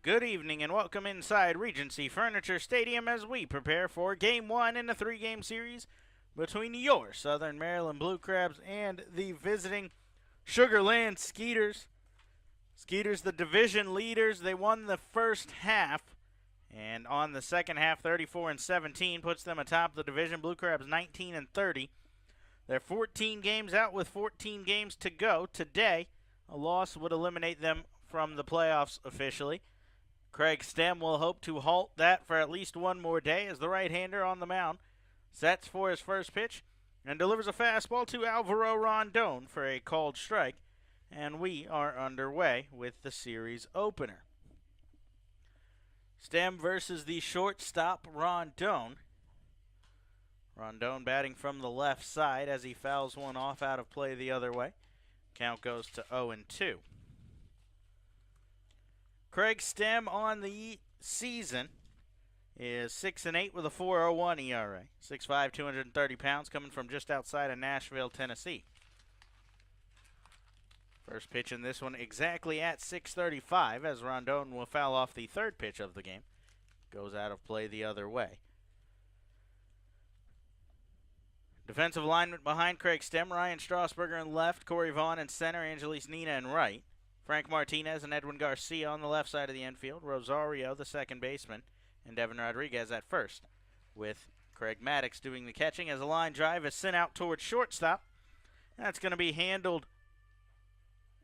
Good evening and welcome inside Regency Furniture Stadium as we prepare for Game 1 in a 3-game series between your Southern Maryland Blue Crabs and the visiting Sugar Land Skeeters. Skeeters, the division leaders, they won the first half, and on the second half, 34-17 puts them atop the division. Blue Crabs 19-30. They're 14 games out with 14 games to go. Today, a loss would eliminate them from the playoffs officially. Craig Stem will hope to halt that for at least one more day as the right-hander on the mound sets for his first pitch and delivers a fastball to Alvaro Rondon for a called strike, and we are underway with the series opener. Stem versus the shortstop Rondon. Rondon batting from the left side as he fouls one off out of play the other way. Count goes to 0-2. Craig Stem on the season is 6-8 with a 4.01 ERA. 6'5", 230 pounds, coming from just outside of Nashville, Tennessee. First pitch in this one exactly at 6:35 as Rondon will foul off the third pitch of the game. Goes out of play the other way. Defensive alignment behind Craig Stem: Ryan Strasburger in left, Corey Vaughn in center, Angelis Nina in right. Frank Martinez and Edwin Garcia on the left side of the infield. Rosario, the second baseman, and Devin Rodriguez at first, with Craig Maddox doing the catching as a line drive is sent out towards shortstop. That's going to be handled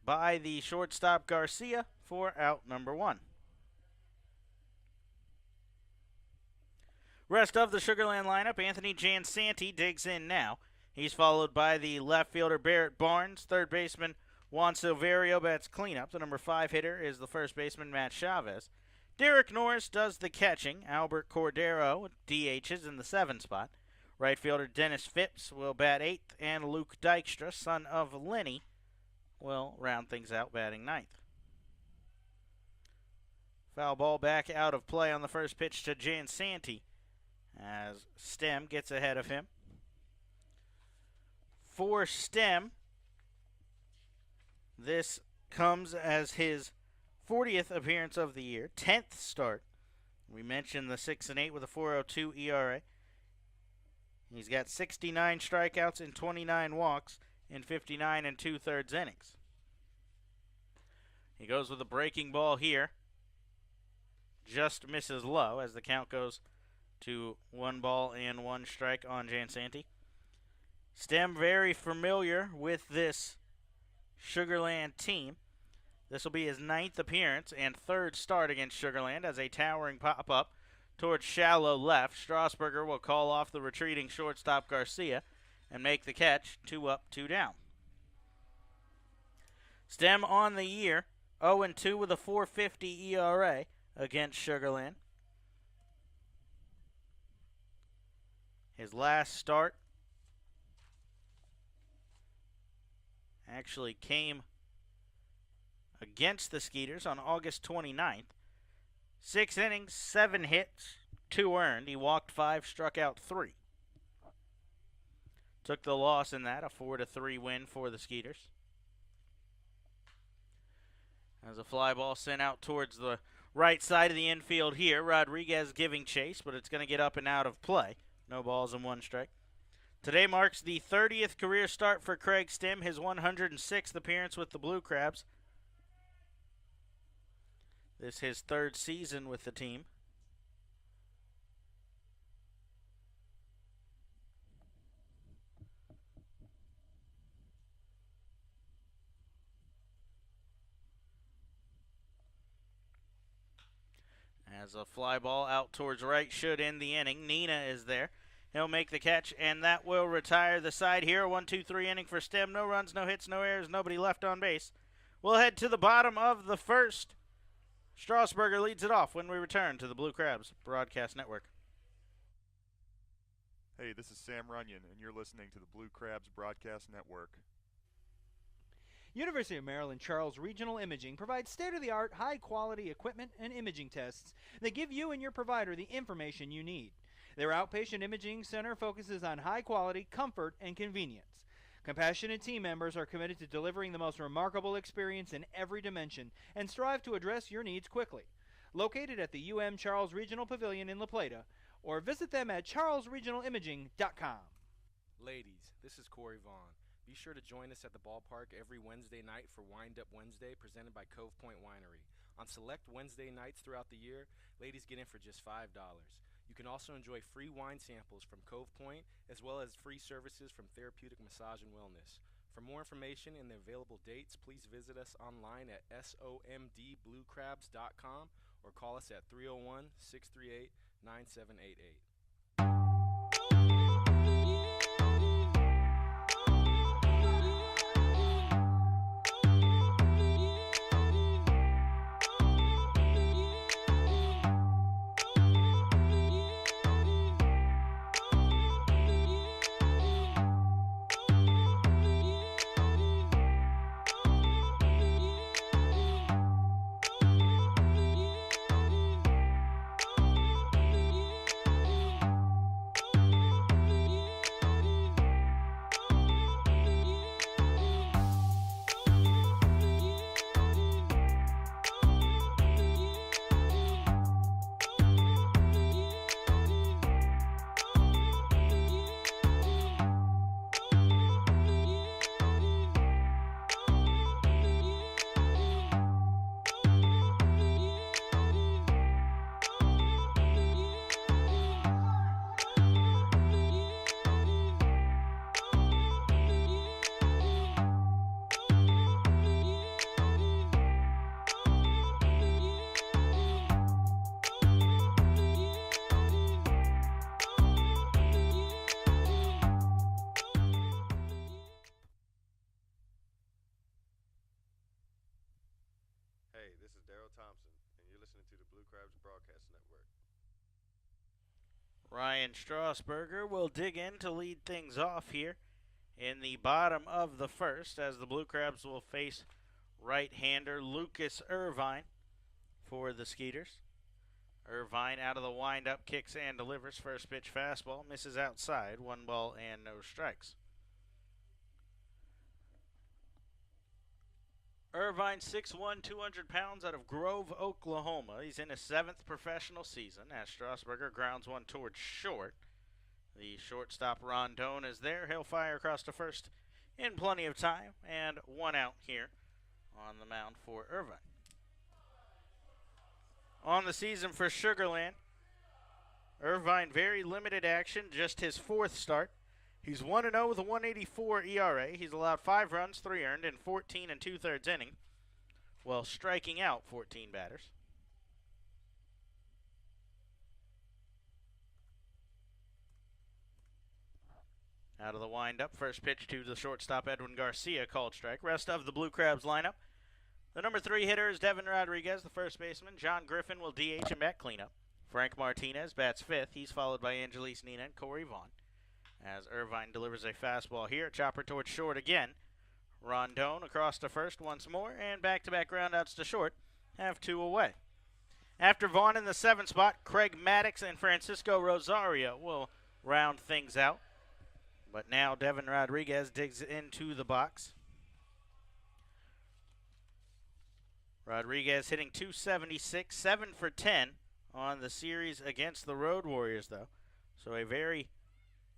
by the shortstop Garcia for out number 1. Rest of the Sugar Land lineup: Anthony Jansanti digs in now. He's followed by the left fielder Barrett Barnes, third baseman Juan Silverio bats cleanup. The number 5 hitter is the first baseman Matt Chavez. Derek Norris does the catching. Albert Cordero DHs in the 7 spot. Right fielder Dennis Phipps will bat 8th, and Luke Dykstra, son of Lenny, will round things out batting 9th. Foul ball back out of play on the first pitch to Jansanti as Stem gets ahead of him. For Stem, this comes as his 40th appearance of the year, 10th start. We mentioned the 6-8 with a 4.02 ERA. He's got 69 strikeouts and 29 walks in 59 2/3 innings. He goes with a breaking ball here. Just misses low as the count goes to 1 ball and 1 strike on Jansanti. Stem very familiar with this Sugar Land team. This will be his 9th appearance and 3rd start against Sugar Land as a towering pop-up towards shallow left. Strasburger will call off the retreating shortstop Garcia and make the catch. 2 up, 2 down. Stem on the year, 0-2 with a 4.50 ERA against Sugar Land. His last start actually came against the Skeeters on August 29th. 6 innings, 7 hits, 2 earned. He walked 5, struck out 3. Took the loss in that, a 4-3 win for the Skeeters. As a fly ball sent out towards the right side of the infield here. Rodriguez giving chase, but it's going to get up and out of play. No balls and 1 strike. Today marks the 30th career start for Craig Stim, his 106th appearance with the Blue Crabs. This is his third season with the team. As a fly ball out towards right should end the inning. Nina is there. He'll make the catch, and that will retire the side here. 1-2-3 inning for Stem. No runs, no hits, no errors, nobody left on base. We'll head to the bottom of the first. Strasburger leads it off when we return to the Blue Crabs Broadcast Network. Hey, this is Sam Runyon, and you're listening to the Blue Crabs Broadcast Network. University of Maryland Charles Regional Imaging provides state-of-the-art, high-quality equipment and imaging tests that give you and your provider the information you need. Their outpatient imaging center focuses on high quality, comfort, and convenience. Compassionate team members are committed to delivering the most remarkable experience in every dimension and strive to address your needs quickly. Located at the UM Charles Regional Pavilion in La Plata, or visit them at charlesregionalimaging.com. Ladies, this is Corey Vaughn. Be sure to join us at the ballpark every Wednesday night for Wind Up Wednesday presented by Cove Point Winery. On select Wednesday nights throughout the year, ladies get in for just $5. You can also enjoy free wine samples from Cove Point, as well as free services from Therapeutic Massage and Wellness. For more information and the available dates, please visit us online at somdbluecrabs.com or call us at 301-638-9788. Ryan Strasburger will dig in to lead things off here in the bottom of the first, as the Blue Crabs will face right-hander Lucas Irvine for the Skeeters. Irvine out of the windup, kicks and delivers. First pitch fastball, misses outside. 1 ball and no strikes. Irvine, 6'1", 200 pounds, out of Grove, Oklahoma. He's in his 7th professional season as Strasburger grounds one towards short. The shortstop Rondon is there. He'll fire across to first in plenty of time, and 1 out here on the mound for Irvine. On the season for Sugarland, Irvine, very limited action, just his 4th start. He's 1-0 with a 1.84 ERA. He's allowed 5 runs, 3 earned, in 14 2/3 inning, while striking out 14 batters. Out of the windup, first pitch to the shortstop Edwin Garcia, called strike. Rest of the Blue Crabs lineup: the number 3 hitter is Devin Rodriguez. The first baseman, John Griffin, will DH and bat cleanup. Frank Martinez bats 5th. He's followed by Angelise Nina and Corey Vaughn. As Irvine delivers a fastball here, chopper towards short again. Rondon across to first once more, and back-to-back groundouts to short have 2 away. After Vaughn in the 7th spot, Craig Maddox and Francisco Rosario will round things out. But now Devin Rodriguez digs into the box. Rodriguez hitting .276, 7 for 10 on the series against the Road Warriors, though. So a very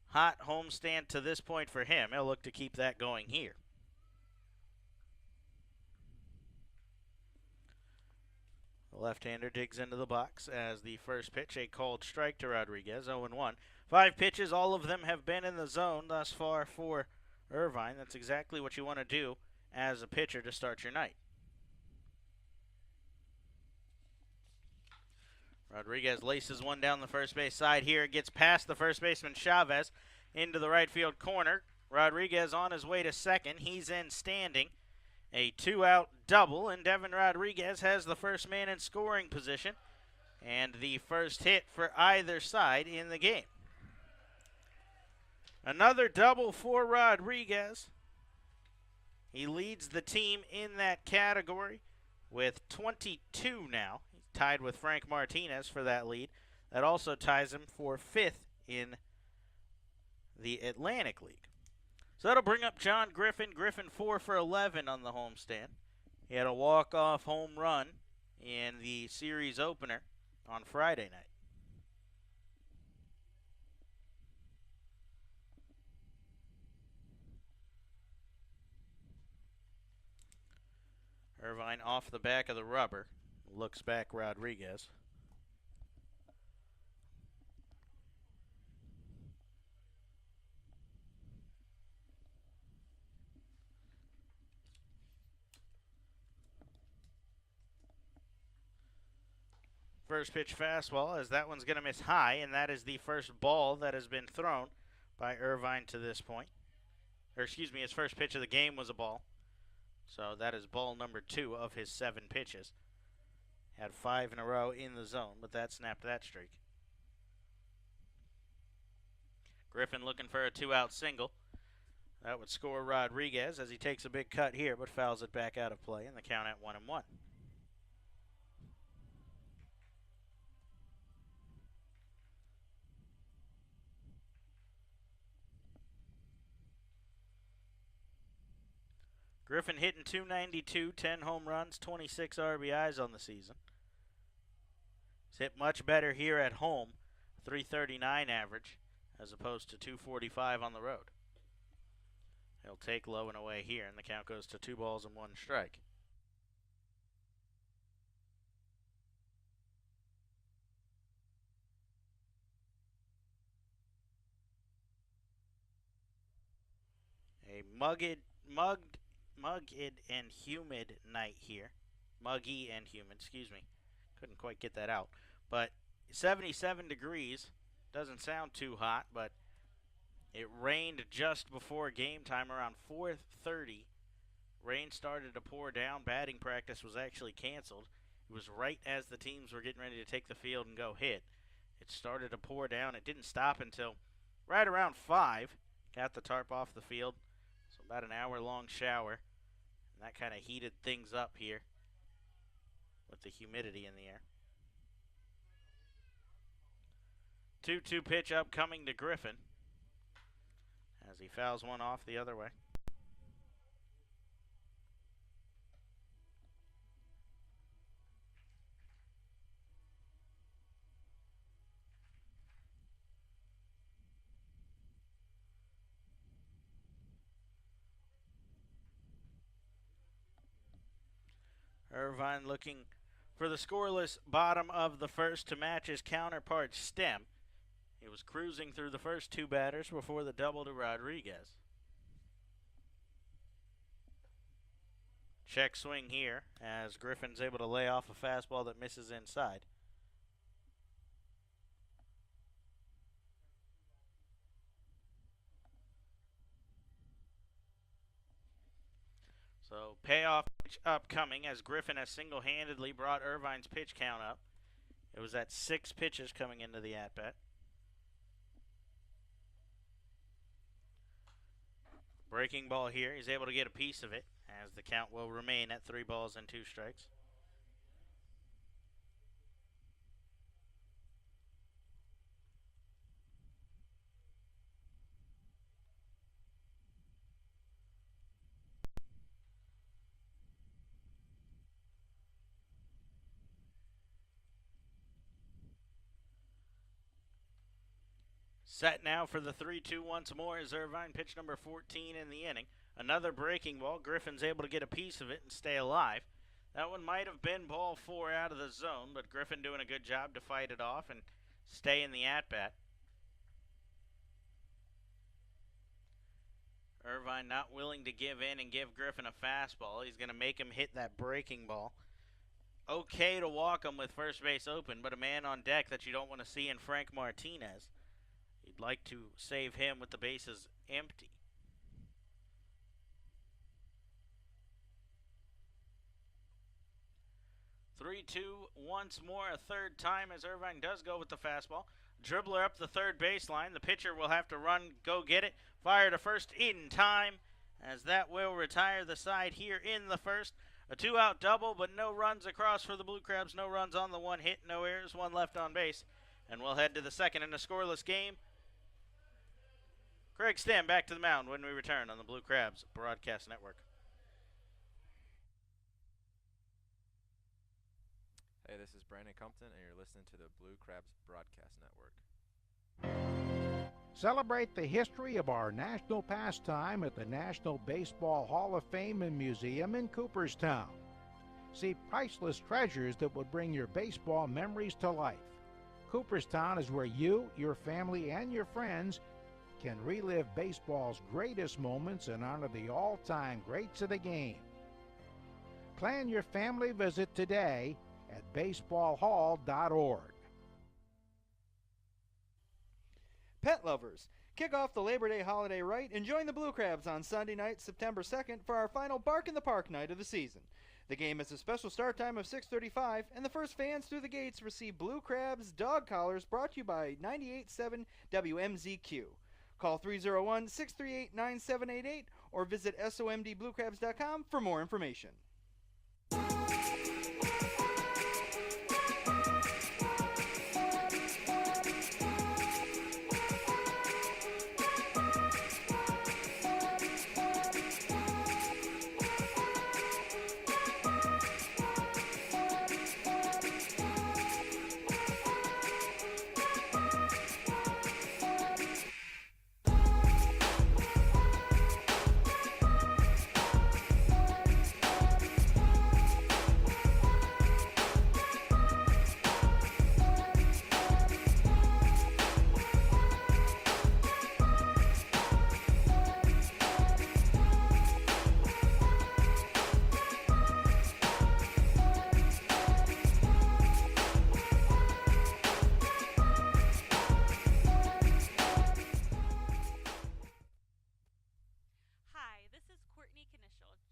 hot homestand to this point for him. He'll look to keep that going here. The left-hander digs into the box as the first pitch, a called strike to Rodriguez, 0-1. 5 pitches, all of them have been in the zone thus far for Irvine. That's exactly what you want to do as a pitcher to start your night. Rodriguez laces one down the first base side here. It gets past the first baseman Chavez into the right field corner. Rodriguez on his way to second. He's in standing. A 2-out double, and Devin Rodriguez has the first man in scoring position and the first hit for either side in the game. Another double for Rodriguez. He leads the team in that category with 22 now. He's tied with Frank Martinez for that lead. That also ties him for 5th in the Atlantic League. So that'll bring up John Griffin. Griffin 4 for 11 on the homestand. He had a walk-off home run in the series opener on Friday night. Irvine off the back of the rubber. Looks back Rodriguez. First pitch fastball, as that one's going to miss high, and that is the first ball that has been thrown by Irvine to this point. Or excuse me, his first pitch of the game was a ball. So that is ball number 2 of his 7 pitches. Had 5 in a row in the zone, but that snapped that streak. Griffin looking for a 2-out single. That would score Rodriguez as he takes a big cut here, but fouls it back out of play, and the count at 1-1. Griffin hitting .292, 10 home runs, 26 RBIs on the season. He's hit much better here at home, .339 average, as opposed to .245 on the road. He'll take low and away here, and the count goes to 2 balls and 1 strike. A mugged and humid night here. Muggy and humid, excuse me. Couldn't quite get that out. But 77 degrees. Doesn't sound too hot, but it rained just before game time around 4:30. Rain started to pour down. Batting practice was actually canceled. It was right as the teams were getting ready to take the field and go hit. It started to pour down. It didn't stop until right around 5. Got the tarp off the field. So about an hour-long shower. And that kind of heated things up here with the humidity in the air. 2-2 pitch upcoming to Griffin as he fouls one off the other way. Irvine looking for the scoreless bottom of the first to match his counterpart Stem. He was cruising through the first 2 batters before the double to Rodriguez. Check swing here as Griffin's able to lay off a fastball that misses inside. So payoff pitch upcoming as Griffin has single-handedly brought Irvine's pitch count up. It was at 6 pitches coming into the at-bat. Breaking ball here. He's able to get a piece of it as the count will remain at 3 balls and 2 strikes. Set now for the 3-2 once more as Irvine pitch number 14 in the inning. Another breaking ball. Griffin's able to get a piece of it and stay alive. That one might have been ball 4 out of the zone, but Griffin doing a good job to fight it off and stay in the at-bat. Irvine not willing to give in and give Griffin a fastball. He's going to make him hit that breaking ball. Okay to walk him with first base open, but a man on deck that you don't want to see in Frank Martinez. You'd like to save him with the bases empty. Three-two once more, a third time as Irvine does go with the fastball. Dribbler up the third baseline. The pitcher will have to run, go get it. Fire to first in time, as that will retire the side here in the first. A 2-out double, but no runs across for the Blue Crabs. No runs on the one hit, no errors, one left on base. And we'll head to the second in a scoreless game. Craig Stem back to the mound when we return on the Blue Crabs Broadcast Network. Hey, this is Brandon Compton, and you're listening to the Blue Crabs Broadcast Network. Celebrate the history of our national pastime at the National Baseball Hall of Fame and Museum in Cooperstown. See priceless treasures that will bring your baseball memories to life. Cooperstown is where you, your family, and your friends can relive baseball's greatest moments and honor the all-time greats of the game. Plan your family visit today at baseballhall.org. Pet lovers, kick off the Labor Day holiday right and join the Blue Crabs on Sunday night, September 2nd for our final Bark in the Park night of the season. The game has a special start time of 6:35, and the first fans through the gates receive Blue Crabs dog collars brought to you by 98.7 WMZQ. Call 301-638-9788 or visit somdbluecrabs.com for more information.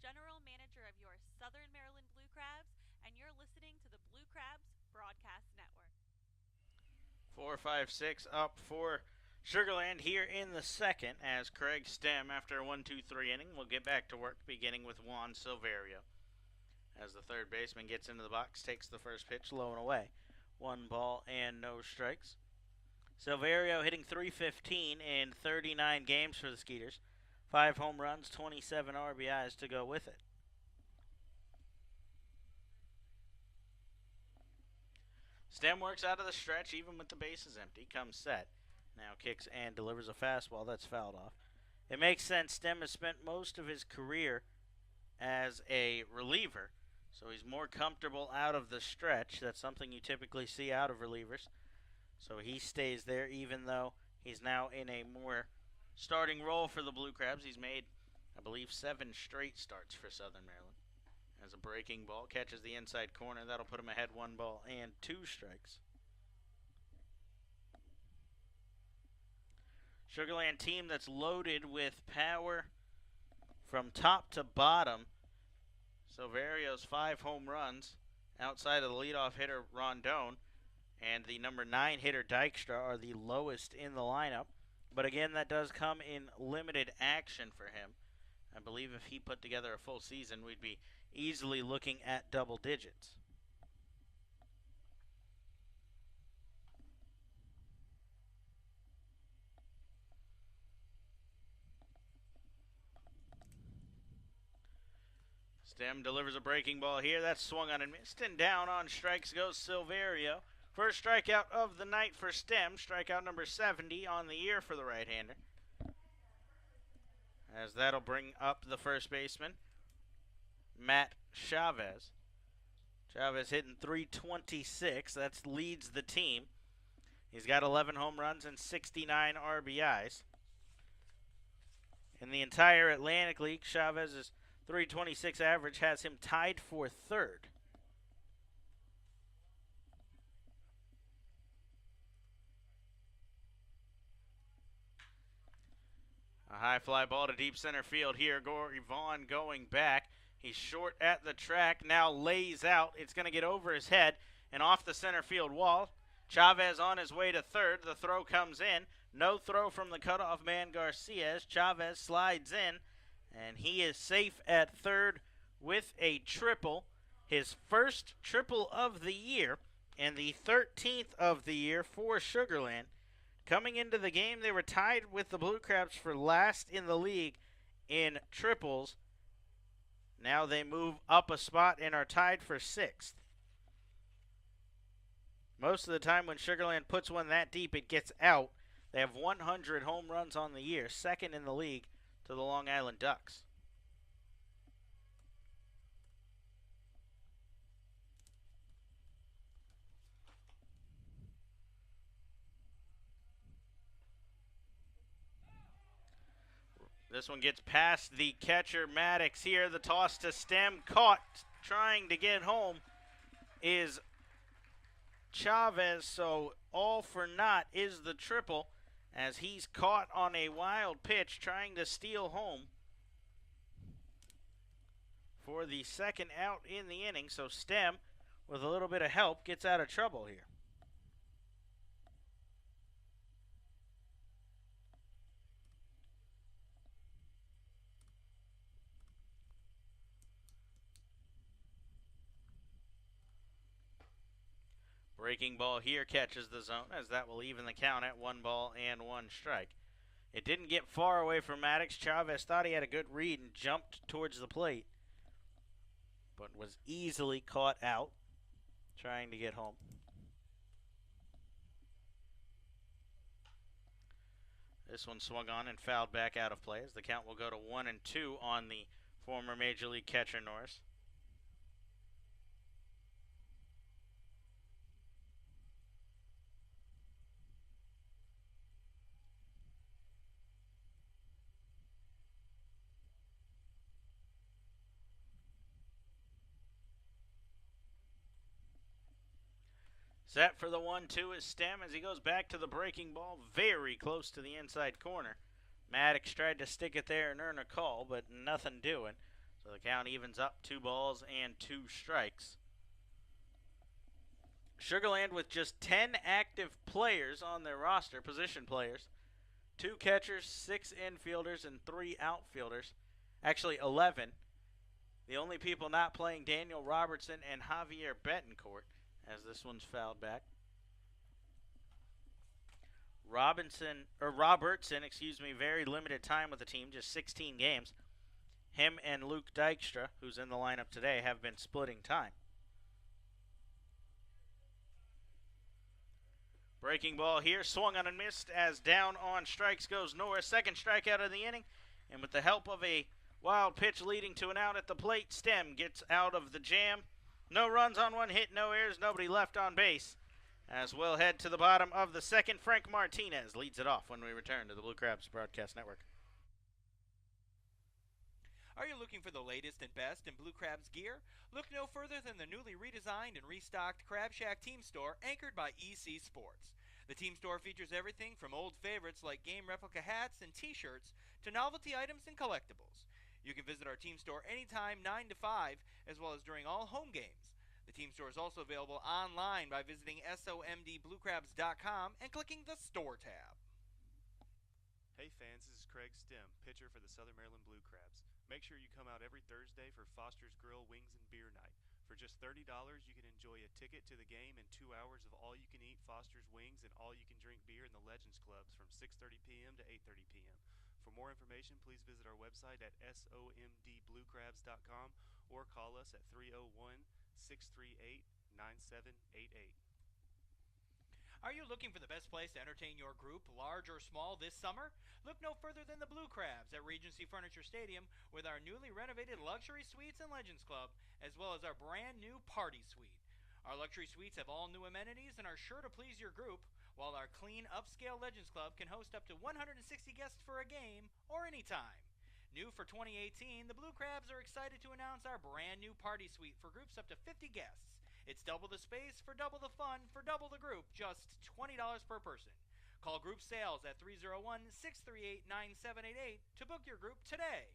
General Manager of your Southern Maryland Blue Crabs, and you're listening to the Blue Crabs Broadcast Network. 4-5-6 up for Sugarland here in the second as Craig Stem, after a 1-2-3 inning, will get back to work, beginning with Juan Silverio. As the third baseman gets into the box, takes the first pitch low and away. 1 ball and no strikes. Silverio hitting .315 in 39 games for the Skeeters. 5 home runs, 27 RBIs to go with it. Stem works out of the stretch even with the bases empty. Comes set. Now kicks and delivers a fastball that's fouled off. It makes sense. Stem has spent most of his career as a reliever, so he's more comfortable out of the stretch. That's something you typically see out of relievers. So he stays there even though he's now in a more starting role for the Blue Crabs. He's made, I believe, 7 straight starts for Southern Maryland. As a breaking ball catches the inside corner, that'll put him ahead 1 ball and 2 strikes. Sugarland team that's loaded with power from top to bottom. Silverio's 5 home runs outside of the leadoff hitter Rondon and the number 9 hitter Dykstra are the lowest in the lineup. But again, that does come in limited action for him. I believe if he put together a full season, we'd be easily looking at double digits. Stem delivers a breaking ball here. That's swung on and missed, and down on strikes goes Silverio. First strikeout of the night for Stem, strikeout number 70 on the year for the right-hander. As that'll bring up the first baseman, Matt Chavez. Chavez hitting .326. That leads the team. He's got 11 home runs and 69 RBIs. In the entire Atlantic League, Chavez's .326 average has him tied for third. A high fly ball to deep center field here. Corey Vaughn going back. He's short at the track, now lays out. It's going to get over his head and off the center field wall. Chavez on his way to third. The throw comes in. No throw from the cutoff man Garcia. Chavez slides in, and he is safe at third with a triple. His first triple of the year and the 13th of the year for Sugarland. Coming into the game, they were tied with the Blue Crabs for last in the league in triples. Now they move up a spot and are tied for sixth. Most of the time when Sugarland puts one that deep, it gets out. They have 100 home runs on the year, second in the league to the Long Island Ducks. This one gets past the catcher, Maddox here. The toss to Stem, caught, trying to get home is Chavez. So all for naught is the triple as he's caught on a wild pitch trying to steal home for the second out in the inning. So Stem, with a little bit of help, gets out of trouble here. Breaking ball here catches the zone, as that will even the count at 1 ball and 1 strike. It didn't get far away from Maddox. Chavez thought he had a good read and jumped towards the plate, but was easily caught out trying to get home. This one swung on and fouled back out of play, as the count will go to 1-2 on the former Major League catcher Norris. Set for the 1-2 is Stem as he goes back to the breaking ball, very close to the inside corner. Maddox tried to stick it there and earn a call, but nothing doing. So the count evens up, 2 balls and 2 strikes. Sugarland with just 10 active players on their roster, position players. 2 catchers, 6 infielders, and 3 outfielders. Actually, 11. The only people not playing, Daniel Robertson and Javier Betancourt, as this one's fouled back. Robertson, very limited time with the team, just 16 games. Him and Luke Dykstra, who's in the lineup today, have been splitting time. Breaking ball here, swung on and missed as down on strikes goes Norris. Second strikeout of the inning, and with the help of a wild pitch leading to an out at the plate, Stem gets out of the jam. No runs on 1 hit, no errors, nobody left on base. As we'll head to the bottom of the second, Frank Martinez leads it off when we return to the Blue Crabs Broadcast Network. Are you looking for the latest and best in Blue Crabs gear? Look no further than the newly redesigned and restocked Crab Shack Team Store, anchored by EC Sports. The Team Store features everything from old favorites like game replica hats and t-shirts to novelty items and collectibles. You can visit our Team Store anytime 9 to 5, as well as during all home games. The Team Store is also available online by visiting somdbluecrabs.com and clicking the Store tab. Hey fans, this is Craig Stem, pitcher for the Southern Maryland Blue Crabs. Make sure you come out every Thursday for Foster's Grill Wings and Beer Night. For just $30, you can enjoy a ticket to the game and 2 hours of all-you-can-eat Foster's Wings and all-you-can-drink beer in the Legends Clubs from 6:30 p.m. to 8:30 p.m. For more information, please visit our website at somdbluecrabs.com or call us at 301-638-9788. Are you looking for the best place to entertain your group, large or small, this summer? Look no further than the Blue Crabs at Regency Furniture Stadium with our newly renovated Luxury Suites and Legends Club, as well as our brand new Party Suite. Our luxury suites have all new amenities and are sure to please your group, while our clean, upscale Legends Club can host up to 160 guests for a game or anytime. New for 2018, the Blue Crabs are excited to announce our brand new Party Suite for groups up to 50 guests. It's double the space for double the fun for double the group, just $20 per person. Call group sales at 301-638-9788 to book your group today.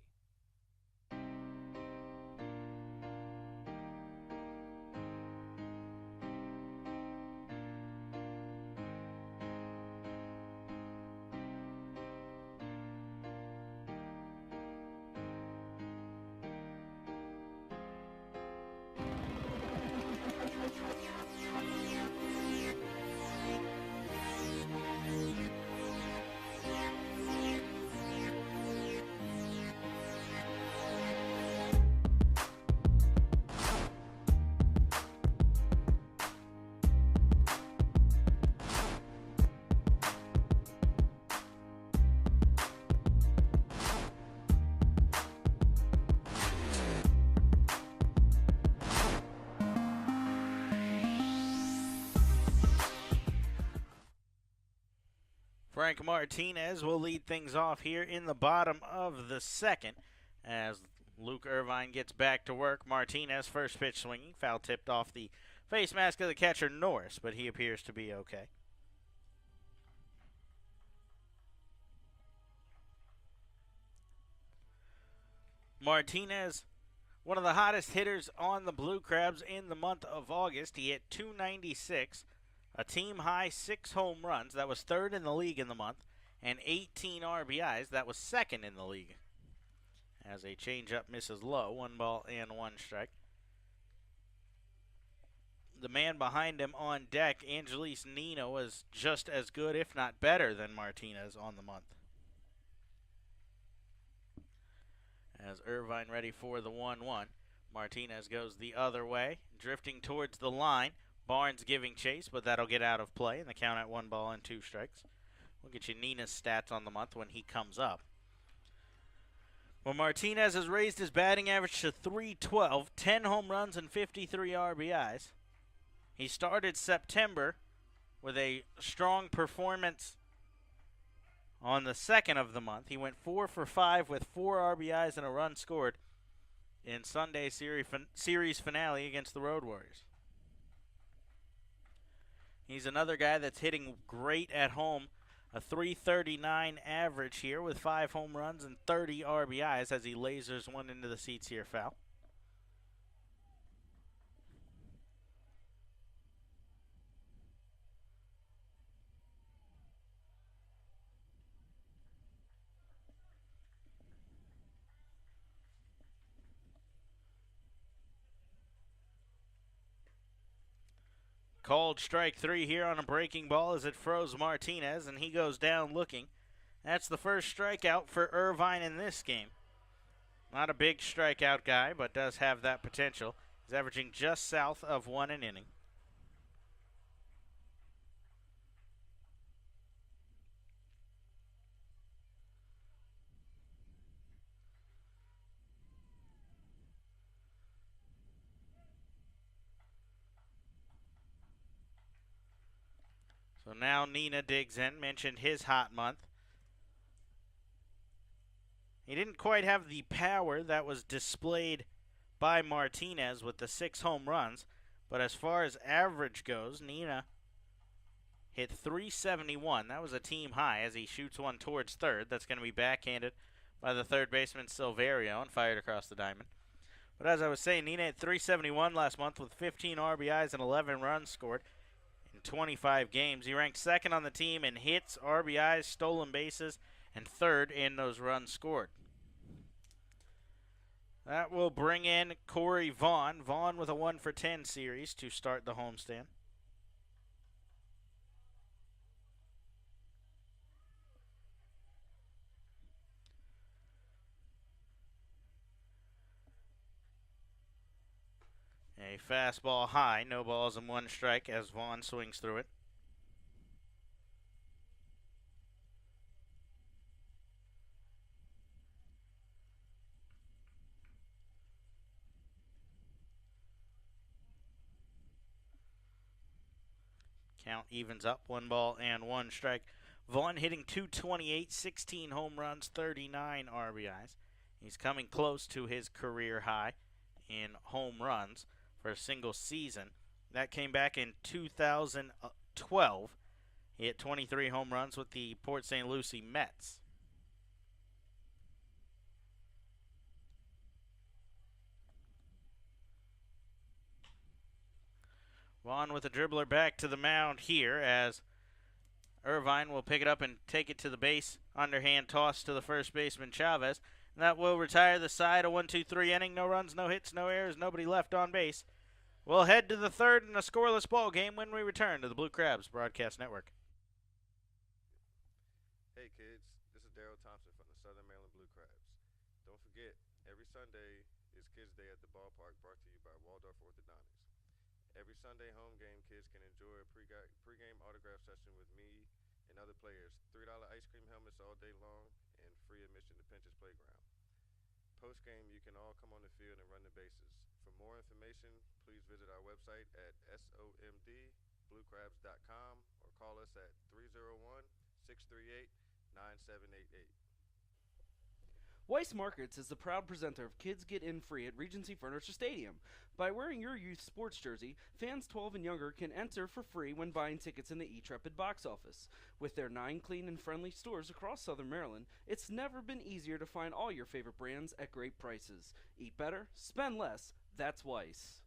Frank Martinez will lead things off here in the bottom of the second as Luke Irvine gets back to work. Martinez, first pitch swinging, foul tipped off the face mask of the catcher Norris, but he appears to be okay. Martinez, one of the hottest hitters on the Blue Crabs in the month of August. He hit .296. A team-high 6 home runs. That was third in the league in the month. And 18 RBIs. That was second in the league. As a changeup misses low. 1 ball and 1 strike. The man behind him on deck, Angelis Nino, was just as good, if not better, than Martinez on the month. As Irvine ready for the 1-1. Martinez goes the other way, drifting towards the line. Barnes giving chase, but that'll get out of play, and the count at 1 ball and 2 strikes. We'll get you Nina's stats on the month when he comes up. Well, Martinez has raised his batting average to .312, 10 home runs and 53 RBIs. He started September with a strong performance on the second of the month. He went 4 for 5 with 4 RBIs and a run scored in Sunday's series finale against the Road Warriors. He's another guy that's hitting great at home. A .339 average here with 5 home runs and 30 RBIs as he lasers one into the seats here foul. Called strike 3 here on a breaking ball as it froze Martinez, and he goes down looking. That's the first strikeout for Irvine in this game. Not a big strikeout guy, but does have that potential. He's averaging just south of 1 an inning. So now Nina digs in, mentioned his hot month. He didn't quite have the power that was displayed by Martinez with the 6 home runs, but as far as average goes, Nina hit .371. That was a team high as he shoots one towards third. That's going to be backhanded by the third baseman Silverio and fired across the diamond. But as I was saying, Nina hit .371 last month with 15 RBIs and 11 runs scored in 25 games. He ranked second on the team in hits, RBIs, stolen bases, and third in those runs scored. That will bring in Corey Vaughn. Vaughn with a 1 for 10 series to start the homestand. A fastball high, no balls and 1 strike as Vaughn swings through it. Count evens up, 1 ball and 1 strike. Vaughn hitting .228, 16 home runs, 39 RBIs. He's coming close to his career high in home runs for a single season. That came back in 2012. He hit 23 home runs with the Port St. Lucie Mets. Vaughn with a dribbler back to the mound here as Irvine will pick it up and take it to the base. Underhand toss to the first baseman Chavez. And that will retire the side. A 1-2-3 inning. No runs, no hits, no errors, nobody left on base. We'll head to the third in a scoreless ball game when we return to the Blue Crabs Broadcast Network. Hey kids, this is Daryl Thompson from the Southern Maryland Blue Crabs. Don't forget, every Sunday is Kids Day at the ballpark, brought to you by Waldorf Orthodontics. Every Sunday home game, kids can enjoy a pregame autograph session with me and other players. $3 ice cream helmets all day long and free admission to Pinch's Playground. Post-game, you can all come on the field and run the bases. For more information, please visit our website at somdbluecrabs.com or call us at 301-638-9788. Weiss Markets is the proud presenter of Kids Get In Free at Regency Furniture Stadium. By wearing your youth sports jersey, fans 12 and younger can enter for free when buying tickets in the E-Trepid box office. With their 9 clean and friendly stores across Southern Maryland, it's never been easier to find all your favorite brands at great prices. Eat better, spend less, that's Weiss.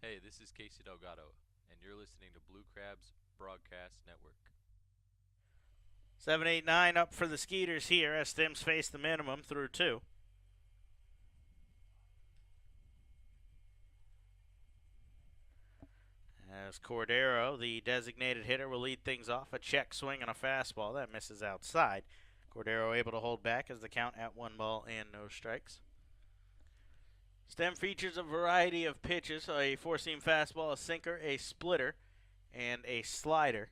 Hey, this is Casey Delgado, and you're listening to Blue Crabs Broadcast Network. 7-8-9 up for the Skeeters here as Stims face the minimum through 2. As Cordero, the designated hitter, will lead things off. A check swing and a fastball that misses outside. Cordero able to hold back as the count at 1 ball and no strikes. Stem features a variety of pitches, a four-seam fastball, a sinker, a splitter, and a slider.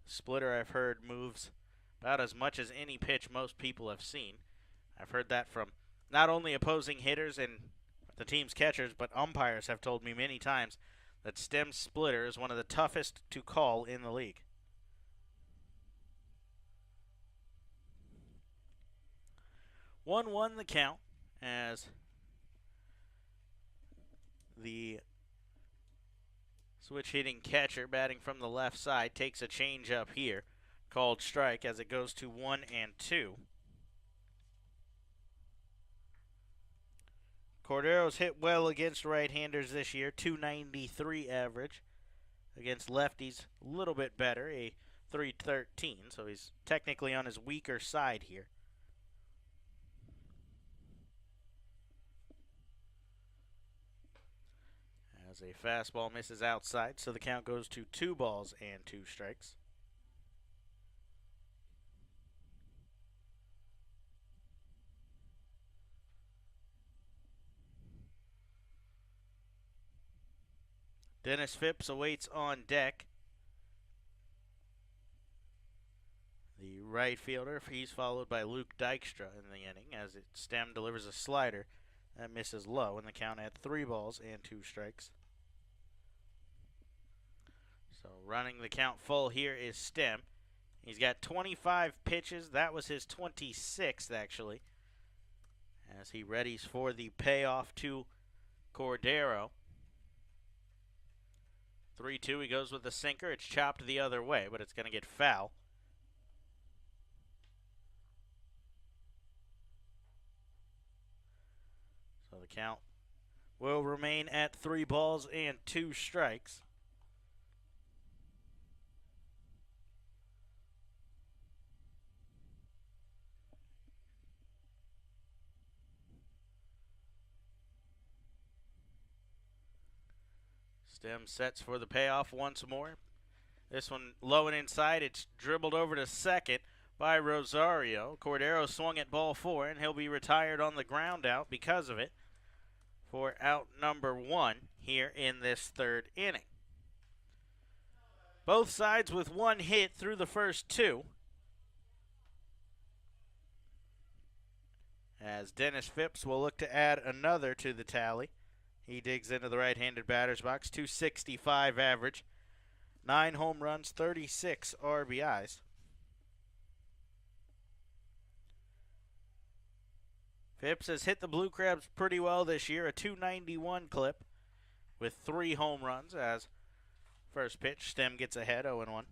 Splitter, I've heard, moves about as much as any pitch most people have seen. I've heard that from not only opposing hitters and the team's catchers, but umpires have told me many times that stem splitter is one of the toughest to call in the league. One the count as the switch hitting catcher batting from the left side takes a change up here, called strike as it goes to 1-2. Cordero's hit well against right-handers this year, .293 average. Against lefties, a little bit better, a .313, so he's technically on his weaker side here. As a fastball misses outside, so the count goes to 2 balls and 2 strikes. Dennis Phipps awaits on deck. The right fielder, he's followed by Luke Dykstra in the inning as Stem delivers a slider that misses low, and the count at 3 balls and 2 strikes. So running the count full here is Stem. He's got 25 pitches. That was his 26th, actually, as he readies for the payoff to Cordero. 3-2, he goes with the sinker. It's chopped the other way, but it's going to get foul. So the count will remain at 3 balls and 2 strikes. Stem sets for the payoff once more. This one low and inside. It's dribbled over to second by Rosario. Cordero swung at ball 4, and he'll be retired on the ground out because of it for out number 1 here in this 3rd inning. Both sides with 1 hit through the first 2. As Dennis Phipps will look to add another to the tally. He digs into the right-handed batter's box, 265 average, 9 home runs, 36 RBIs. Phipps has hit the Blue Crabs pretty well this year, a 291 clip with 3 home runs as first pitch, Stem gets ahead, 0-1.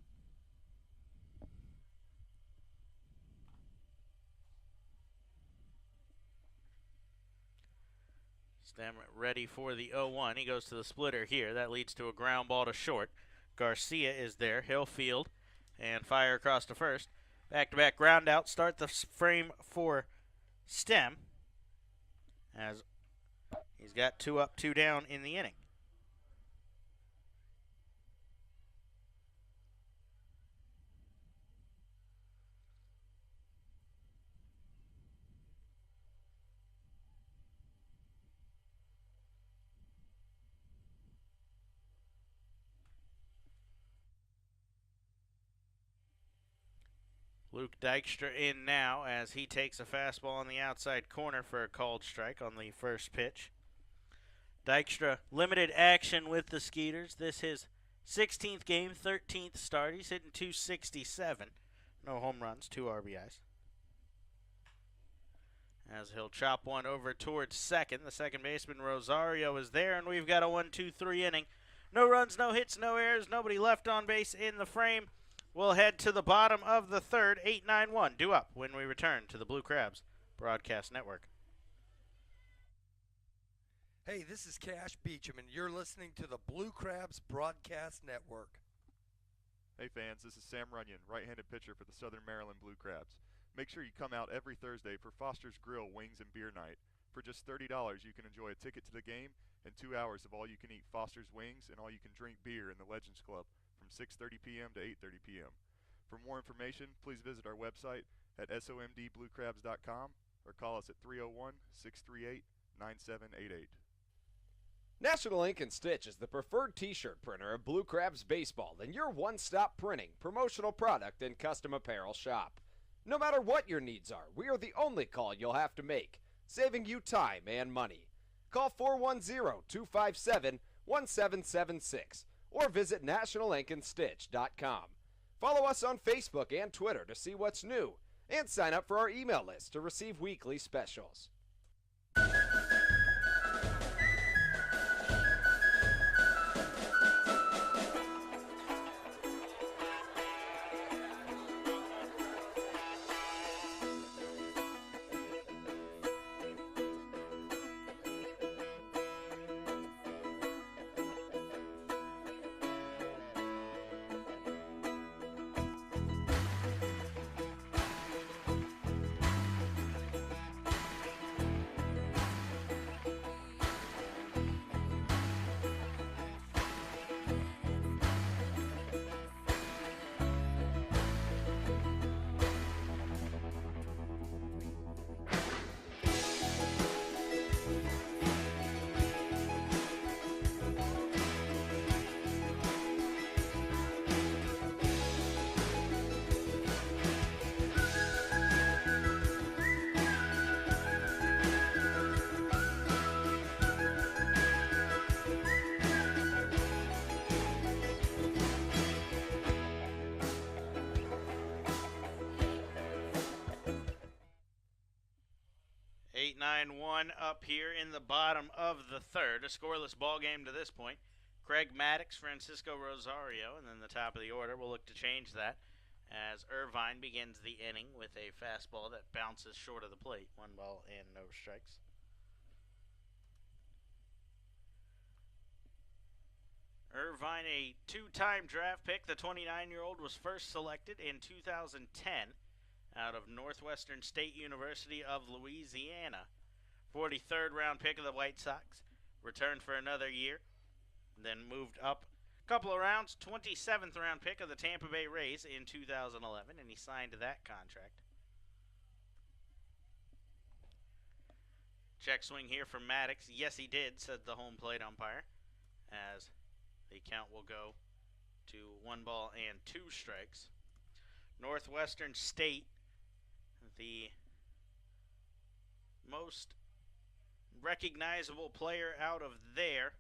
Stem ready for the 0-1. He goes to the splitter here. That leads to a ground ball to short. Garcia is there. He'll field and fire across to first. Back-to-back ground out. Start the frame for Stem as he's got 2 up, 2 down in the inning. Luke Dykstra in now as he takes a fastball on the outside corner for a called strike on the first pitch. Dykstra limited action with the Skeeters. This his 16th game, 13th start. He's hitting 267. No home runs, 2 RBIs. As he'll chop one over towards second. The second baseman, Rosario, is there, and we've got a 1-2-3 inning. No runs, no hits, no errors, nobody left on base in the frame. We'll head to the bottom of the 3rd, 8-9-1, due up when we return to the Blue Crabs Broadcast Network. Hey, this is Cash Beecham, and you're listening to the Blue Crabs Broadcast Network. Hey fans, this is Sam Runyon, right-handed pitcher for the Southern Maryland Blue Crabs. Make sure you come out every Thursday for Foster's Grill Wings and Beer Night. For just $30, you can enjoy a ticket to the game and 2 hours of all-you-can-eat Foster's Wings and all-you-can-drink beer in the Legends Club from 6:30 p.m. to 8:30 p.m. For more information, please visit our website at somdbluecrabs.com or call us at 301-638-9788. National Ink and Stitch is the preferred t-shirt printer of Blue Crabs Baseball and your one-stop printing, promotional product, and custom apparel shop. No matter what your needs are, we are the only call you'll have to make, saving you time and money. Call 410-257-1776 or visit nationalinkandstitch.com. Follow us on Facebook and Twitter to see what's new, and sign up for our email list to receive weekly specials. 8-9-1 up here in the bottom of the third. A scoreless ball game to this point. Craig Maddox, Francisco Rosario, and then the top of the order. We'll look to change that as Irvine begins the inning with a fastball that bounces short of the plate. 1 ball and no strikes. Irvine, a two-time draft pick. The 29-year-old was first selected in 2010 out of Northwestern State University of Louisiana. 43rd round pick of the White Sox. Returned for another year. Then moved up a couple of rounds. 27th round pick of the Tampa Bay Rays in 2011, and he signed that contract. Check swing here from Maddox. Yes, he did, said the home plate umpire, as the count will go to 1 ball and 2 strikes. Northwestern State, the most recognizable player out of there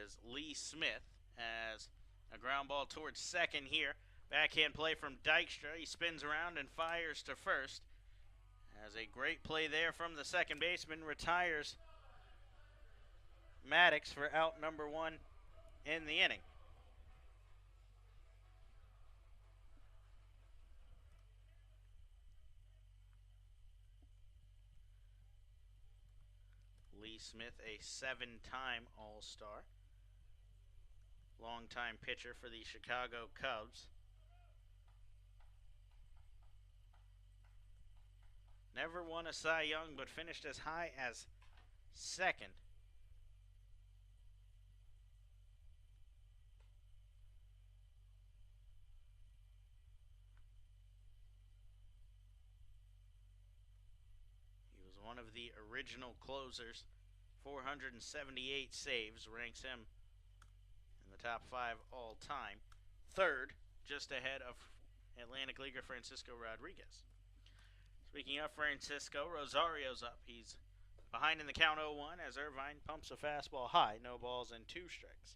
is Lee Smith, as a ground ball towards second here. Backhand play from Dykstra. He spins around and fires to first, as a great play there from the second baseman retires Maddox for out number 1 in the inning. Lee Smith, a 7-time All-Star. Longtime pitcher for the Chicago Cubs. Never won a Cy Young, but finished as high as second. He was one of the original closers. 478 saves, ranks him in the top 5 all time. Third, just ahead of Atlantic Leaguer Francisco Rodriguez. Speaking of Francisco, Rosario's up. He's behind in the count 0-1 as Irvine pumps a fastball high. No balls and 2 strikes.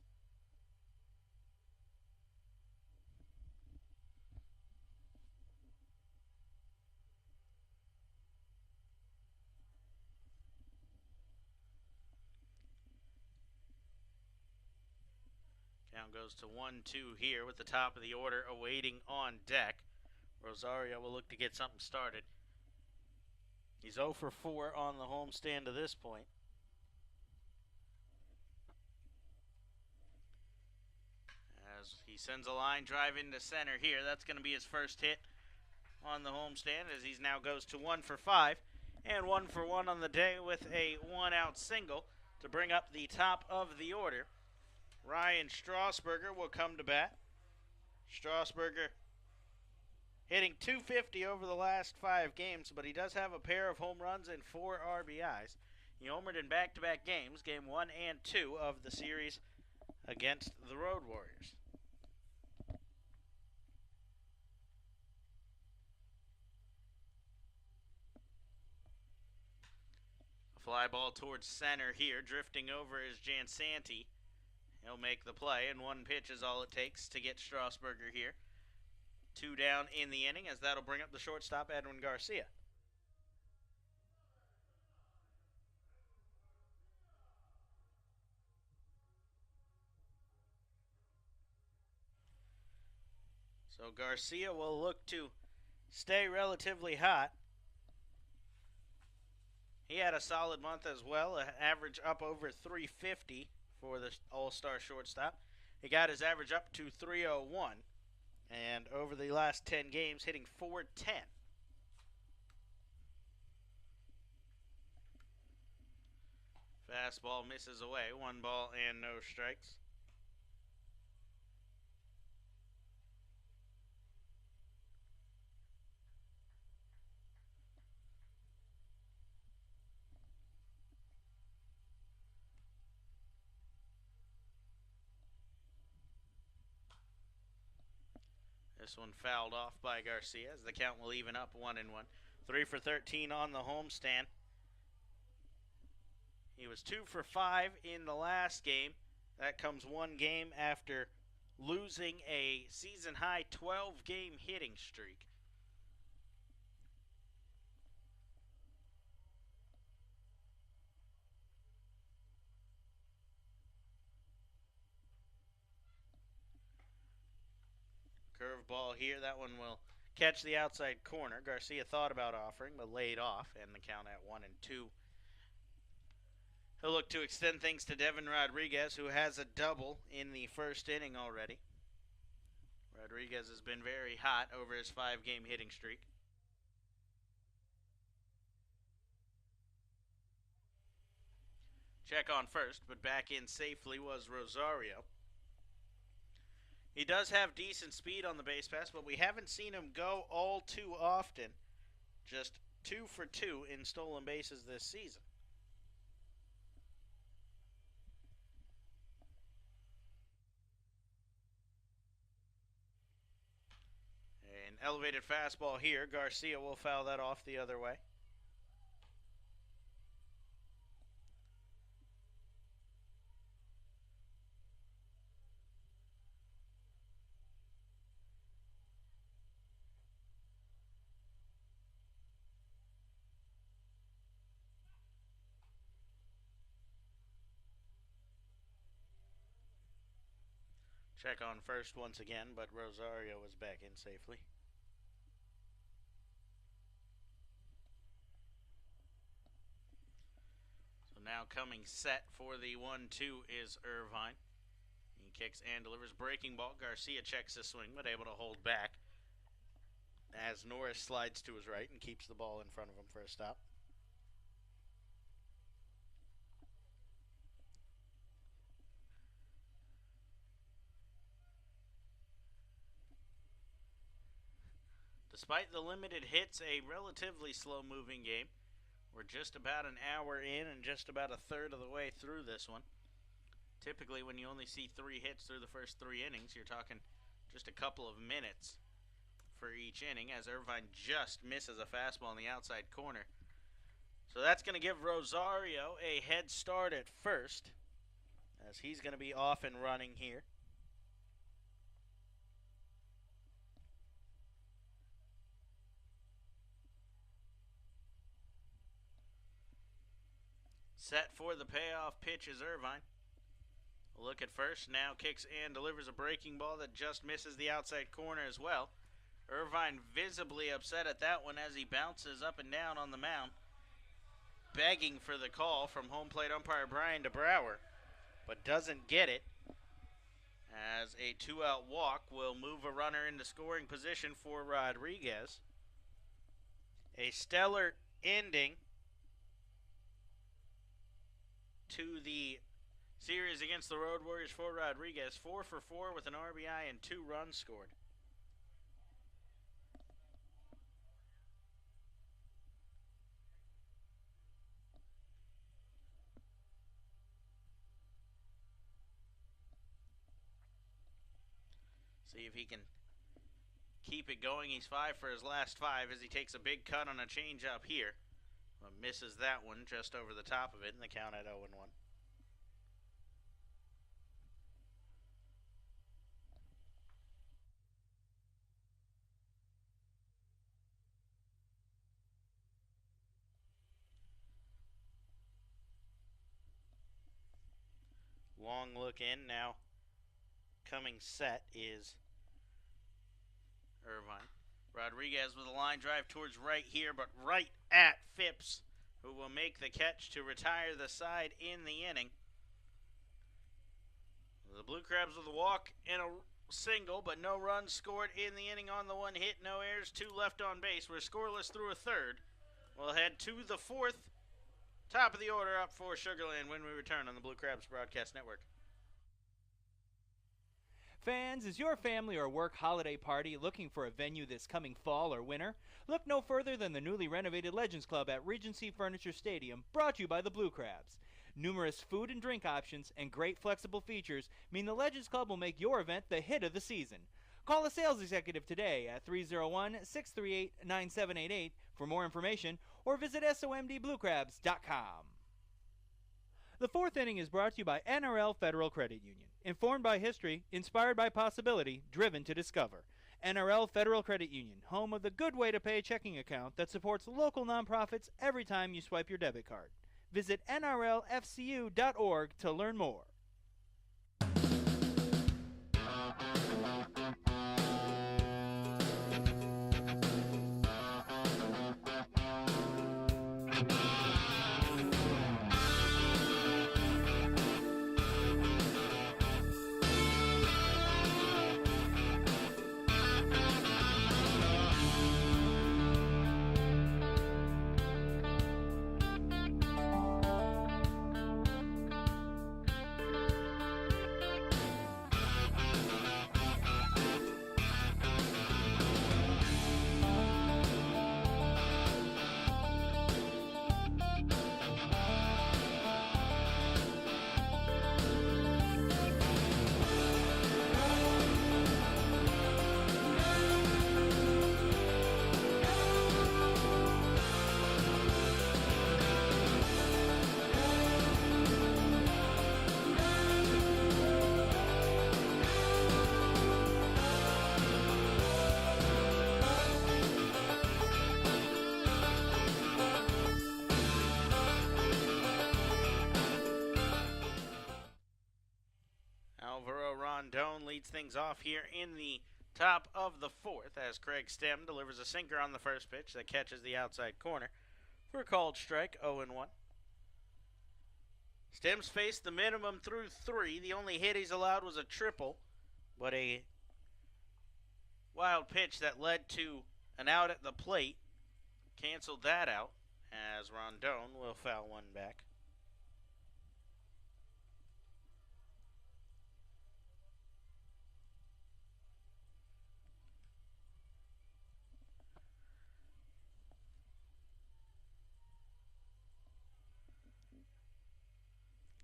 Count goes to 1-2 here with the top of the order awaiting on deck. Rosario will look to get something started. He's 0 for 4 on the homestand to this point. As he sends a line drive into center here. That's going to be his first hit on the homestand, as he now goes to 1 for 5. And 1 for 1 on the day with a 1-out single to bring up the top of the order. Ryan Strasburger will come to bat. Strasburger hitting .250 over the last 5 games, but he does have a pair of home runs and 4 RBIs. He homered in back-to-back games, game 1 and 2 of the series against the Road Warriors. A fly ball towards center here, drifting over is Jansanti. He'll make the play, and 1 pitch is all it takes to get Strasburger here. 2 down in the inning, as that'll bring up the shortstop, Edwin Garcia. So Garcia will look to stay relatively hot. He had a solid month as well, an average up over 350 for the All-Star shortstop. He got his average up to 301. And over the last 10 games, hitting .410. Fastball misses away. 1 ball and no strikes. This one fouled off by Garcia, as the count will even up 1-1. 3 for 13 on the homestand. He was 2 for 5 in the last game. That comes 1 game after losing a season-high 12-game hitting streak. curveball here. That one will catch the outside corner. Garcia thought about offering, but laid off, and the count at 1-2. He'll look to extend things to Devin Rodriguez, who has a double in the first inning already. Rodriguez has been very hot over his 5-game hitting streak. Check on first, but back in safely was Rosario. He does have decent speed on the base pass, but we haven't seen him go all too often. Just 2 for 2 in stolen bases this season. An elevated fastball here. Garcia will foul that off the other way. Check on first once again, but Rosario was back in safely. So now coming set for the 1-2 is Irvine. He kicks and delivers. Breaking ball. Garcia checks the swing, but able to hold back as Norris slides to his right and keeps the ball in front of him for a stop. Despite the limited hits, a relatively slow-moving game. We're just about an hour in and just about a third of the way through this one. Typically, when you only see 3 hits through the first 3 innings, you're talking just a couple of minutes for each inning, as Irvine just misses a fastball in the outside corner. So that's going to give Rosario a head start at first, as he's going to be off and running here. Set for the payoff pitch is Irvine. A look at first, now kicks and delivers a breaking ball that just misses the outside corner as well. Irvine visibly upset at that one as he bounces up and down on the mound, begging for the call from home plate umpire Brian DeBrouwer, but doesn't get it, as a 2-out walk will move a runner into scoring position for Rodriguez. A stellar ending to the series against the Road Warriors for Rodriguez. 4 for 4 with an RBI and 2 runs scored. See if he can keep it going. He's 5 for his last 5 as he takes a big cut on a changeup here. But misses that one just over the top of it, and the count at 0-1. Long look in. Now coming set is Irvine. Rodriguez with a line drive towards right here, but right at Phipps, who will make the catch to retire the side in the inning. The Blue Crabs with a walk and a single, but no runs scored in the inning on the 1 hit. No errors, 2 left on base. We're scoreless through a third. We'll head to the 4th. Top of the order up for Sugarland when we return on the Blue Crabs Broadcast Network. Fans, is your family or work holiday party looking for a venue this coming fall or winter? Look no further than the newly renovated Legends Club at Regency Furniture Stadium, brought to you by the Blue Crabs. Numerous food and drink options and great flexible features mean the Legends Club will make your event the hit of the season. Call a sales executive today at 301-638-9788 for more information, or visit somdbluecrabs.com. The 4th inning is brought to you by NRL Federal Credit Union. Informed by history, inspired by possibility, driven to discover. NRL Federal Credit Union, home of the good way to pay checking account that supports local nonprofits every time you swipe your debit card. Visit nrlfcu.org to learn more. leads things off here in the top of the fourth as Craig Stem delivers a sinker on the first pitch that catches the outside corner for a called strike, 0-1. Stem's faced the minimum through 3. The only hit he's allowed was a triple, but a wild pitch that led to an out at the plate canceled that out as Rondon will foul one back.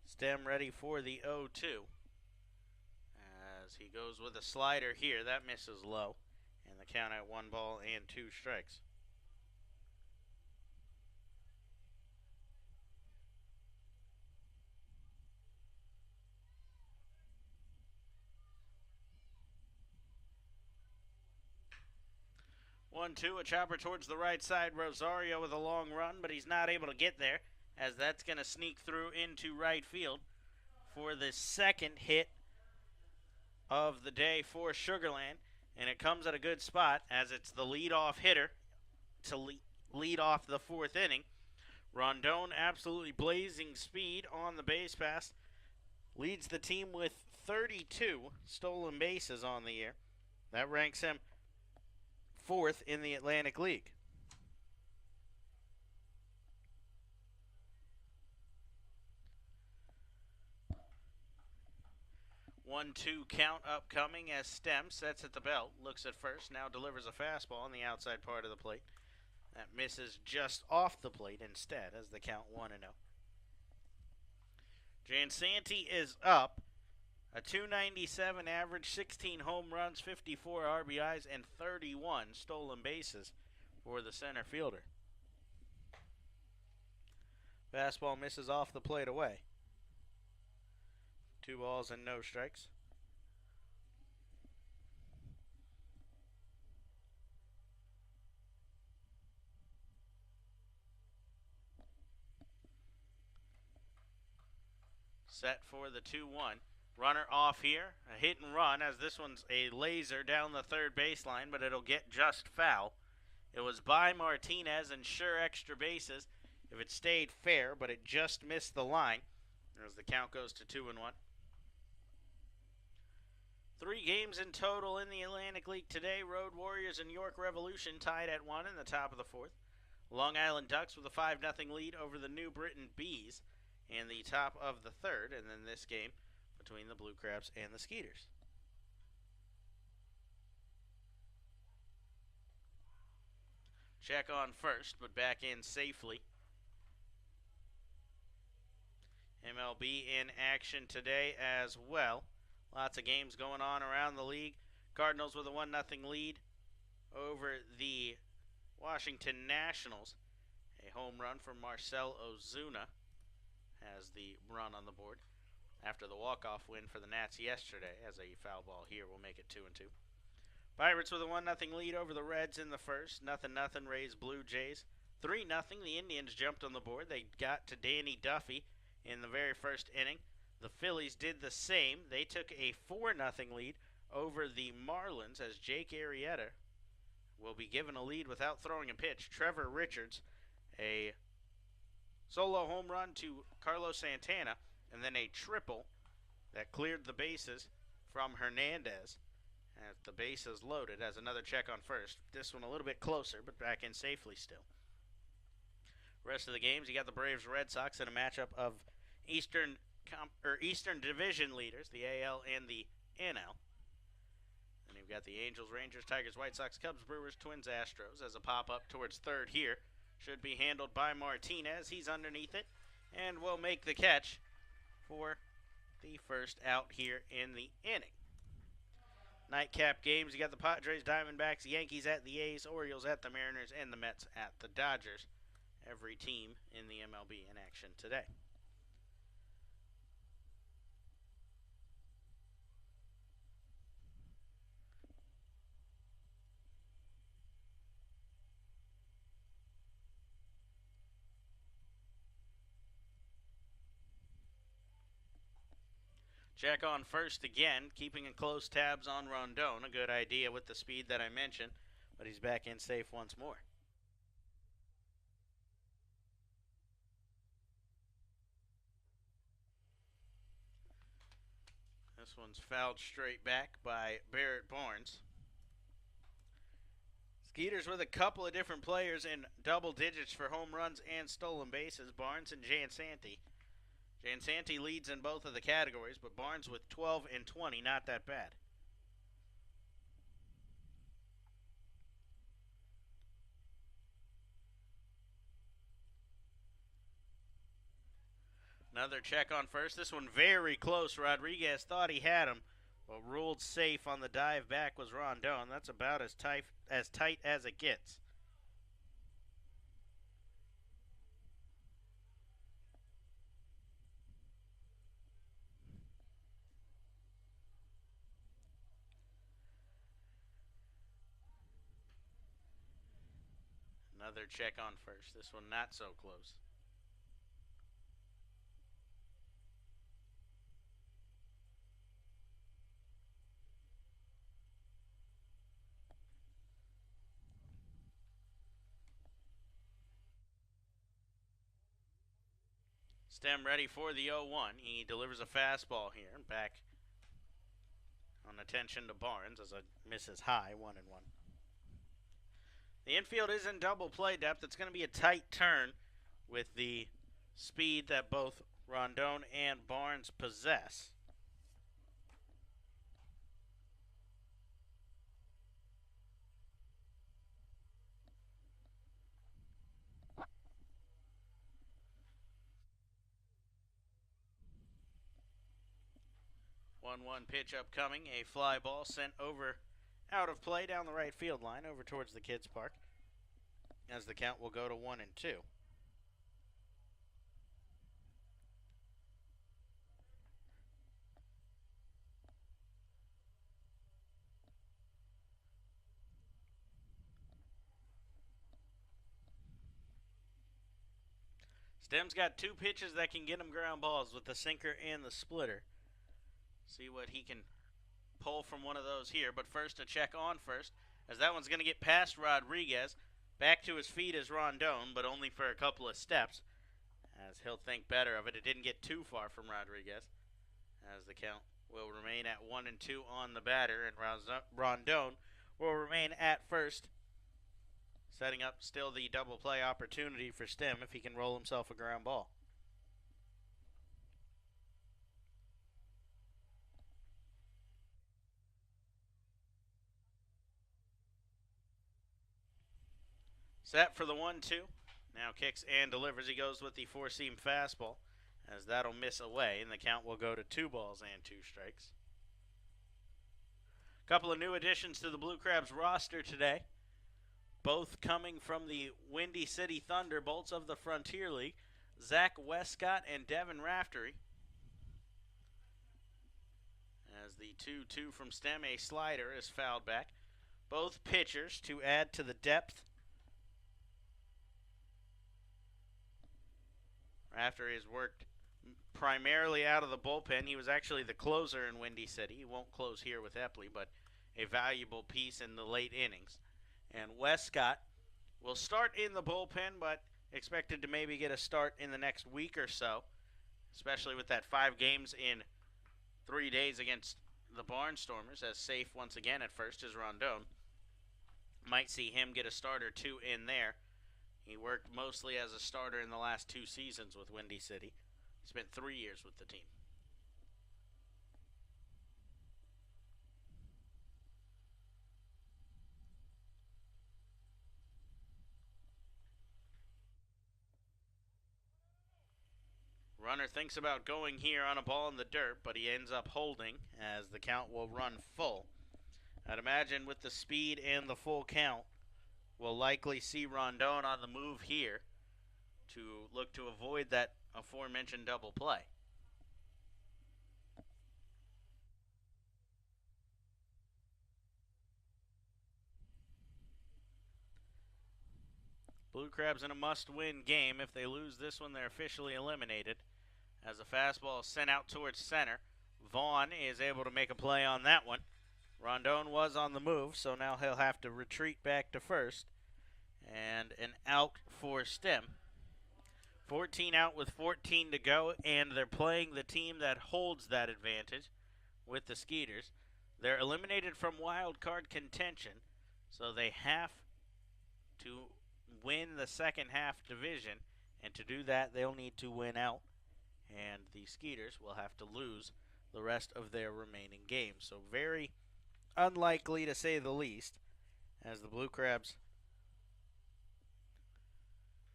Stem ready for the 0-2 as he goes with a slider here. That misses low, and the count at 1 ball and 2 strikes. One, two, a chopper towards the right side. Rosario with a long run, but he's not able to get there as that's going to sneak through into right field for the second hit of the day for Sugarland. And it comes at a good spot as it's the leadoff hitter to lead off the fourth inning. Rondon absolutely blazing speed on the base pass. Leads the team with 32 stolen bases on the year. That ranks him 4th in the Atlantic League. One-two count upcoming as Stem sets at the belt, looks at first, now delivers a fastball on the outside part of the plate. That misses just off the plate instead as the count 1-0. Jansanti is up. A .297 average, 16 home runs, 54 RBIs, and 31 stolen bases for the center fielder. Fastball misses off the plate away. 2 balls and no strikes. Set for the 2-1. Runner off here, a hit and run as this one's a laser down the third baseline, but it'll get just foul. It was by Martinez and sure extra bases if it stayed fair, but it just missed the line as the count goes to 2-1. 3 games in total in the Atlantic League today. Road Warriors and York Revolution tied at 1 in the top of the 4th. Long Island Ducks with a 5-0 lead over the New Britain Bees in the top of the 3rd, and then this game between the Blue Crabs and the Skeeters. Check on first, but back in safely. MLB in action today as well. Lots of games going on around the league. Cardinals with a 1-0 lead over the Washington Nationals. A home run from Marcel Ozuna has the run on the board after the walk-off win for the Nats yesterday, as a foul ball here will make it 2-2. Pirates with a 1-0 lead over the Reds in the first. 0-0 Rays Blue Jays. 3-0 the Indians jumped on the board. They got to Danny Duffy in the very first inning. The Phillies did the same. They took a 4-0 lead over the Marlins as Jake Arrieta will be given a lead without throwing a pitch. Trevor Richards, a solo home run to Carlos Santana, and then a triple that cleared the bases from Hernandez as the bases loaded as another check on first. This one a little bit closer, but back in safely still. Rest of the games, you got the Braves Red Sox in a matchup of Eastern Division leaders, the AL and the NL. And you've got the Angels, Rangers, Tigers, White Sox, Cubs, Brewers, Twins, Astros as a pop-up towards third here. Should be handled by Martinez. He's underneath it and will make the catch for the first out here in the inning. Nightcap games, you got the Padres, Diamondbacks, Yankees at the A's, Orioles at the Mariners, and the Mets at the Dodgers. Every team in the MLB in action today. Check on first again, keeping a close tabs on Rondon. A good idea with the speed that I mentioned, but he's back in safe once more. This one's fouled straight back by Barrett Barnes. Skeeters with a couple of different players in double digits for home runs and stolen bases, Barnes and Jansanti. Jansanti leads in both of the categories, but Barnes with 12 and 20, not that bad. Another check on first. This one very close. Rodriguez thought he had him, but ruled safe on the dive back was Rondon. That's about as tight as it gets. Another check on first. This one not so close. Stem ready for the 0-1. He delivers a fastball here. Back on attention to Barnes as it misses high, 1-1. The infield is in double play depth. It's going to be a tight turn with the speed that both Rondon and Barnes possess. One pitch upcoming. A fly ball sent over out of play down the right field line over towards the kids' park as the count will go to 1-2. Stem's got two pitches that can get him ground balls with the sinker and the splitter. See what he can pull from one of those here. But first, a check on first, as that one's going to get past Rodriguez. Back to his feet is Rondon, but only for a couple of steps, as he'll think better of it. It didn't get too far from Rodriguez, as the count will remain at 1-2 on the batter, and Rondon will remain at first, setting up still the double play opportunity for Stem if he can roll himself a ground ball. Set for the 1-2. Now kicks and delivers. He goes with the four-seam fastball, as that'll miss away, and the count will go to 2 balls and 2 strikes. Couple of new additions to the Blue Crabs roster today, both coming from the Windy City Thunderbolts of the Frontier League, Zach Westcott and Devin Raftery. As the 2-2 from Stem, a slider is fouled back. Both pitchers to add to the depth. Raftery has worked primarily out of the bullpen. He was actually the closer in Windy City. He won't close here with Epley, but a valuable piece in the late innings. And Westcott will start in the bullpen, but expected to maybe get a start in the next week or so, especially with that 5 games in 3 days against the Barnstormers, as safe once again at first is Rondon. Might see him get a start or 2 in there. He worked mostly as a starter in the last 2 seasons with Windy City. Spent 3 years with the team. Runner thinks about going here on a ball in the dirt, but he ends up holding as the count will run full. I'd imagine with the speed and the full count, we'll likely see Rondon on the move here to look to avoid that aforementioned double play. Blue Crabs in a must-win game. If they lose this one, they're officially eliminated. As a fastball is sent out towards center, Vaughn is able to make a play on that one. Rondon was on the move, so now he'll have to retreat back to first. And an out for Stem. 14 out with 14 to go, and they're playing the team that holds that advantage with the Skeeters. They're eliminated from wild card contention, so they have to win the second half division, and to do that, they'll need to win out, and the Skeeters will have to lose the rest of their remaining games. So very unlikely, to say the least, as the Blue Crabs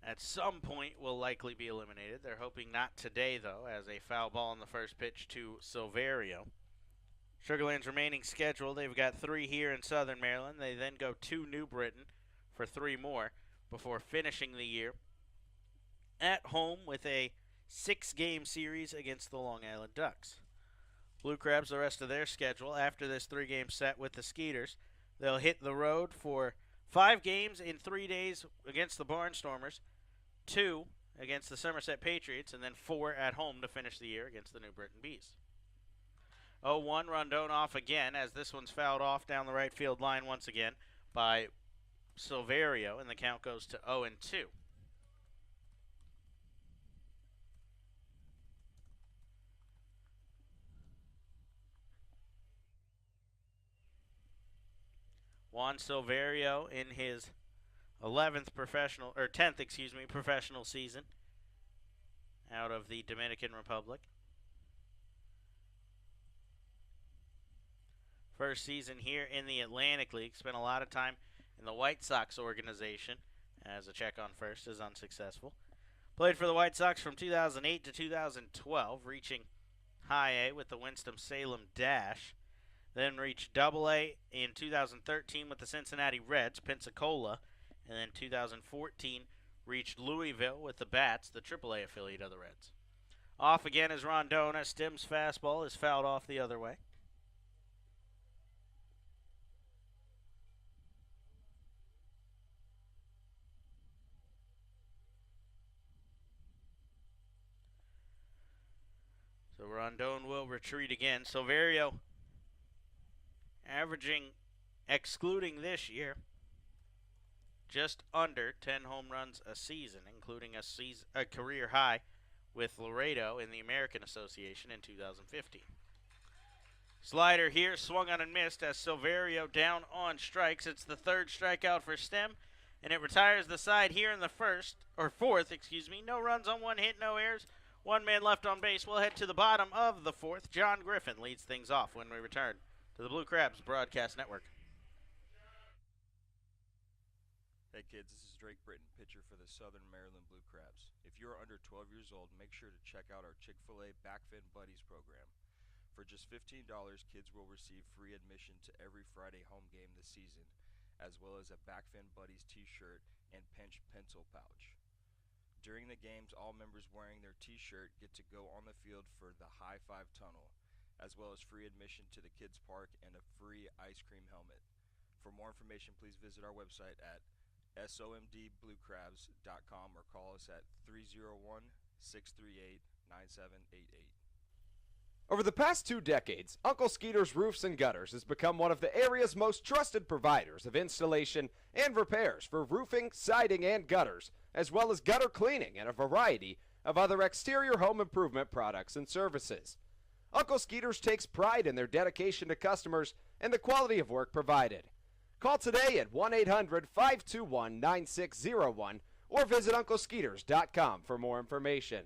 at some point will likely be eliminated. They're hoping not today, though, as a foul ball on the first pitch to Silverio. Sugarland's remaining schedule, they've got 3 here in Southern Maryland. They then go to New Britain for 3 more before finishing the year at home with a 6-game series against the Long Island Ducks. Blue Crabs, the rest of their schedule, after this 3-game set with the Skeeters, they'll hit the road for 5 games in 3 days against the Barnstormers, 2 against the Somerset Patriots, and then 4 at home to finish the year against the New Britain Bees. 0-1, Rondon off again, as this one's fouled off down the right field line once again by Silverio, and the count goes to 0-2. Juan Silverio in his 10th professional season out of the Dominican Republic. First season here in the Atlantic League. Spent a lot of time in the White Sox organization, as a check on first is unsuccessful. Played for the White Sox from 2008 to 2012, reaching High A with the Winston-Salem Dash. Then reached Double A in 2013 with the Cincinnati Reds, Pensacola. And then 2014 reached Louisville with the Bats, the Triple A affiliate of the Reds. Off again is Rondon. Stem's fastball is fouled off the other way. So Rondon will retreat again. Silverio averaging, excluding this year, just under 10 home runs a season, including a career high with Laredo in the American Association in 2015. Slider here, swung on and missed as Silverio down on strikes. It's the 3rd strikeout for Stem, and it retires the side here in the 4th. No runs on 1 hit, no errors. 1 man left on base. We'll head to the bottom of the 4th. John Griffin leads things off when we return to the Blue Crabs Broadcast Network. Hey kids, this is Drake Britton, pitcher for the Southern Maryland Blue Crabs. If you're under 12 years old, make sure to check out our Chick-fil-A Backfin Buddies program. For just $15, kids will receive free admission to every Friday home game this season, as well as a Backfin Buddies t-shirt and pinched pencil pouch. During the games, all members wearing their t-shirt get to go on the field for the High Five Tunnel, as well as free admission to the kids' park and a free ice cream helmet. For more information, please visit our website at somdbluecrabs.com or call us at 301-638-9788. Over the past 2 decades, Uncle Skeeter's Roofs and Gutters has become one of the area's most trusted providers of installation and repairs for roofing, siding, and gutters, as well as gutter cleaning and a variety of other exterior home improvement products and services. Uncle Skeeter's takes pride in their dedication to customers and the quality of work provided. Call today at 1-800-521-9601 or visit UncleSkeeters.com for more information.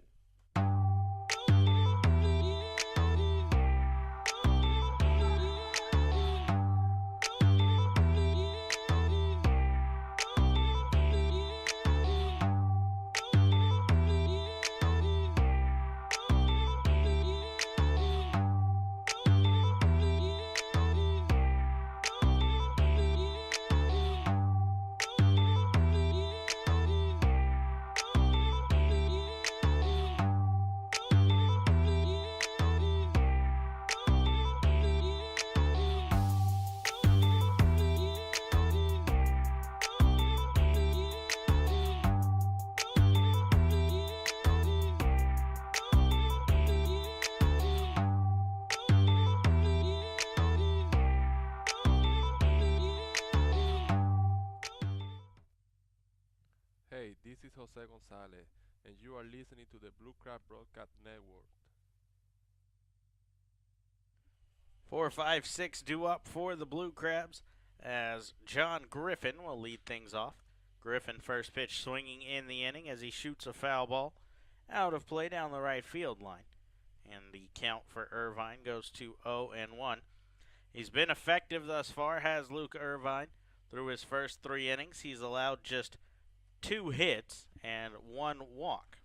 Jose Gonzalez, and you are listening to the Blue Crab Broadcast Network. 4, 5, 6 due up for the Blue Crabs as John Griffin will lead things off. Griffin first pitch swinging in the inning as he shoots a foul ball out of play down the right field line. And the count for Irvine goes to 0-1. He's been effective thus far, has Luke Irvine. Through his first 3 innings, he's allowed just 2 hits and 1 walk.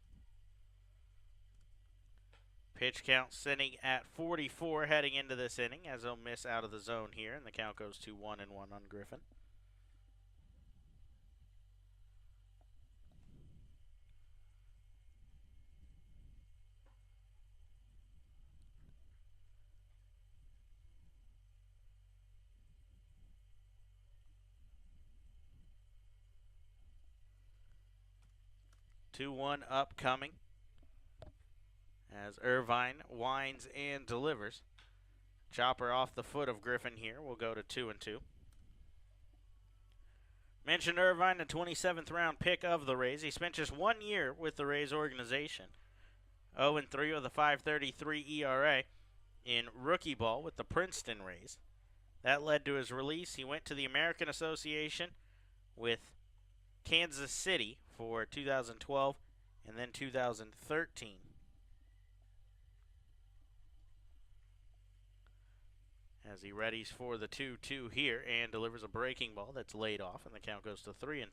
Pitch count sitting at 44 heading into this inning as he'll miss out of the zone here, and the count goes to 1-1 on Griffin. Two one upcoming as Irvine winds and delivers. Chopper off the foot of Griffin here. We'll go to 2-2. Mentioned Irvine, the 27th round pick of the Rays. He spent just 1 year with the Rays organization. 0-3 with a 5.33 ERA in rookie ball with the Princeton Rays. That led to his release. He went to the American Association with Kansas City for 2012 and then 2013. As he readies for the 2-2 here and delivers a breaking ball that's laid off, and the count goes to 3-2.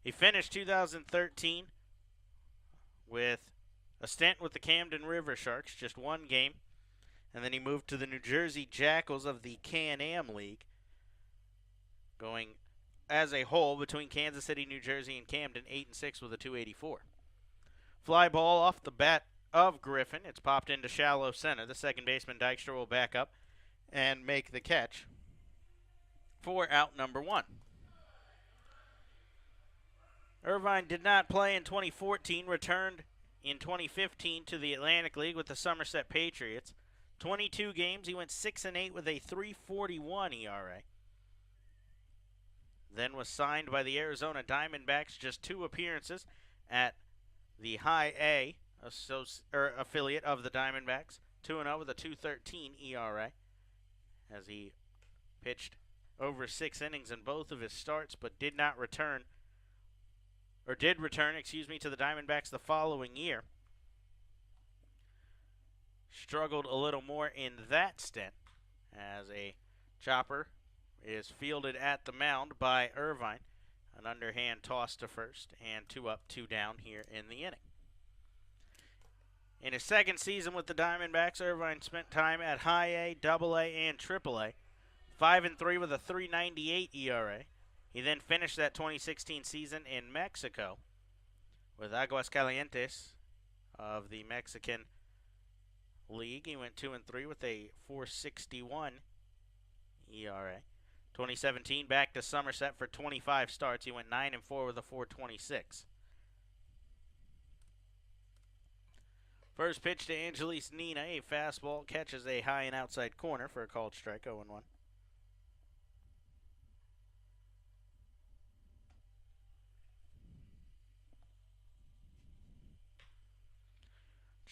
He finished 2013 with a stint with the Camden River Sharks, just 1 game, and then he moved to the New Jersey Jackals of the Can-Am League, going as a whole between Kansas City, New Jersey, and Camden, 8-6 with a 284. Fly ball off the bat of Griffin. It's popped into shallow center. The second baseman, Dykstra, will back up and make the catch for out number 1. Irvine did not play in 2014, returned in 2015 to the Atlantic League with the Somerset Patriots. 22 games, he went 6-8 with a 3.41 ERA. Then was signed by the Arizona Diamondbacks, just 2 appearances at the High A affiliate of the Diamondbacks. 2-0 with a 2.13 ERA as he pitched over 6 innings in both of his starts, but did return to the Diamondbacks the following year. Struggled a little more in that stint as a chopper is fielded at the mound by Irvine. An underhand toss to first, and 2 up, 2 down here in the inning. In his second season with the Diamondbacks, Irvine spent time at High A, Double A, and Triple A. 5-3 with a 3.98 ERA. He then finished that 2016 season in Mexico with Aguascalientes of the Mexican League. He went 2-3 with a 4.61 ERA. 2017 back to Somerset for 25 starts. He went 9-4 with a 4.26. First pitch to Angelis Nina, a fastball, catches a high and outside corner for a called strike, 0-1.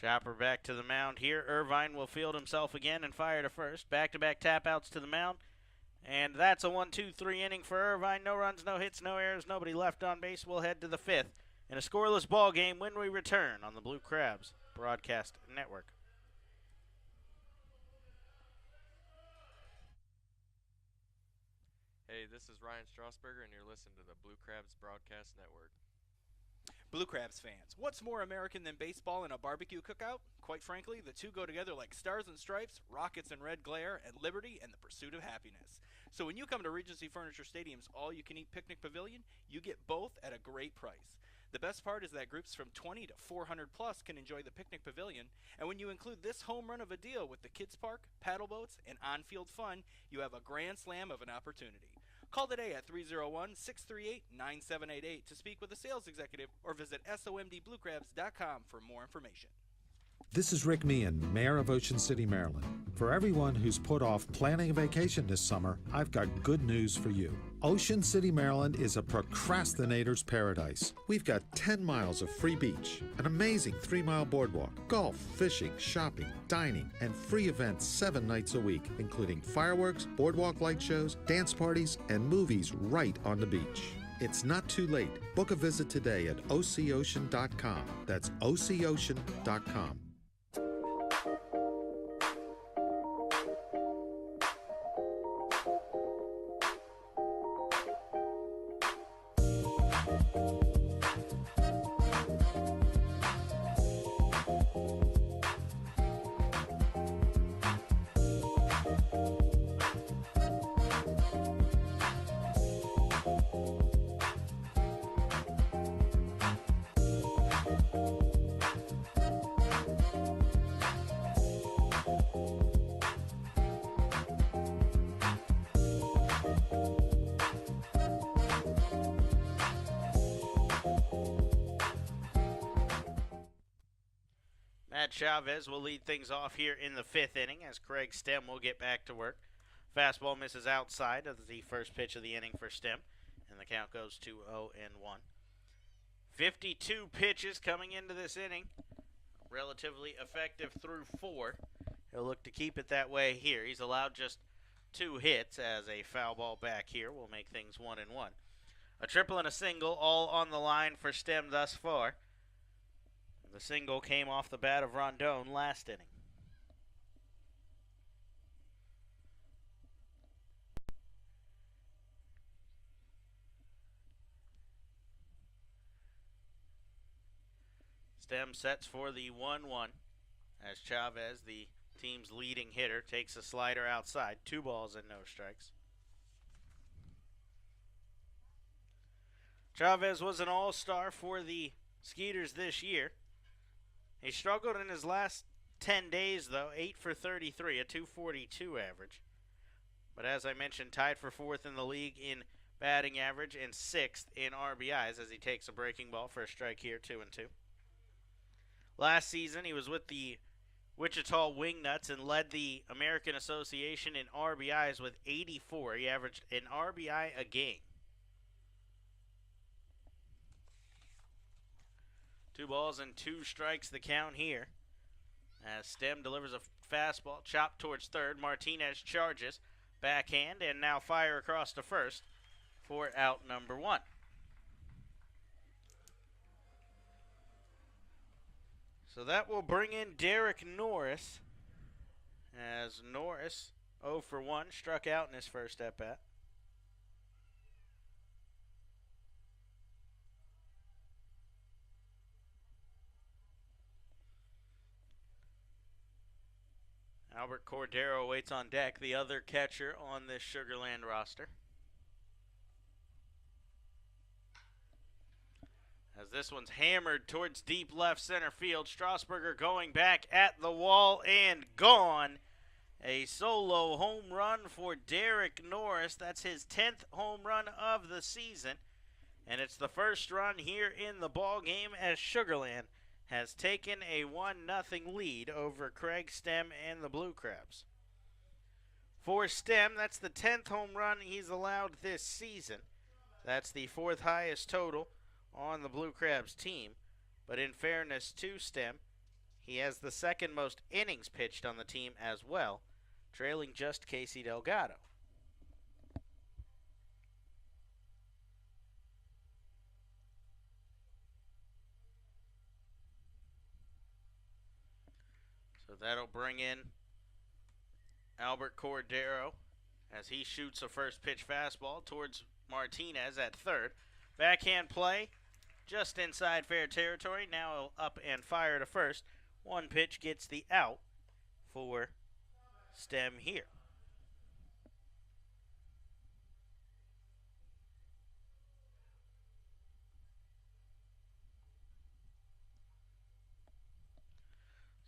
Chopper back to the mound here. Irvine will field himself again and fire to first. Back-to-back tap-outs to the mound. And that's a 1-2-3 inning for Irvine. No runs, no hits, no errors, nobody left on base. We'll head to the 5th in a scoreless ball game when we return on the Blue Crabs Broadcast Network. Hey, this is Ryan Strasburger, and you're listening to the Blue Crabs Broadcast Network. Blue Crabs fans, what's more American than baseball and a barbecue cookout? Quite frankly, the two go together like stars and stripes, rockets and red glare, and liberty and the pursuit of happiness. So when you come to Regency Furniture Stadium's all-you-can-eat picnic pavilion, you get both at a great price. The best part is that groups from 20 to 400 plus can enjoy the picnic pavilion, and when you include this home run of a deal with the kids park, paddle boats, and on-field fun, you have a grand slam of an opportunity. Call today at 301-638-9788 to speak with a sales executive or visit somdbluecrabs.com for more information. This is Rick Meehan, Mayor of Ocean City, Maryland. For everyone who's put off planning a vacation this summer, I've got good news for you. Ocean City, Maryland is a procrastinator's paradise. We've got 10 miles of free beach, an amazing 3-mile boardwalk, golf, fishing, shopping, dining, and free events 7 nights a week, including fireworks, boardwalk light shows, dance parties, and movies right on the beach. It's not too late. Book a visit today at ococean.com. That's ococean.com. Matt Chavez will lead things off here in the 5th inning as Craig Stem will get back to work. Fastball misses outside of the first pitch of the inning for Stem, and the count goes to 0-1. 52 pitches coming into this inning, relatively effective through 4. He'll look to keep it that way here. He's allowed just 2 hits as a foul ball back here will make things 1-1. A triple and a single all on the line for Stem thus far. The single came off the bat of Rondon last inning. Stem sets for the 1-1 as Chavez, the team's leading hitter, takes a slider outside. 2 balls and no strikes. Chavez was an all-star for the Skeeters this year. He struggled in his last 10 days, though, 8 for 33, a 242 average. But as I mentioned, tied for 4th in the league in batting average and 6th in RBIs as he takes a breaking ball for a strike here, 2-2. Last season, he was with the Wichita Wingnuts and led the American Association in RBIs with 84. He averaged an RBI a game. 2 balls and 2 strikes the count here. As Stem delivers a fastball, chopped towards third. Martinez charges, backhand, and now fire across to first for out number 1. So that will bring in Derek Norris, as Norris 0 for 1, struck out in his first at-bat. Albert Cordero waits on deck, the other catcher on this Sugarland roster. As this one's hammered towards deep left center field. Strasburger going back at the wall and gone. A solo home run for Derek Norris. That's his 10th home run of the season. And it's the first run here in the ball game as Sugarland has taken a 1-0 lead over Craig Stem and the Blue Crabs. For Stem, that's the 10th home run he's allowed this season. That's the 4th highest total on the Blue Crabs team. But in fairness to Stem, he has the 2nd most innings pitched on the team as well, trailing just Casey Delgado. So that'll bring in Albert Cordero as he shoots a first pitch fastball towards Martinez at third. Backhand play just inside fair territory. Now up and fire to first. 1 pitch gets the out for Stem here.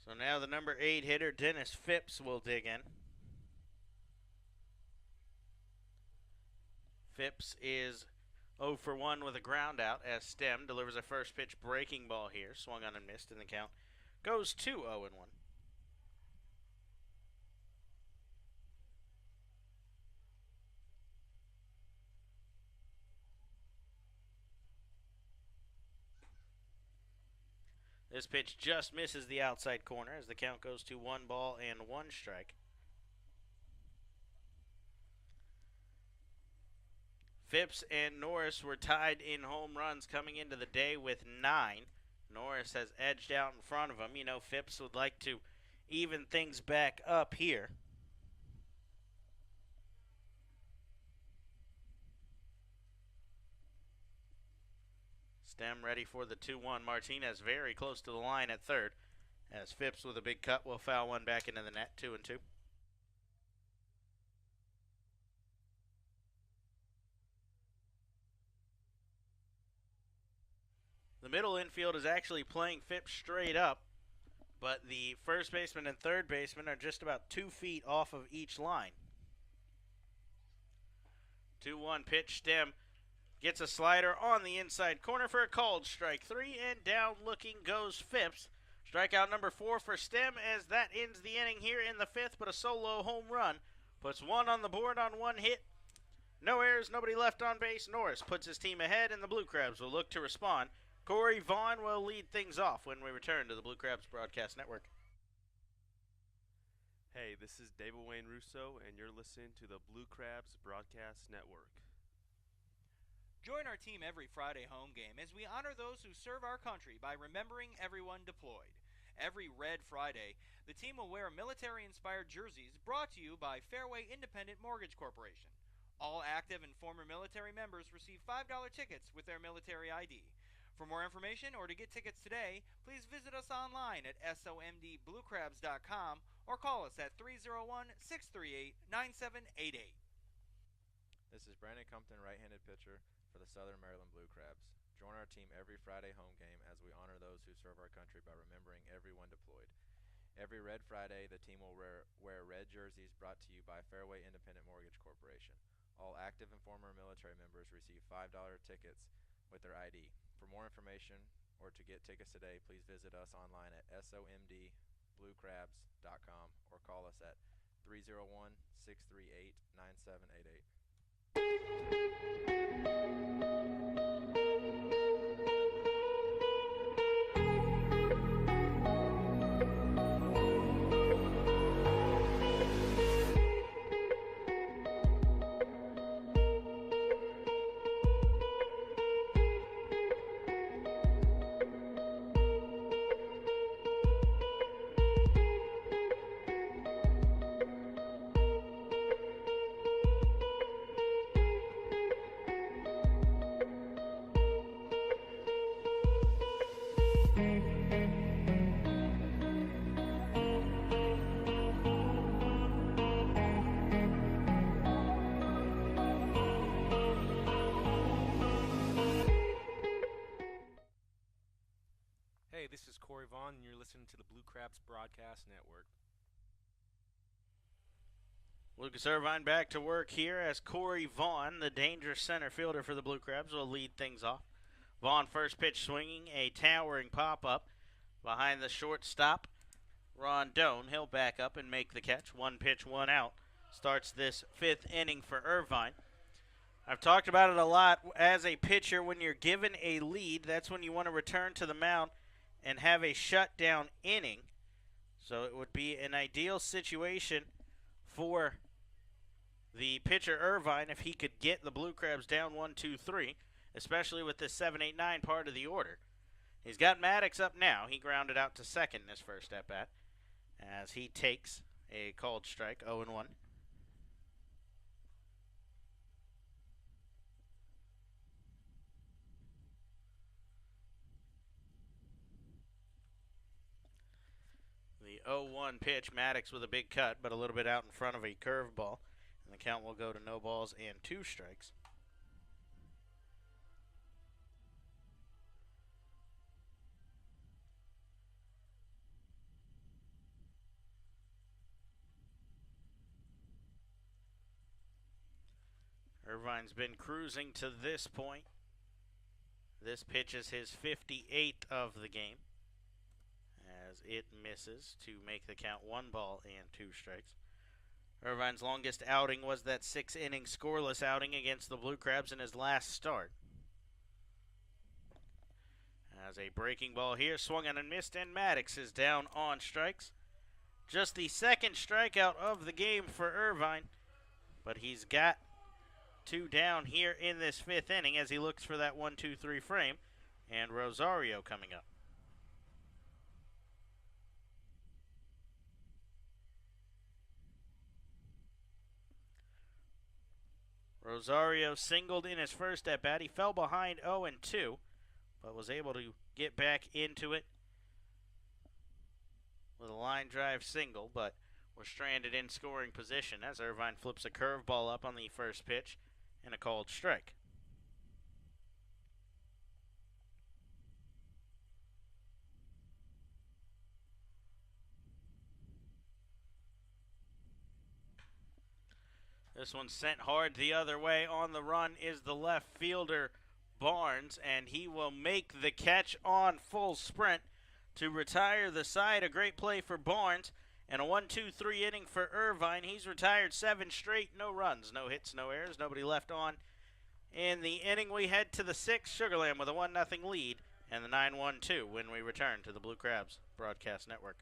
So now the number 8 hitter, Dennis Phipps, will dig in. Phipps is 0 for 1 with a ground out as Stem delivers a first pitch breaking ball here. Swung on and missed, and the count goes to 0-1. This pitch just misses the outside corner as the count goes to 1 ball and 1 strike. Phipps and Norris were tied in home runs coming into the day with 9. Norris has edged out in front of him. You know, Phipps would like to even things back up here. Stem ready for the 2-1. Martinez very close to the line at third, as Phipps with a big cut will foul one back into the net. 2-2. The middle infield is actually playing Phipps straight up, but the first baseman and third baseman are just about 2 feet off of each line. 2-1 pitch. Stem gets a slider on the inside corner for a called strike 3, and down looking goes Phipps. Strikeout number 4 for Stem as that ends the inning here in the 5th, but a solo home run puts 1 on the board on 1 hit. No errors, nobody left on base. Norris puts his team ahead, and the Blue Crabs will look to respond. Corey Vaughn will lead things off when we return to the Blue Crabs Broadcast Network. Hey, this is David Wayne Russo, and you're listening to the Blue Crabs Broadcast Network. Join our team every Friday home game as we honor those who serve our country by remembering everyone deployed. Every Red Friday, the team will wear military-inspired jerseys brought to you by Fairway Independent Mortgage Corporation. All active and former military members receive $5 tickets with their military ID. For more information or to get tickets today, please visit us online at somdbluecrabs.com or call us at 301-638-9788. This is Brandon Compton, right-handed pitcher for the Southern Maryland Blue Crabs. Join our team every Friday home game as we honor those who serve our country by remembering everyone deployed. Every Red Friday, the team will wear red jerseys brought to you by Fairway Independent Mortgage Corporation. All active and former military members receive $5 tickets with their ID. For more information or to get tickets today, please visit us online at somdbluecrabs.com or call us at 301-638-9788. Hey, this is Corey Vaughn, and you're listening to the Blue Crabs Broadcast Network. Lucas Irvine back to work here as Corey Vaughn, the dangerous center fielder for the Blue Crabs, will lead things off. Vaughn first pitch swinging, a towering pop-up behind the shortstop, Rondon. He'll back up and make the catch. 1 pitch, 1 out. Starts this 5th inning for Irvine. I've talked about it a lot. As a pitcher, when you're given a lead, that's when you want to return to the mound and have a shutdown inning. So it would be an ideal situation for the pitcher Irvine if he could get the Blue Crabs down 1-2-3, especially with this 7-8-9 part of the order. He's got Maddox up now. He grounded out to second in his first at-bat as he takes a called strike, 0-1. The 0-1 pitch, Maddox with a big cut, but a little bit out in front of a curveball. And the count will go to no balls and 2 strikes. Irvine's been cruising to this point. This pitch is his 58th of the game. as it misses to make the count 1 ball and 2 strikes. Irvine's longest outing was that 6-inning scoreless outing against the Blue Crabs in his last start. As a breaking ball here, swung on and missed, and Maddox is down on strikes. Just the second strikeout of the game for Irvine, but he's got 2 down here in this 5th inning as he looks for that 1-2-3 frame, and Rosario coming up. Rosario singled in his first at-bat. He fell behind 0-2, but was able to get back into it with a line drive single, but we're stranded in scoring position as Irvine flips a curveball up on the first pitch and a called strike. This one sent hard the other way. On the run is the left fielder, Barnes, and he will make the catch on full sprint to retire the side. A great play for Barnes, and a 1-2-3 inning for Irvine. He's retired 7 straight, no runs, no hits, no errors, nobody left on. In the inning, we head to the 6th. Sugarland with a 1-0 lead, and the 9-1-2 when we return to the Blue Crabs Broadcast Network.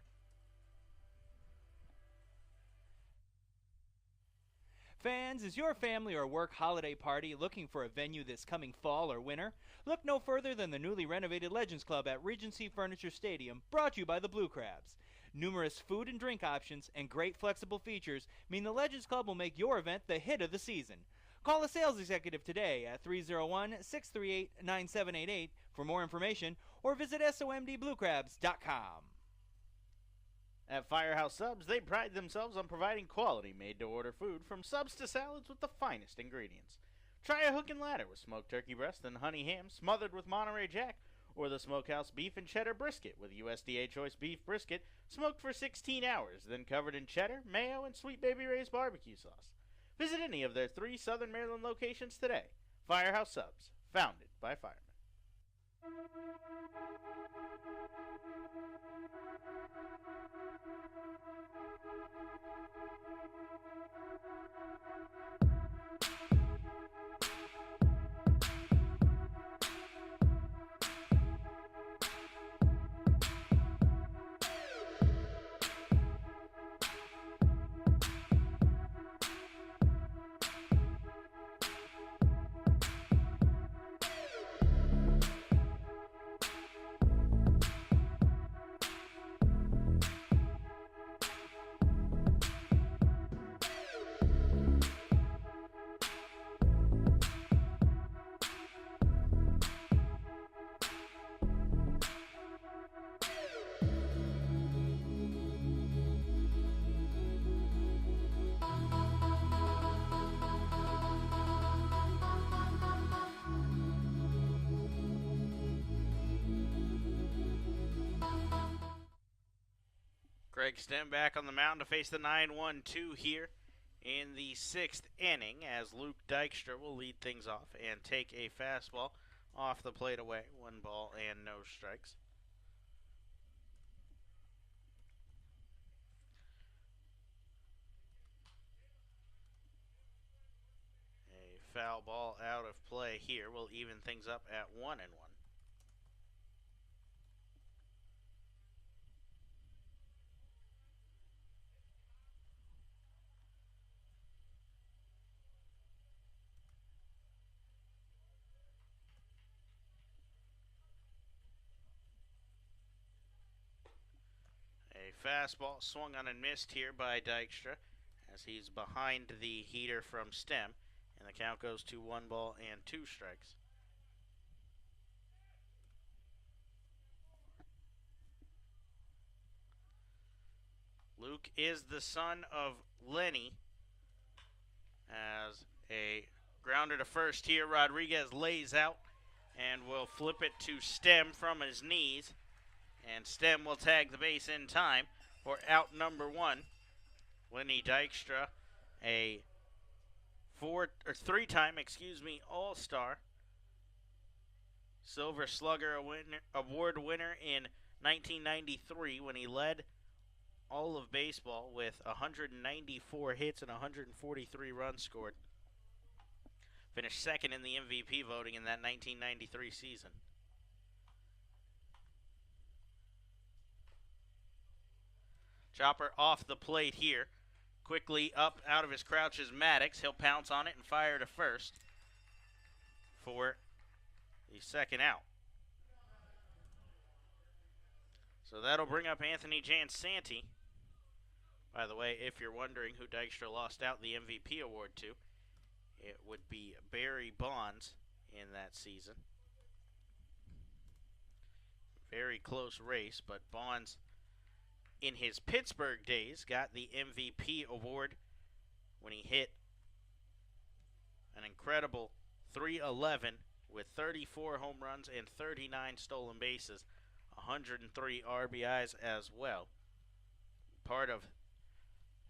Fans, is your family or work holiday party looking for a venue this coming fall or winter? Look no further than the newly renovated Legends Club at Regency Furniture Stadium, brought to you by the Blue Crabs. Numerous food and drink options and great flexible features mean the Legends Club will make your event the hit of the season. Call a sales executive today at 301-638-9788 for more information, or visit somdbluecrabs.com. At Firehouse Subs, they pride themselves on providing quality made-to-order food, from subs to salads with the finest ingredients. Try a hook and ladder with smoked turkey breast and honey ham smothered with Monterey Jack, or the smokehouse beef and cheddar brisket with USDA choice beef brisket smoked for 16 hours, then covered in cheddar, mayo, and Sweet Baby Ray's barbecue sauce. Visit any of their 3 Southern Maryland locations today. Firehouse Subs, founded by firemen. Craig Stem back on the mound to face the 9-1-2 here in the 6th inning, as Luke Dykstra will lead things off and take a fastball off the plate away. 1 ball and no strikes. A foul ball out of play here will even things up at 1-1. A fastball swung on and missed here by Dykstra as he's behind the heater from Stem, and the count goes to 1 ball and 2 strikes. Luke is the son of Lenny, as a grounder to first here. Rodriguez lays out and will flip it to Stem from his knees. And Stem will tag the base in time for out number 1. Lenny Dykstra, a 3-time All-Star, Silver Slugger Award winner in 1993 when he led all of baseball with 194 hits and 143 runs scored. Finished second in the MVP voting in that 1993 season. Chopper off the plate here. Quickly up out of his crouch is Maddox. He'll pounce on it and fire to first for the second out. So that'll bring up Anthony Jansanti. By the way, if you're wondering who Dykstra lost out the MVP award to, it would be Barry Bonds in that season. Very close race, but Bonds, in his Pittsburgh days, got the MVP award when he hit an incredible .311 with 34 home runs and 39 stolen bases, 103 RBIs as well. Part of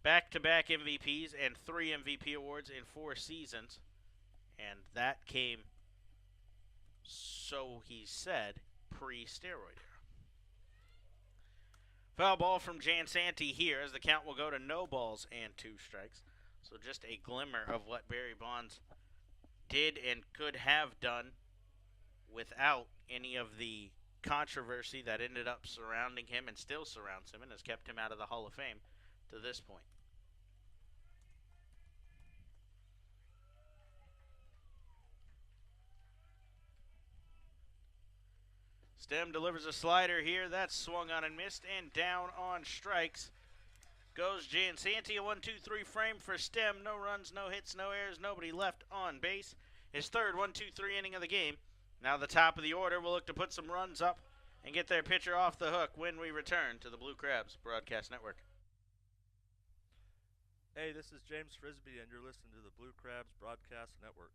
back-to-back MVPs and 3 MVP awards in 4 seasons, and that came, so he said, pre-steroid era. Foul ball from Jansanti here as the count will go to no balls and 2 strikes. So just a glimmer of what Barry Bonds did and could have done without any of the controversy that ended up surrounding him and still surrounds him and has kept him out of the Hall of Fame to this point. Stem delivers a slider here. That's swung on and missed, and down on strikes goes Jansanti. A 1-2-3 frame for Stem. No runs, no hits, no errors, nobody left on base. His third 1-2-3 inning of the game. Now the top of the order will look to put some runs up and get their pitcher off the hook when we return to the Blue Crabs Broadcast Network. Hey, this is James Frisbee, and you're listening to the Blue Crabs Broadcast Network.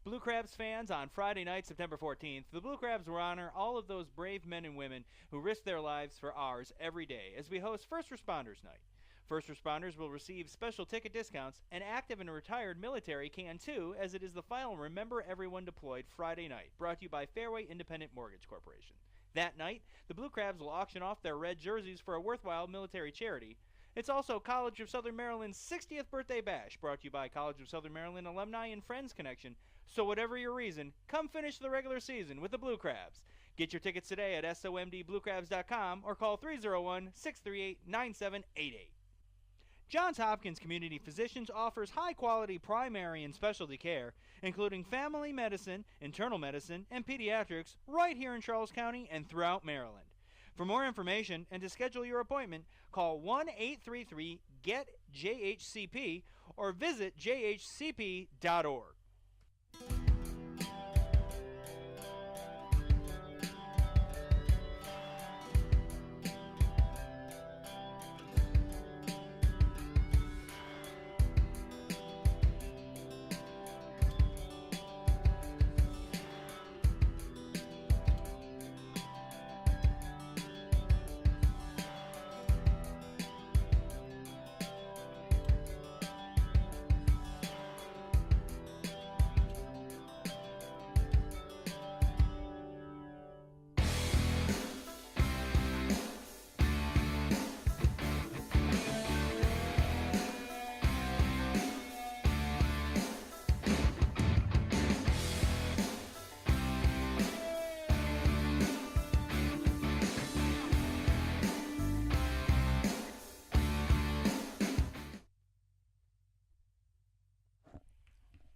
Blue Crabs fans, on Friday night, September 14th, the Blue Crabs will honor all of those brave men and women who risk their lives for ours every day as we host First Responders Night. First responders will receive special ticket discounts, and active and retired military can too, as it is the final Remember Everyone Deployed Friday night, brought to you by Fairway Independent Mortgage Corporation. That night, the Blue Crabs will auction off their red jerseys for a worthwhile military charity. It's also College of Southern Maryland's 60th birthday bash, brought to you by College of Southern Maryland Alumni and Friends Connection. So whatever your reason, come finish the regular season with the Blue Crabs. Get your tickets today at somdbluecrabs.com or call 301-638-9788. Johns Hopkins Community Physicians offers high-quality primary and specialty care, including family medicine, internal medicine, and pediatrics right here in Charles County and throughout Maryland. For more information and to schedule your appointment, call 1-833-GET-JHCP or visit jhcp.org.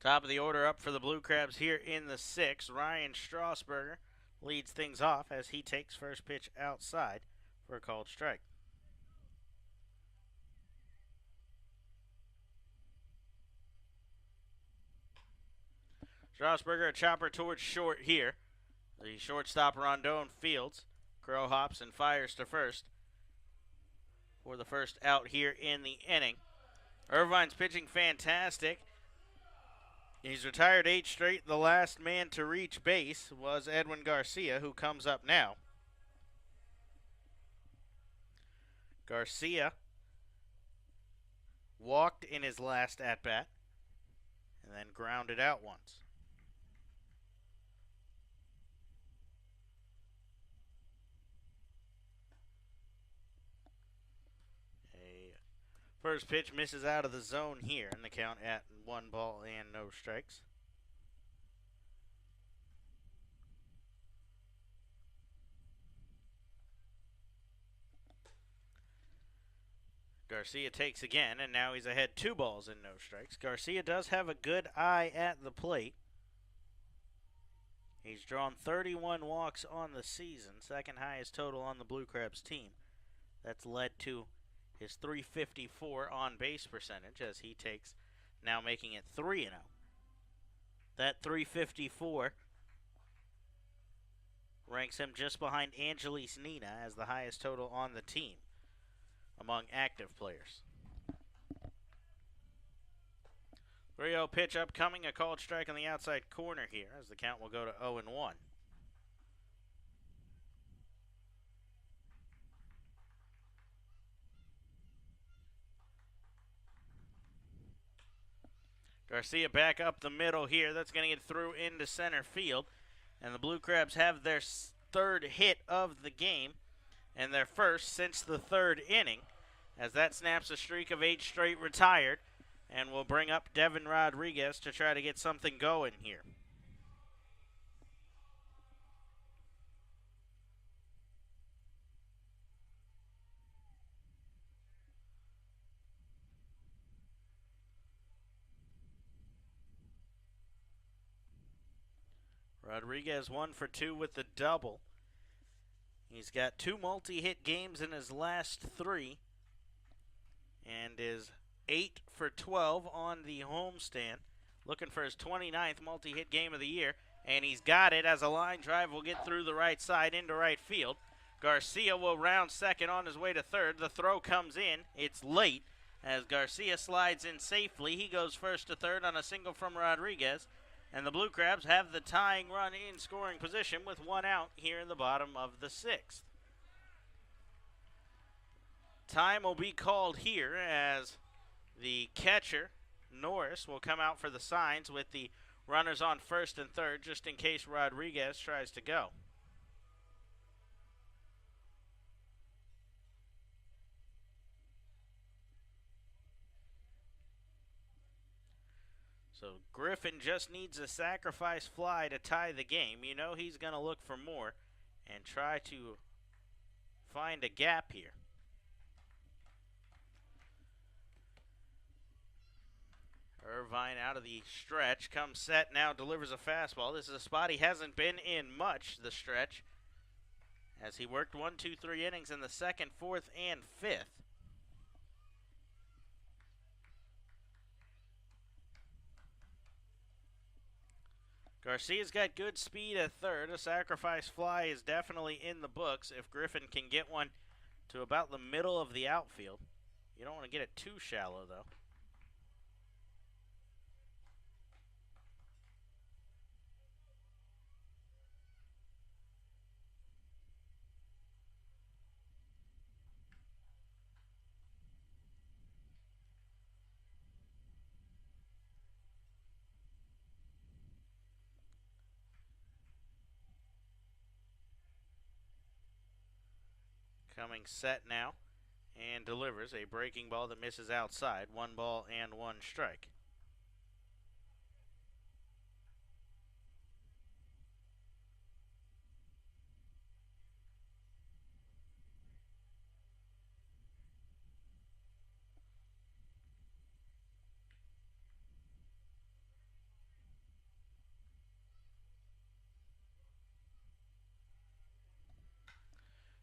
Top of the order up for the Blue Crabs here in the 6th. Ryan Strasburger leads things off as he takes first pitch outside for a called strike. Strasburger a chopper towards short here. The shortstop Rondon fields. Crow hops and fires to first for the first out here in the inning. Irvine's pitching fantastic. He's retired 8 straight. The last man to reach base was Edwin Garcia, who comes up now. Garcia walked in his last at-bat and then grounded out once. First pitch misses out of the zone here, and the count at 1 ball and no strikes. Garcia takes again, and now he's ahead 2 balls and no strikes. Garcia does have a good eye at the plate. He's drawn 31 walks on the season, second highest total on the Blue Crabs team. That's led to his .354 on base percentage as he takes, now making it 3-0. That .354 ranks him just behind Angelis Nina as the highest total on the team among active players. 3-0 pitch upcoming, a called strike on the outside corner here as the count will go to 0-1. Garcia back up the middle here. That's going to get through into center field. And the Blue Crabs have their third hit of the game and their first since the third inning, as that snaps a streak of 8 straight retired and will bring up Devin Rodriguez to try to get something going here. Rodriguez 1 for 2 with the double. He's got 2 multi-hit games in his last 3 and is 8 for 12 on the homestand. Looking for his 29th multi-hit game of the year, and he's got it as a line drive will get through the right side into right field. Garcia will round second on his way to third. The throw comes in. It's late as Garcia slides in safely. He goes first to third on a single from Rodriguez. And the Blue Crabs have the tying run in scoring position with 1 out here in the bottom of the 6th. Time will be called here as the catcher, Norris, will come out for the signs with the runners on first and third just in case Rodriguez tries to go. So Griffin just needs a sacrifice fly to tie the game. You know he's going to look for more and try to find a gap here. Irvine out of the stretch, comes set now, delivers a fastball. This is a spot he hasn't been in much, the stretch, as he worked 1, 2, 3 innings in the 2nd, 4th, and 5th. Garcia's got good speed at third. A sacrifice fly is definitely in the books if Griffin can get one to about the middle of the outfield. You don't want to get it too shallow, though. Coming set now and delivers a breaking ball that misses outside. 1 ball and 1 strike.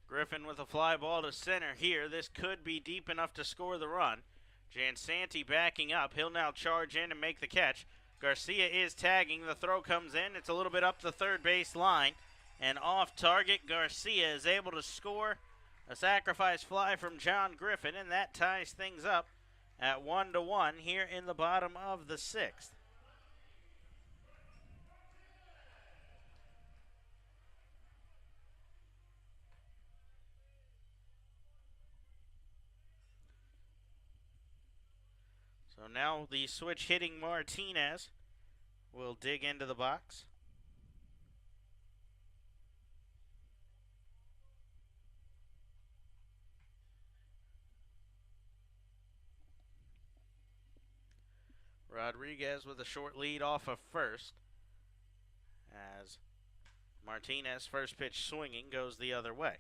Griffin with a fly ball to center here. This could be deep enough to score the run. Jansanti backing up. He'll now charge in and make the catch. Garcia is tagging. The throw comes in. It's a little bit up the third base line. And off target, Garcia is able to score a sacrifice fly from John Griffin, and that ties things up at 1-1 here in the bottom of the 6th. So now the switch hitting Martinez will dig into the box. Rodriguez with a short lead off of first, as Martinez, first pitch swinging, goes the other way.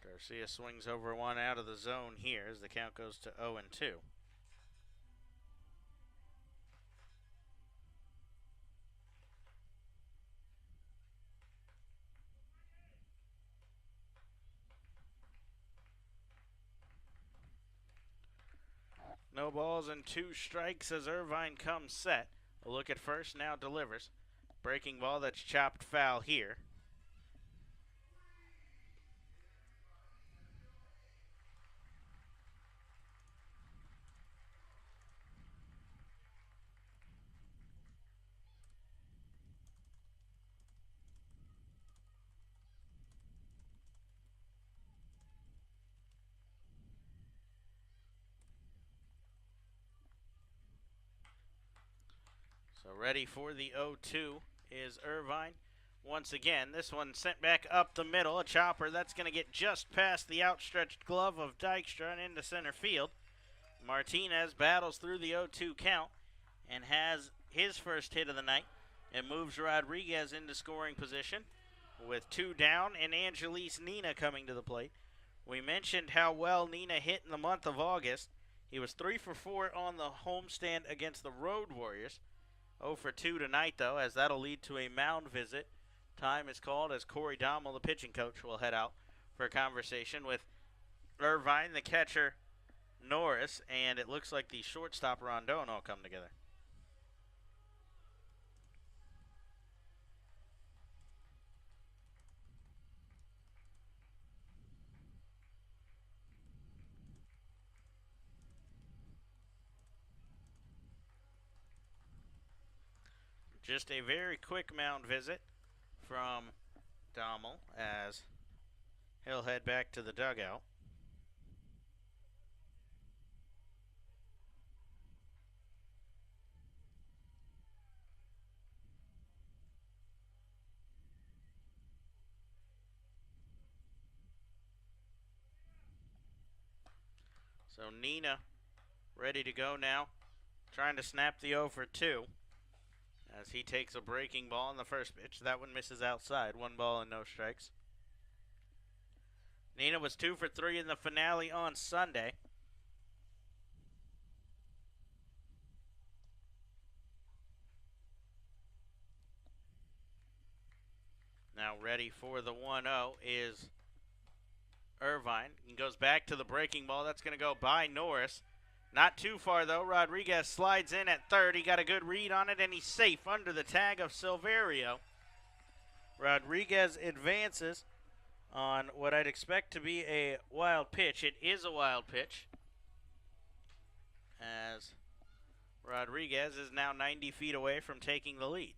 Garcia swings over one out of the zone here as the count goes to 0-2. No balls and 2 strikes as Irvine comes set. A look at first, now delivers. Breaking ball that's chopped foul here. So ready for the 0-2 is Irvine. Once again, this one sent back up the middle. A chopper that's going to get just past the outstretched glove of Dykstra and into center field. Martinez battles through the 0-2 count and has his first hit of the night and moves Rodriguez into scoring position with 2 down and Angelise Nina coming to the plate. We mentioned how well Nina hit in the month of August. He was 3 for 4 on the homestand against the Road Warriors. 0 for 2 tonight, though, as that'll lead to a mound visit. Time is called as Corey Dommel, the pitching coach, will head out for a conversation with Irvine, the catcher, Norris, and it looks like the shortstop, Rondon, all come together. Just a very quick mound visit from Dommel as he'll head back to the dugout. So Nina ready to go now, trying to snap the 0 for 2. As he takes a breaking ball in the first pitch. That one misses outside. 1 ball and no strikes. Nina was 2 for 3 in the finale on Sunday. Now ready for the 1-0 is Irvine. He goes back to the breaking ball. That's going to go by Norris. Not too far, though. Rodriguez slides in at third. He got a good read on it, and he's safe under the tag of Silverio. Rodriguez advances on what I'd expect to be a wild pitch. It is a wild pitch, as Rodriguez is now 90 feet away from taking the lead.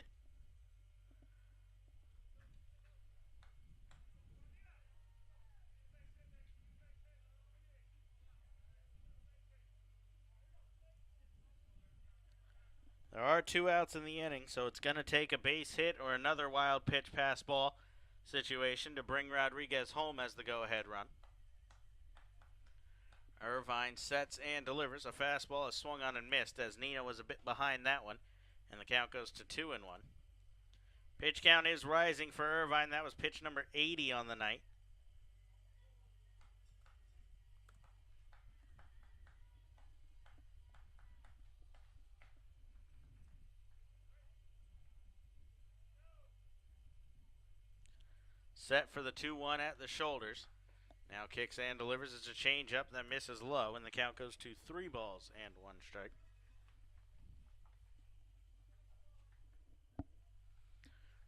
There are 2 outs in the inning, so it's going to take a base hit or another wild pitch pass ball situation to bring Rodriguez home as the go-ahead run. Irvine sets and delivers. A fastball is swung on and missed as Nina was a bit behind that one, and the count goes to 2-1. Pitch count is rising for Irvine. That was pitch number 80 on the night. Set for the 2-1 at the shoulders. Now kicks and delivers. It's a changeup that misses low, and the count goes to 3 balls and 1 strike.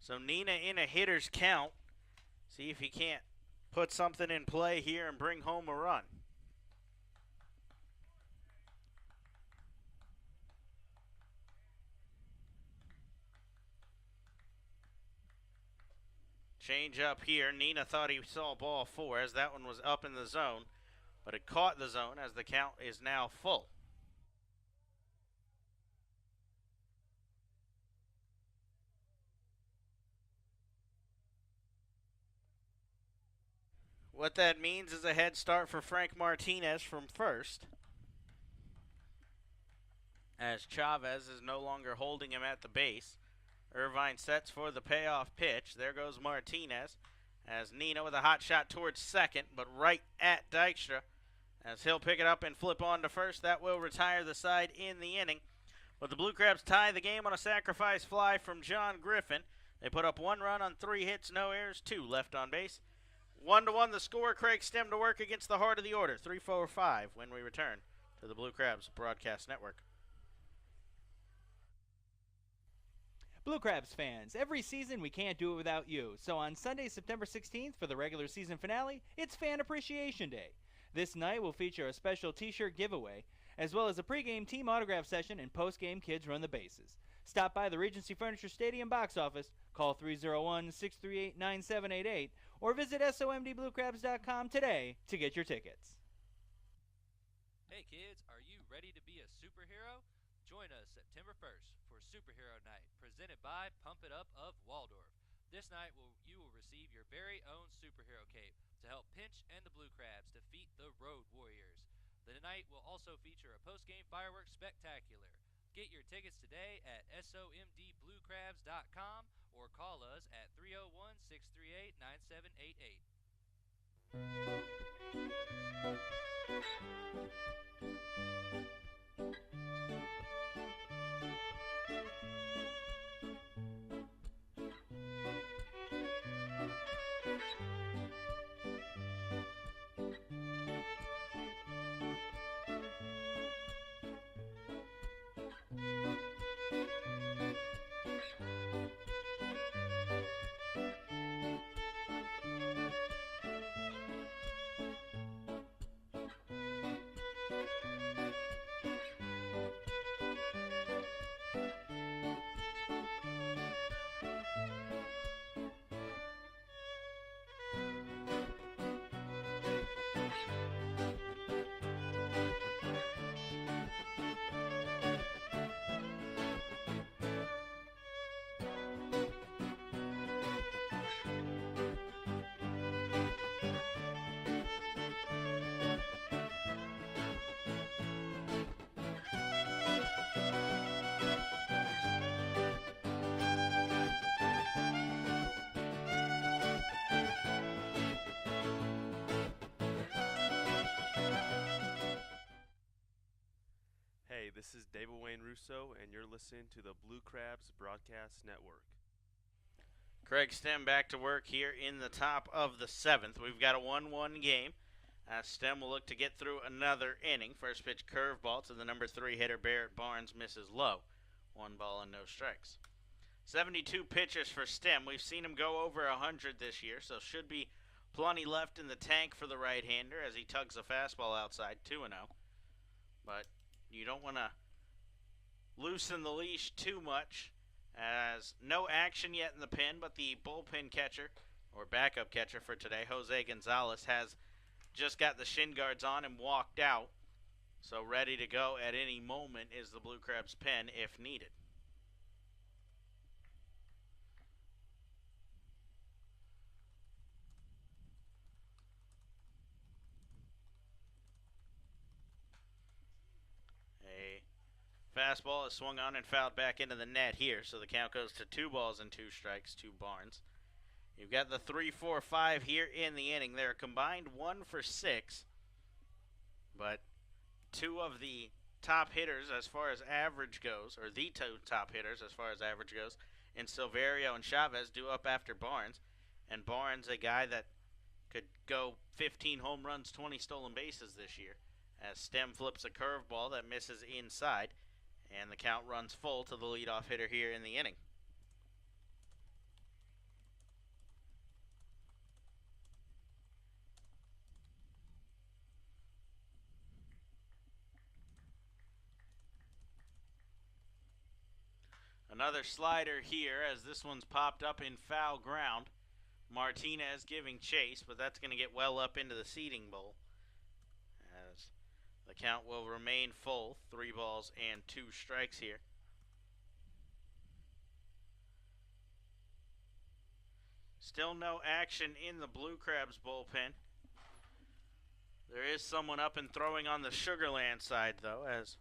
So Nina in a hitter's count. See if he can't put something in play here and bring home a run. Change up here. Nina thought he saw ball 4 as that one was up in the zone, but it caught the zone as the count is now full. What that means is a head start for Frank Martinez from first, as Chavez is no longer holding him at the base. Irvine sets for the payoff pitch. There goes Martinez as Nina with a hot shot towards second, but right at Dykstra as he'll pick it up and flip on to first. That will retire the side in the inning. But the Blue Crabs tie the game on a sacrifice fly from John Griffin. They put up 1 run on 3 hits, no errors, 2 left on base. 1-1 the score. Craig Stem to work against the heart of the order. 3-4-5 when we return to the Blue Crabs Broadcast Network. Blue Crabs fans, every season we can't do it without you. So on Sunday, September 16th for the regular season finale, it's Fan Appreciation Day. This night will feature a special t-shirt giveaway, as well as a pregame team autograph session and postgame Kids Run the Bases. Stop by the Regency Furniture Stadium box office, call 301-638-9788, or visit somdbluecrabs.com today to get your tickets. Hey kids, are you ready to be a superhero? Join us September 1st for Superhero Night, presented by Pump It Up of Waldorf. This night you will receive your very own superhero cape to help Pinch and the Blue Crabs defeat the Road Warriors. The night will also feature a post-game fireworks spectacular. Get your tickets today at somdbluecrabs.com or call us at 301-638-9788. Hey, this is David Wayne Russo, and you're listening to the Blue Crabs Broadcast Network. Craig Stem back to work here in the top of the 7th. We've got a 1-1 game. Stem will look to get through another inning. First pitch curveball to the number 3 hitter, Barrett Barnes, misses low. 1 ball and no strikes. 72 pitches for Stem. We've seen him go over 100 this year, so should be plenty left in the tank for the right-hander as he tugs a fastball outside, 2-0. But you don't want to loosen the leash too much, as no action yet in the pen, but the bullpen catcher, or backup catcher for today, Jose Gonzalez, has just got the shin guards on and walked out. So ready to go at any moment is the Blue Crabs pen if needed. A fastball is swung on and fouled back into the net here, so the count goes to 2 balls and 2 strikes to Barnes. You've got the 3-4-5 here in the inning. They're combined 1 for 6, but 2 of the top hitters as far as average goes, or the 2 top hitters as far as average goes, in Silverio and Chavez, due up after Barnes. And Barnes, a guy that could go 15 home runs, 20 stolen bases this year, as Stem flips a curveball that misses inside, and the count runs full to the leadoff hitter here in the inning. Another slider here as this one's popped up in foul ground. Martinez giving chase, but that's going to get well up into the seating bowl as the count will remain full. 3 balls and 2 strikes here. Still no action in the Blue Crabs bullpen. There is someone up and throwing on the Sugarland side, though, as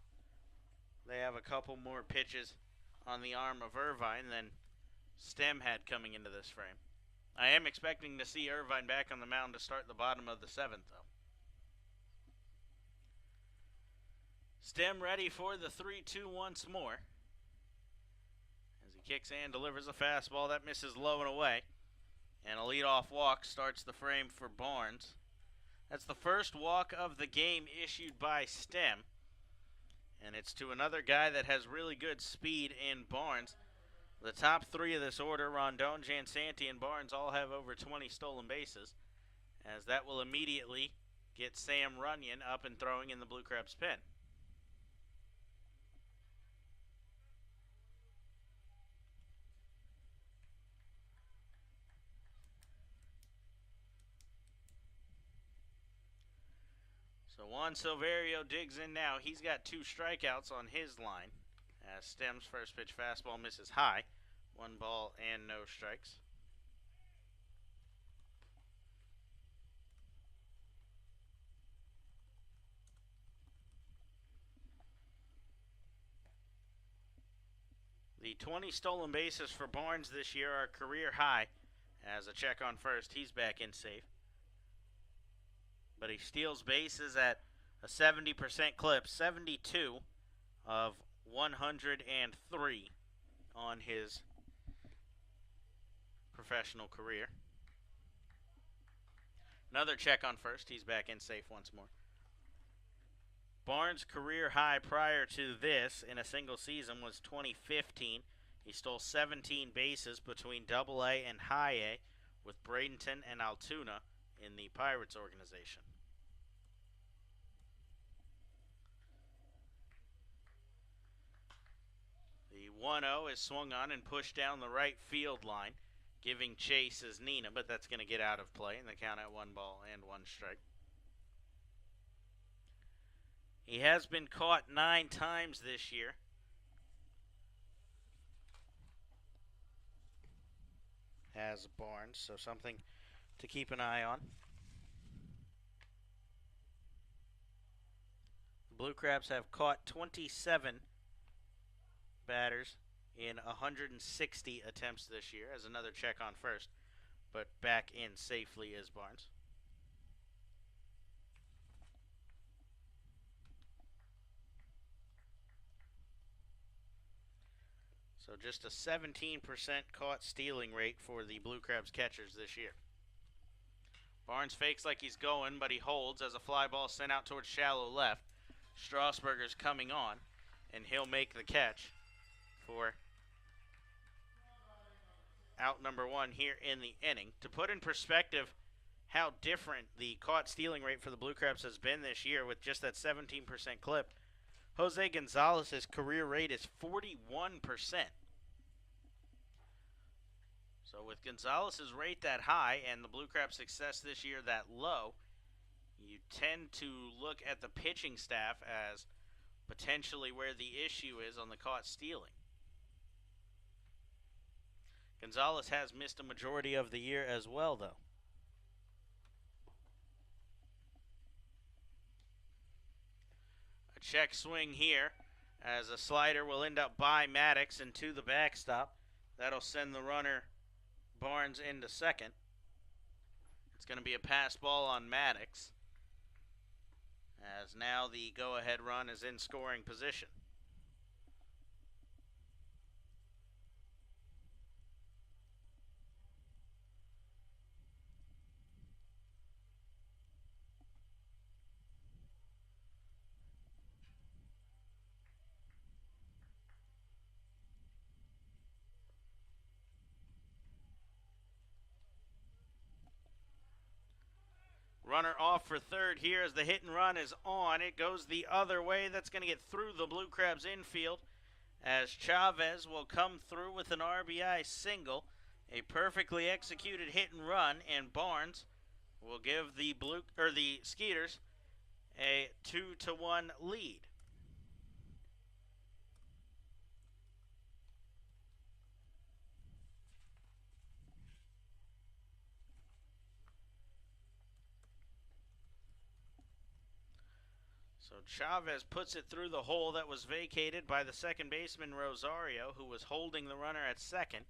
they have a couple more pitches on the arm of Irvine than Stem had coming into this frame. I am expecting to see Irvine back on the mound to start the bottom of the 7th, though. Stem ready for the 3-2 once more, as he kicks and delivers a fastball that misses low and away. And a leadoff walk starts the frame for Barnes. That's the first walk of the game issued by Stem. And it's to another guy that has really good speed in Barnes. The top 3 of this order, Rondon, Jansanti, and Barnes, all have over 20 stolen bases, as that will immediately get Sam Runyon up and throwing in the Blue Crabs pen. So Juan Silverio digs in now. He's got 2 strikeouts on his line, as Stem's first pitch fastball misses high. 1 ball and no strikes. The 20 stolen bases for Barnes this year are career high. As a check on first, he's back in safe. But he steals bases at a 70% clip, 72 of 103 on his professional career. Another check on first. He's back in safe once more. Barnes' career high prior to this in a single season was 2015. He stole 17 bases between Double-A and High-A with Bradenton and Altoona in the Pirates organization. The 1-0 is swung on and pushed down the right field line. Giving chase is Nina, but that's going to get out of play, and the count at 1 ball and 1 strike. He has been caught 9 times this year. Has Barnes, so something to keep an eye on. The Blue Crabs have caught 27 batters in 160 attempts this year, as another check on first, but back in safely is Barnes. So just a 17% caught stealing rate for the Blue Crabs catchers this year. Barnes fakes like he's going, but he holds as a fly ball sent out towards shallow left. Strasburger's coming on, and he'll make the catch for out number 1 here in the inning. To put in perspective how different the caught stealing rate for the Blue Crabs has been this year with just that 17% clip, Jose Gonzalez's career rate is 41%. So with Gonzalez's rate that high and the Blue Crabs' success this year that low, you tend to look at the pitching staff as potentially where the issue is on the caught stealing. Gonzalez has missed a majority of the year as well, though. A check swing here as a slider will end up by Maddox and to the backstop. That'll send the runner Barnes into second. It's going to be a pass ball on Maddox, as now the go-ahead run is in scoring position. Runner off for third here as the hit and run is on. It goes the other way. That's going to get through the Blue Crabs infield as Chavez will come through with an RBI single A perfectly executed hit and run, and Barnes will give the Skeeters a 2-1 lead. So Chavez puts it through the hole that was vacated by the second baseman Rosario, who was holding the runner at second.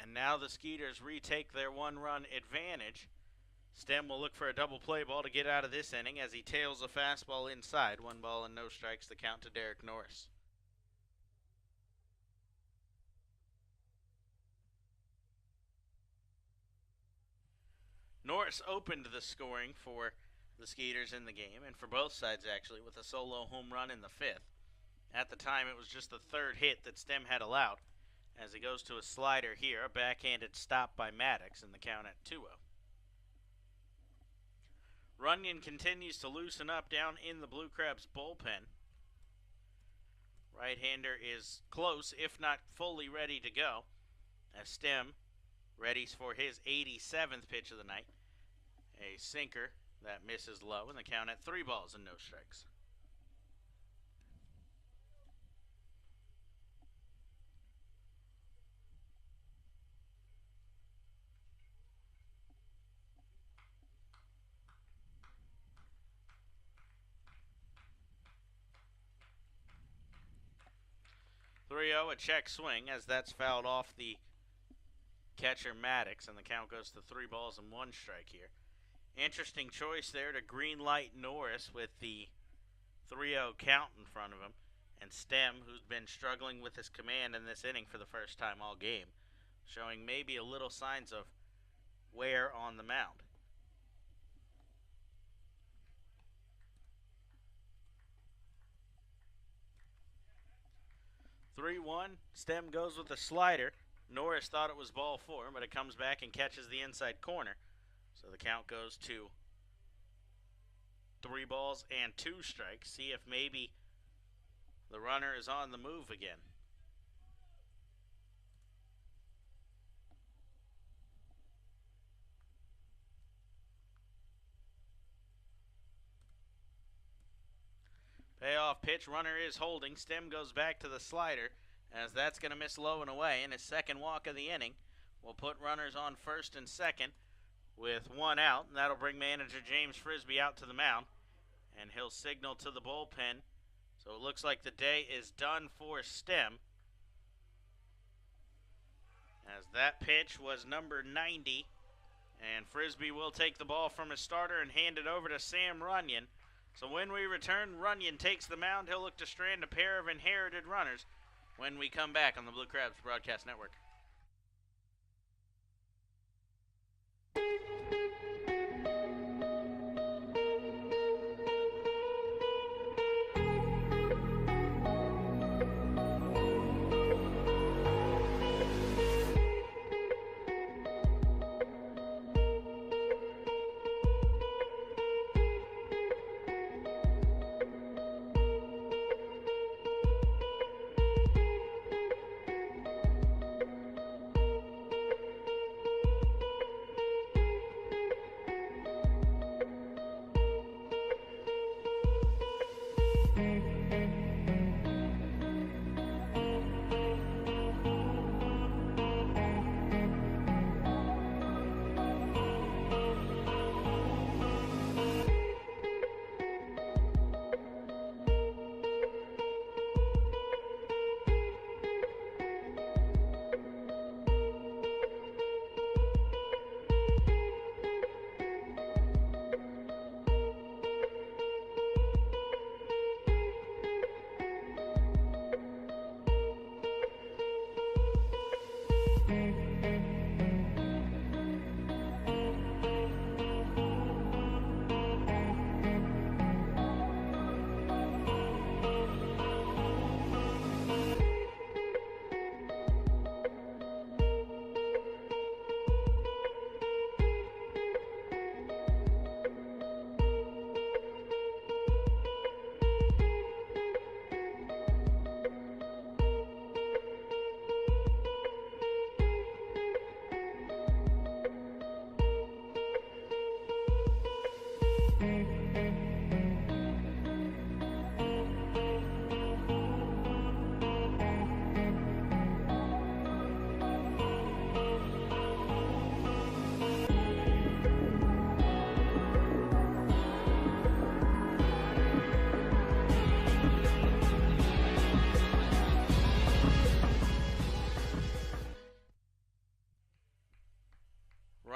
And now the Skeeters retake their one-run advantage. Stem will look for a double play ball to get out of this inning as he tails a fastball inside. 1 ball and no strikes, the count to Derek Norris. Norris opened the scoring for the Skeeters in the game, and for both sides actually, with a solo home run in the 5th. At the time, it was just the 3rd hit that Stem had allowed. As he goes to a slider here, a backhanded stop by Maddox, and the count at 2-0. Runyon continues to loosen up down in the Blue Crabs bullpen. Right-hander is close, if not fully ready to go, as Stem readies for his 87th pitch of the night. A sinker that misses low, and the count at 3 balls and no strikes. A check swing as that's fouled off the catcher Maddox, and the count goes to 3 balls and 1 strike here. Interesting choice there to green light Norris with the 3-0 count in front of him, and Stem, who's been struggling with his command in this inning for the first time all game, showing maybe a little signs of wear on the mound. Stem goes with a slider. Norris thought it was ball 4, but it comes back and catches the inside corner. So the count goes to 3 balls and 2 strikes. See if maybe the runner is on the move again. Payoff pitch, runner is holding. Stem goes back to the slider, as that's going to miss low and away, and his second walk of the inning will put runners on first and second with 1 out, and that'll bring manager James Frisbee out to the mound, and he'll signal to the bullpen. So it looks like the day is done for Stem, as that pitch was number 90, and Frisbee will take the ball from his starter and hand it over to Sam Runyon. So when we return, Runyon takes the mound. He'll look to strand a pair of inherited runners when we come back on the Blue Crabs Broadcast Network.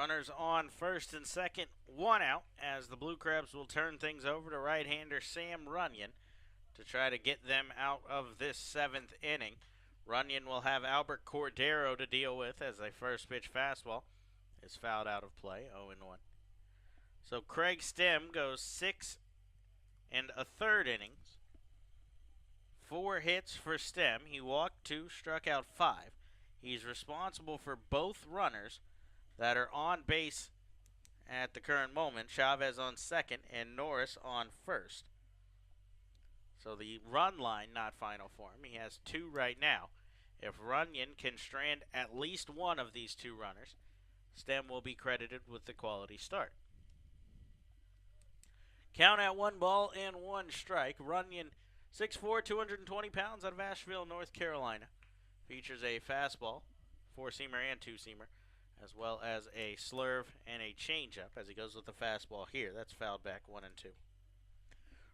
Runners on first and second, one out, as the Blue Crabs will turn things over to right-hander Sam Runyon to try to get them out of this seventh inning. Runyon will have Albert Cordero to deal with as a first pitch fastball is fouled out of play, 0-1. So Craig Stem goes 6 1/3 innings. 4 hits for Stem. He walked 2, struck out 5. He's responsible for both runners that are on base at the current moment. Chavez on second and Norris on first. So the run line not final for him. He has 2 right now. If Runyon can strand at least one of these 2 runners, Stem will be credited with the quality start. Count at 1-1 strike. Runyon, 6'4", 220 pounds, out of Asheville, North Carolina. Features a fastball, 4-seamer and 2-seamer, as well as a slurve and a changeup as he goes with the fastball here. That's fouled back 1-2.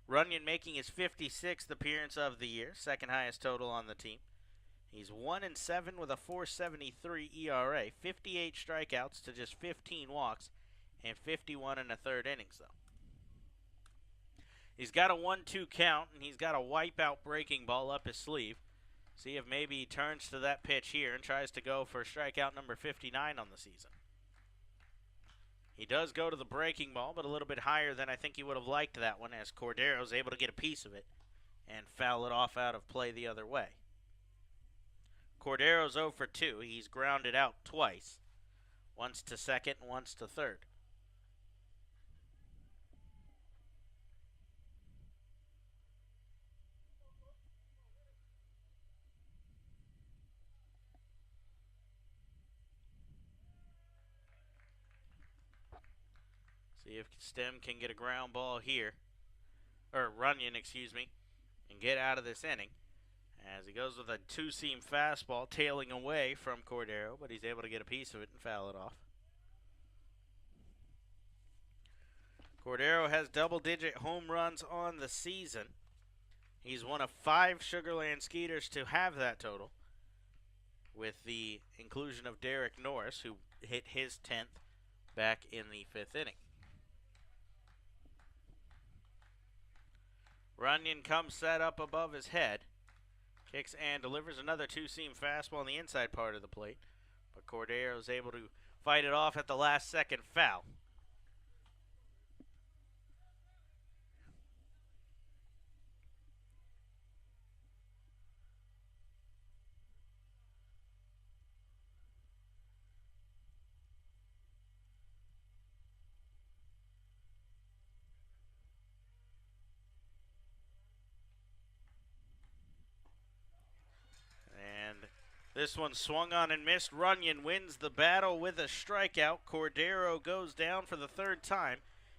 Runyon making his 56th appearance of the year, second highest total on the team. He's 1-7 with a 4.73 ERA, 58 strikeouts to just 15 walks, and 51 1/3 innings though. He's got a 1-2 count, and he's got a wipeout breaking ball up his sleeve. See if maybe he turns to that pitch here and tries to go for strikeout number 59 on the season. He does go to the breaking ball, but a little bit higher than I think he would have liked that one, as Cordero's able to get a piece of it and foul it off out of play the other way. Cordero's 0 for 2. He's grounded out twice, once to second and once to third. See if Stem can get a ground ball here, or Runyon, and get out of this inning. As he goes with a 2-seam fastball, tailing away from Cordero, but he's able to get a piece of it and foul it off. Cordero has double-digit home runs on the season. He's one of 5 Sugarland Skeeters to have that total, with the inclusion of Derek Norris, who hit his 10th back in the 5th inning. Runyon comes set up above his head. Kicks and delivers another 2-seam fastball on the inside part of the plate. But Cordero is able to fight it off at the last second, foul. This one swung on and missed. Runyon wins the battle with a strikeout. Cordero goes down for the 3rd time,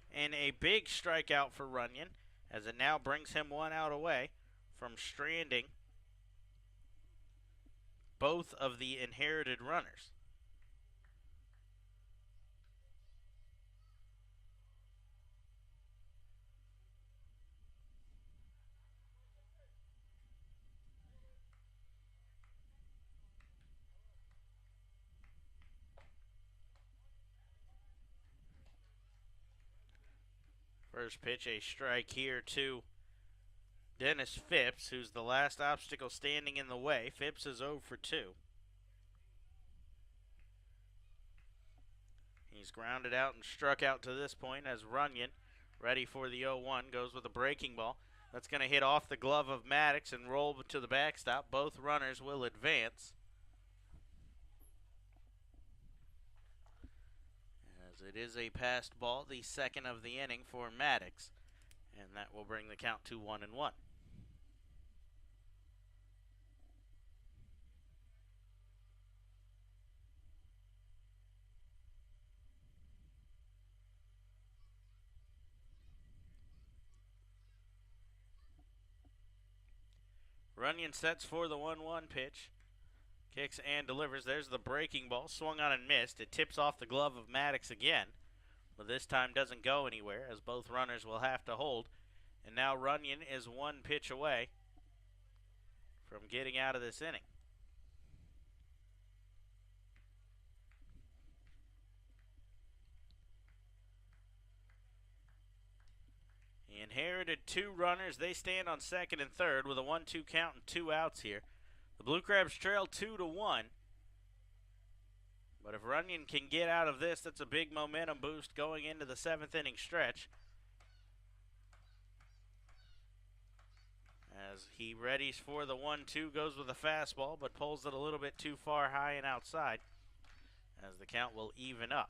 and a big strikeout for Runyon, as it now brings him 1 out away from stranding both of the inherited runners. First pitch, a strike here to Dennis Phipps, who's the last obstacle standing in the way. Phipps is 0 for 2. He's grounded out and struck out to this point, as Runyon, ready for the 0-1, goes with a breaking ball. That's going to hit off the glove of Maddox and roll to the backstop. Both runners will advance. It is a passed ball, the second of the inning for Maddox, and that will bring the count to 1-1. Runyon sets for the 1-1 pitch. Kicks and delivers. There's the breaking ball. Swung on and missed. It tips off the glove of Maddox again, but this time doesn't go anywhere, as both runners will have to hold. And now Runyon is 1 pitch away from getting out of this inning. He inherited 2 runners. They stand on second and third with a 1-2 count and 2 outs here. The Blue Crabs trail 2-1. But if Runyon can get out of this, that's a big momentum boost going into the 7th inning stretch. As he readies for the 1-2, goes with a fastball, but pulls it a little bit too far high and outside, as the count will even up.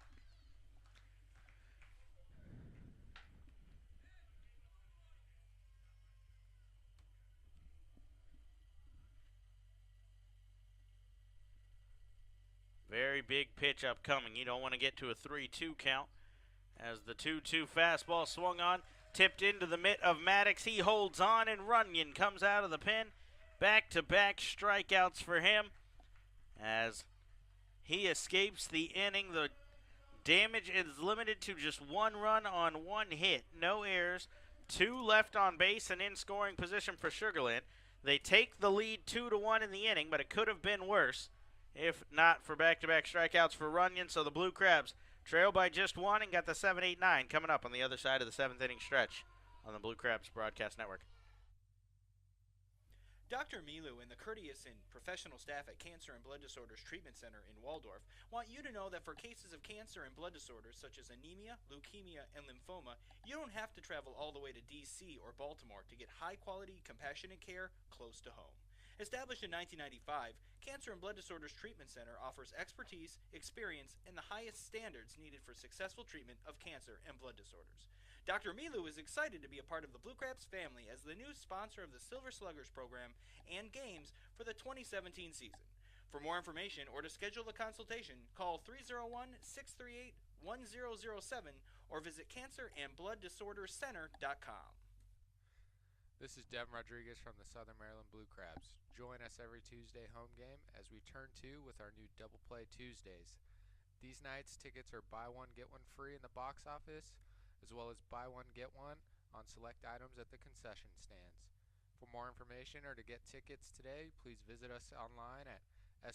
Very big pitch upcoming. You don't want to get to a 3-2 count, as the 2-2 fastball swung on, tipped into the mitt of Maddox. He holds on, and Runyon comes out of the pen. Back-to-back strikeouts for him as he escapes the inning. The damage is limited to just 1 run on 1 hit. No errors, 2 left on base and in scoring position for Sugar Land. They take the lead 2-1 in the inning, but it could have been worse if not for back-to-back strikeouts for Runyon. So the Blue Crabs trail by just 1 and got the 7-8-9 coming up on the other side of the 7th inning stretch on the Blue Crabs Broadcast Network. Dr. Milu and the courteous and professional staff at Cancer and Blood Disorders Treatment Center in Waldorf want you to know that for cases of cancer and blood disorders such as anemia, leukemia, and lymphoma, you don't have to travel all the way to D.C. or Baltimore to get high-quality, compassionate care close to home. Established in 1995, Cancer and Blood Disorders Treatment Center offers expertise, experience, and the highest standards needed for successful treatment of cancer and blood disorders. Dr. Milu is excited to be a part of the Blue Crabs family as the new sponsor of the Silver Sluggers program and games for the 2017 season. For more information or to schedule a consultation, call 301-638-1007 or visit cancerandblooddisorderscenter.com. This is Devin Rodriguez from the Southern Maryland Blue Crabs. Join us every Tuesday home game as we turn 2 with our new Double Play Tuesdays. These nights, tickets are buy one, get one free in the box office, as well as buy one, get one on select items at the concession stands. For more information or to get tickets today, please visit us online at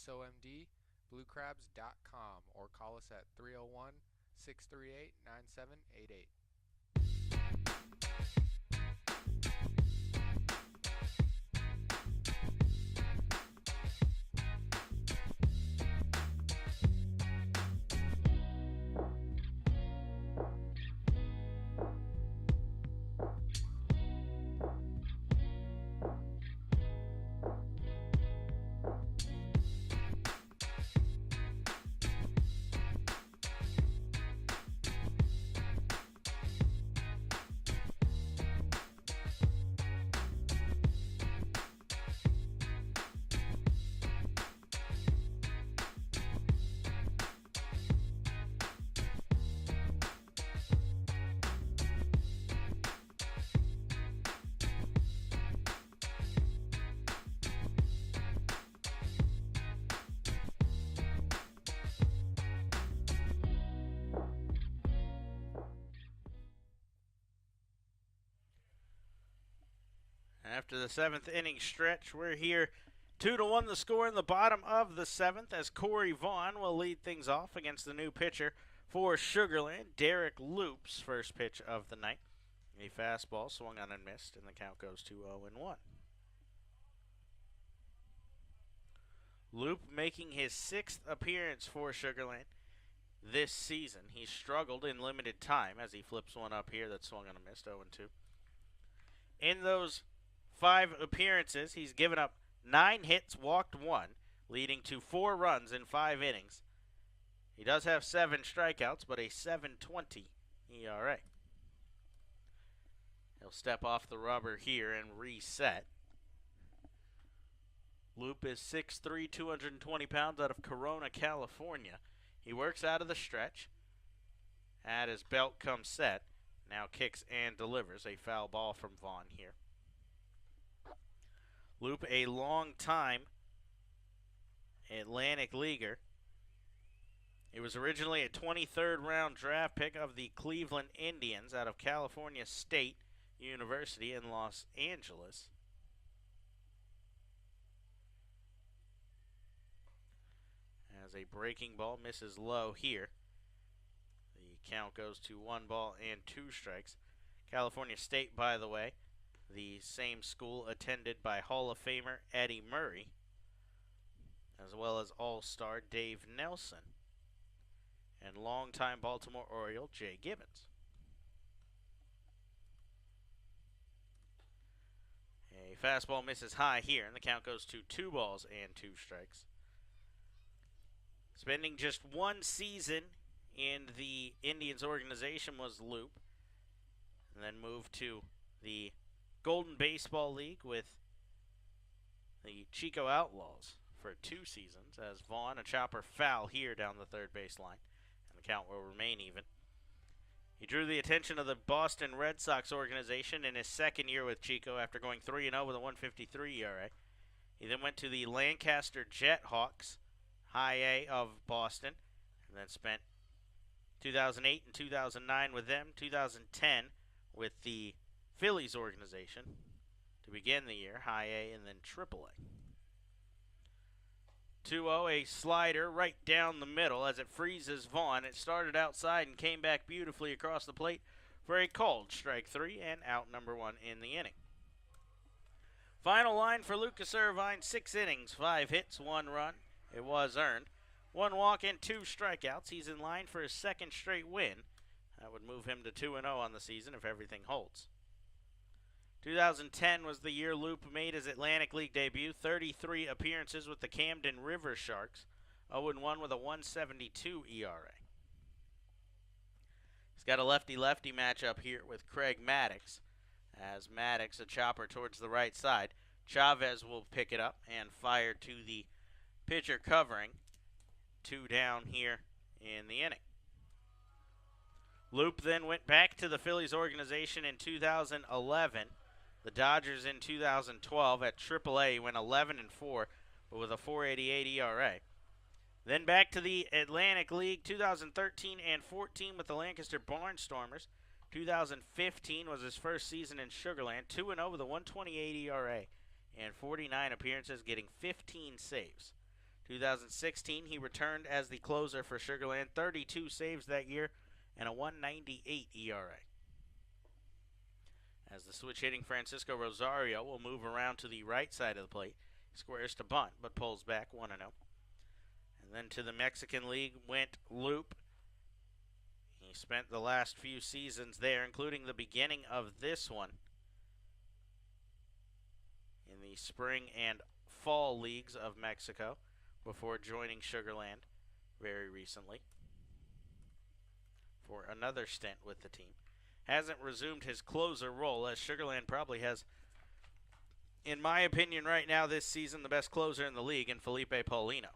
somdbluecrabs.com or call us at 301-638-9788. After the 7th inning stretch, we're here 2-1 the score in the bottom of the 7th as Corey Vaughn will lead things off against the new pitcher for Sugar Land, Derek Loop's first pitch of the night. A fastball swung on and missed, and the count goes to 0-1. Loop making his 6th appearance for Sugar Land this season. He struggled in limited time as he flips one up here that swung on and missed, 0-2. In those 5 appearances, he's given up 9 hits, walked 1, leading to 4 runs in 5 innings. He does have 7 strikeouts, but a .720 ERA. He'll step off the rubber here and reset. Loop is 6'3", 220 pounds, out of Corona, California. He works out of the stretch. At his belt comes set. Now kicks and delivers. A foul ball from Vaughn here. Loop, a long time Atlantic Leaguer. He was originally a 23rd round draft pick of the Cleveland Indians out of California State University in Los Angeles. As a breaking ball misses low here. The count goes to 1 ball and 2 strikes. California State, by the way, the same school attended by Hall of Famer Eddie Murray, as well as All-Star Dave Nelson, and longtime Baltimore Oriole Jay Gibbons. A fastball misses high here, and the count goes to 2 balls and 2 strikes. Spending just one season in the Indians organization was Loop, and then moved to the Golden Baseball League with the Chico Outlaws for 2 seasons, as Vaughn, a chopper foul here down the third base line, and the count will remain even. He drew the attention of the Boston Red Sox organization in his second year with Chico after going 3-0 with a 1.53 ERA. He then went to the Lancaster Jethawks, High A of Boston, and then spent 2008 and 2009 with them, 2010 with the Phillies organization to begin the year, High A and then Triple A. 2-0, a slider right down the middle as it freezes Vaughn. It started outside and came back beautifully across the plate for a called strike 3 and out number 1 in the inning. Final line for Lucas Irvine, 6 innings, 5 hits, 1 run. It was earned. 1 walk and 2 strikeouts. He's in line for his second straight win. That would move him to 2-0 on the season if everything holds. 2010 was the year Loop made his Atlantic League debut. 33 appearances with the Camden River Sharks. 0-1 with a 1.72 ERA. He's got a lefty-lefty matchup here with Craig Maddox. As Maddox, a chopper towards the right side. Chavez will pick it up and fire to the pitcher covering. 2 down here in the inning. Loop then went back to the Phillies organization in 2011. The Dodgers in 2012 at AAA went 11-4, but with a 4.88 ERA. Then back to the Atlantic League, 2013 and 14 with the Lancaster Barnstormers. 2015 was his first season in Sugar Land, 2-0 with a 1.28 ERA and 49 appearances, getting 15 saves. 2016, he returned as the closer for Sugar Land, 32 saves that year and a 1.98 ERA. As the switch-hitting Francisco Rosario will move around to the right side of the plate. He squares to bunt, but pulls back 1-0. And then to the Mexican League went Loop. He spent the last few seasons there, including the beginning of this one, in the spring and fall leagues of Mexico, before joining Sugar Land very recently for another stint with the team. Hasn't resumed his closer role, as Sugar Land probably has, in my opinion right now this season, the best closer in the league in Felipe Paulino.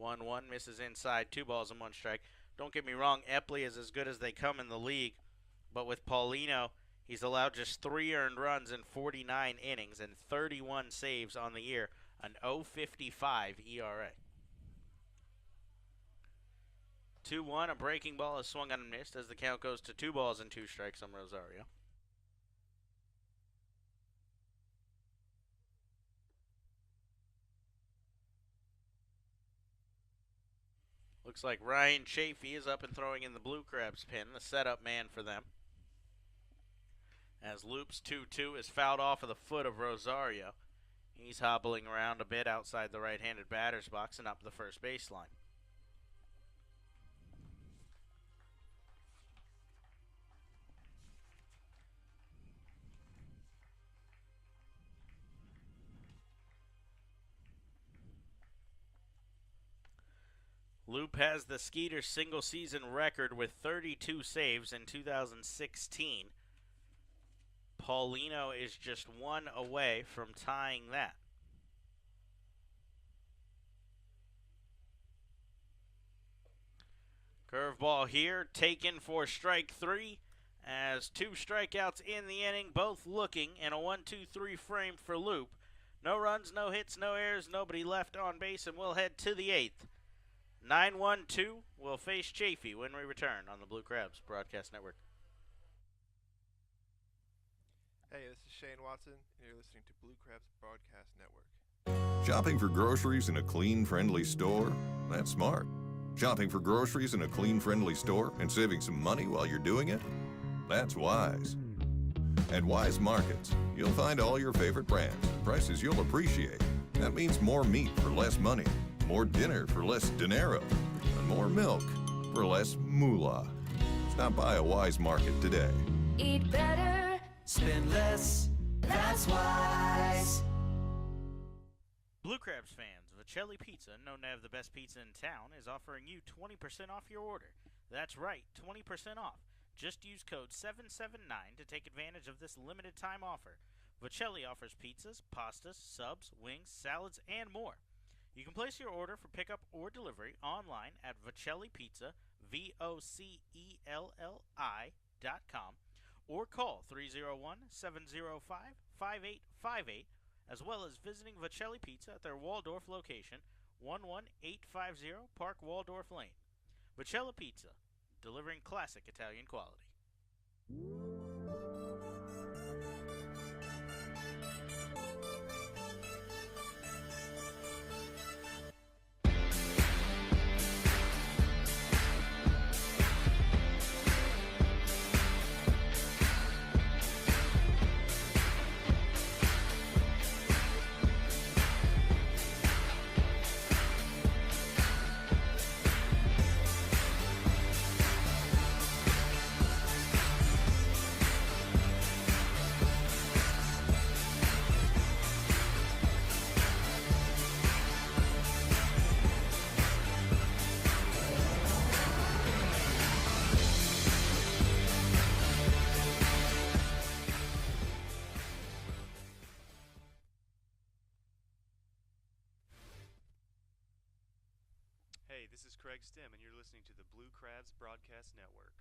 1-1, misses inside, 2 balls and 1 strike. Don't get me wrong, Epley is as good as they come in the league, but with Paulino, he's allowed just 3 earned runs in 49 innings and 31 saves on the year, an 0.55 ERA. 2-1, a breaking ball is swung on and missed as the count goes to 2 balls and 2 strikes on Rosario. Looks like Ryan Chafee is up and throwing in the Blue Crabs pin, the setup man for them. As Loop's 2-2 is fouled off of the foot of Rosario. He's hobbling around a bit outside the right-handed batter's box and up the first baseline. Loop has the Skeeters single-season record with 32 saves in 2016. Paulino is just 1 away from tying that. Curveball here, taken for strike 3, as 2 strikeouts in the inning, both looking in a 1-2-3 frame for Loop. No runs, no hits, no errors, nobody left on base, and we'll head to the 8th. 9-1-2 will face Chafee when we return on the Blue Crabs Broadcast Network. Hey, this is Shane Watson, and you're listening to Blue Crabs Broadcast Network. Shopping for groceries in a clean, friendly store? That's smart. Shopping for groceries in a clean, friendly store and saving some money while you're doing it? That's wise. At Wise Markets, you'll find all your favorite brands, prices you'll appreciate. That means more meat for less money, more dinner for less dinero, and more milk for less moolah. Stop by a Wise Market today. Eat better, spend less. That's Wise. Blue Crabs fans, Vicelli Pizza, known to have the best pizza in town, is offering you 20% off your order. That's right, 20% off. Just use code 779 to take advantage of this limited time offer. Vicelli offers pizzas, pastas, subs, wings, salads, and more. You can place your order for pickup or delivery online at Vicelli Pizza, VOCELLI.com, or call 301-705-5858, as well as visiting Vicelli Pizza at their Waldorf location, 11850 Park Waldorf Lane. Vicelli Pizza, delivering classic Italian quality. Hey, this is Craig Stem, and you're listening to the Blue Crabs Broadcast Network.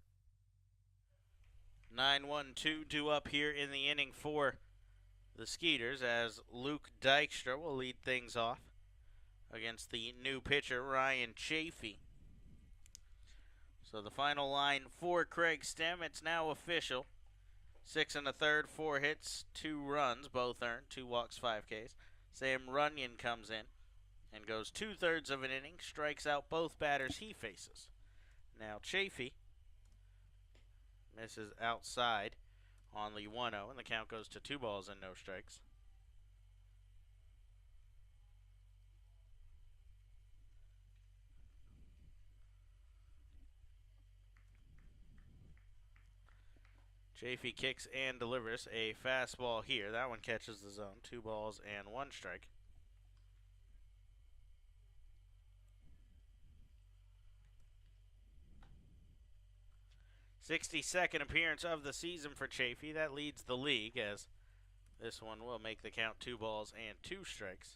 9-1-2 due up here in the inning for the Skeeters as Luke Dykstra will lead things off against the new pitcher, Ryan Chafee. So the final line for Craig Stem, it's now official. 6 1/3, 4 hits, 2 runs, both earned, 2 walks, 5 Ks. Sam Runyon comes in and goes 2/3 of an inning, strikes out both batters he faces. Now Chafee misses outside on the 1-0, and the count goes to 2 balls and no strikes. Chafee kicks and delivers a fastball here. That one catches the zone. 2 balls and 1 strike. '62nd appearance of the season for Chafee. That leads the league, as this one will make the count 2 balls and 2 strikes.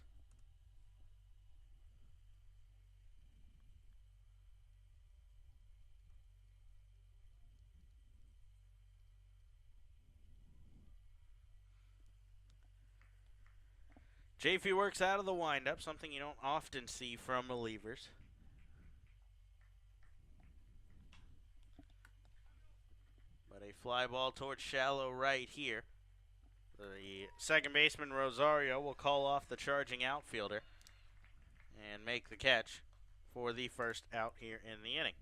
Chafee works out of the windup, something you don't often see from relievers. But a fly ball towards shallow right here. The second baseman, Rosario, will call off the charging outfielder and make the catch for the first out here in the inning.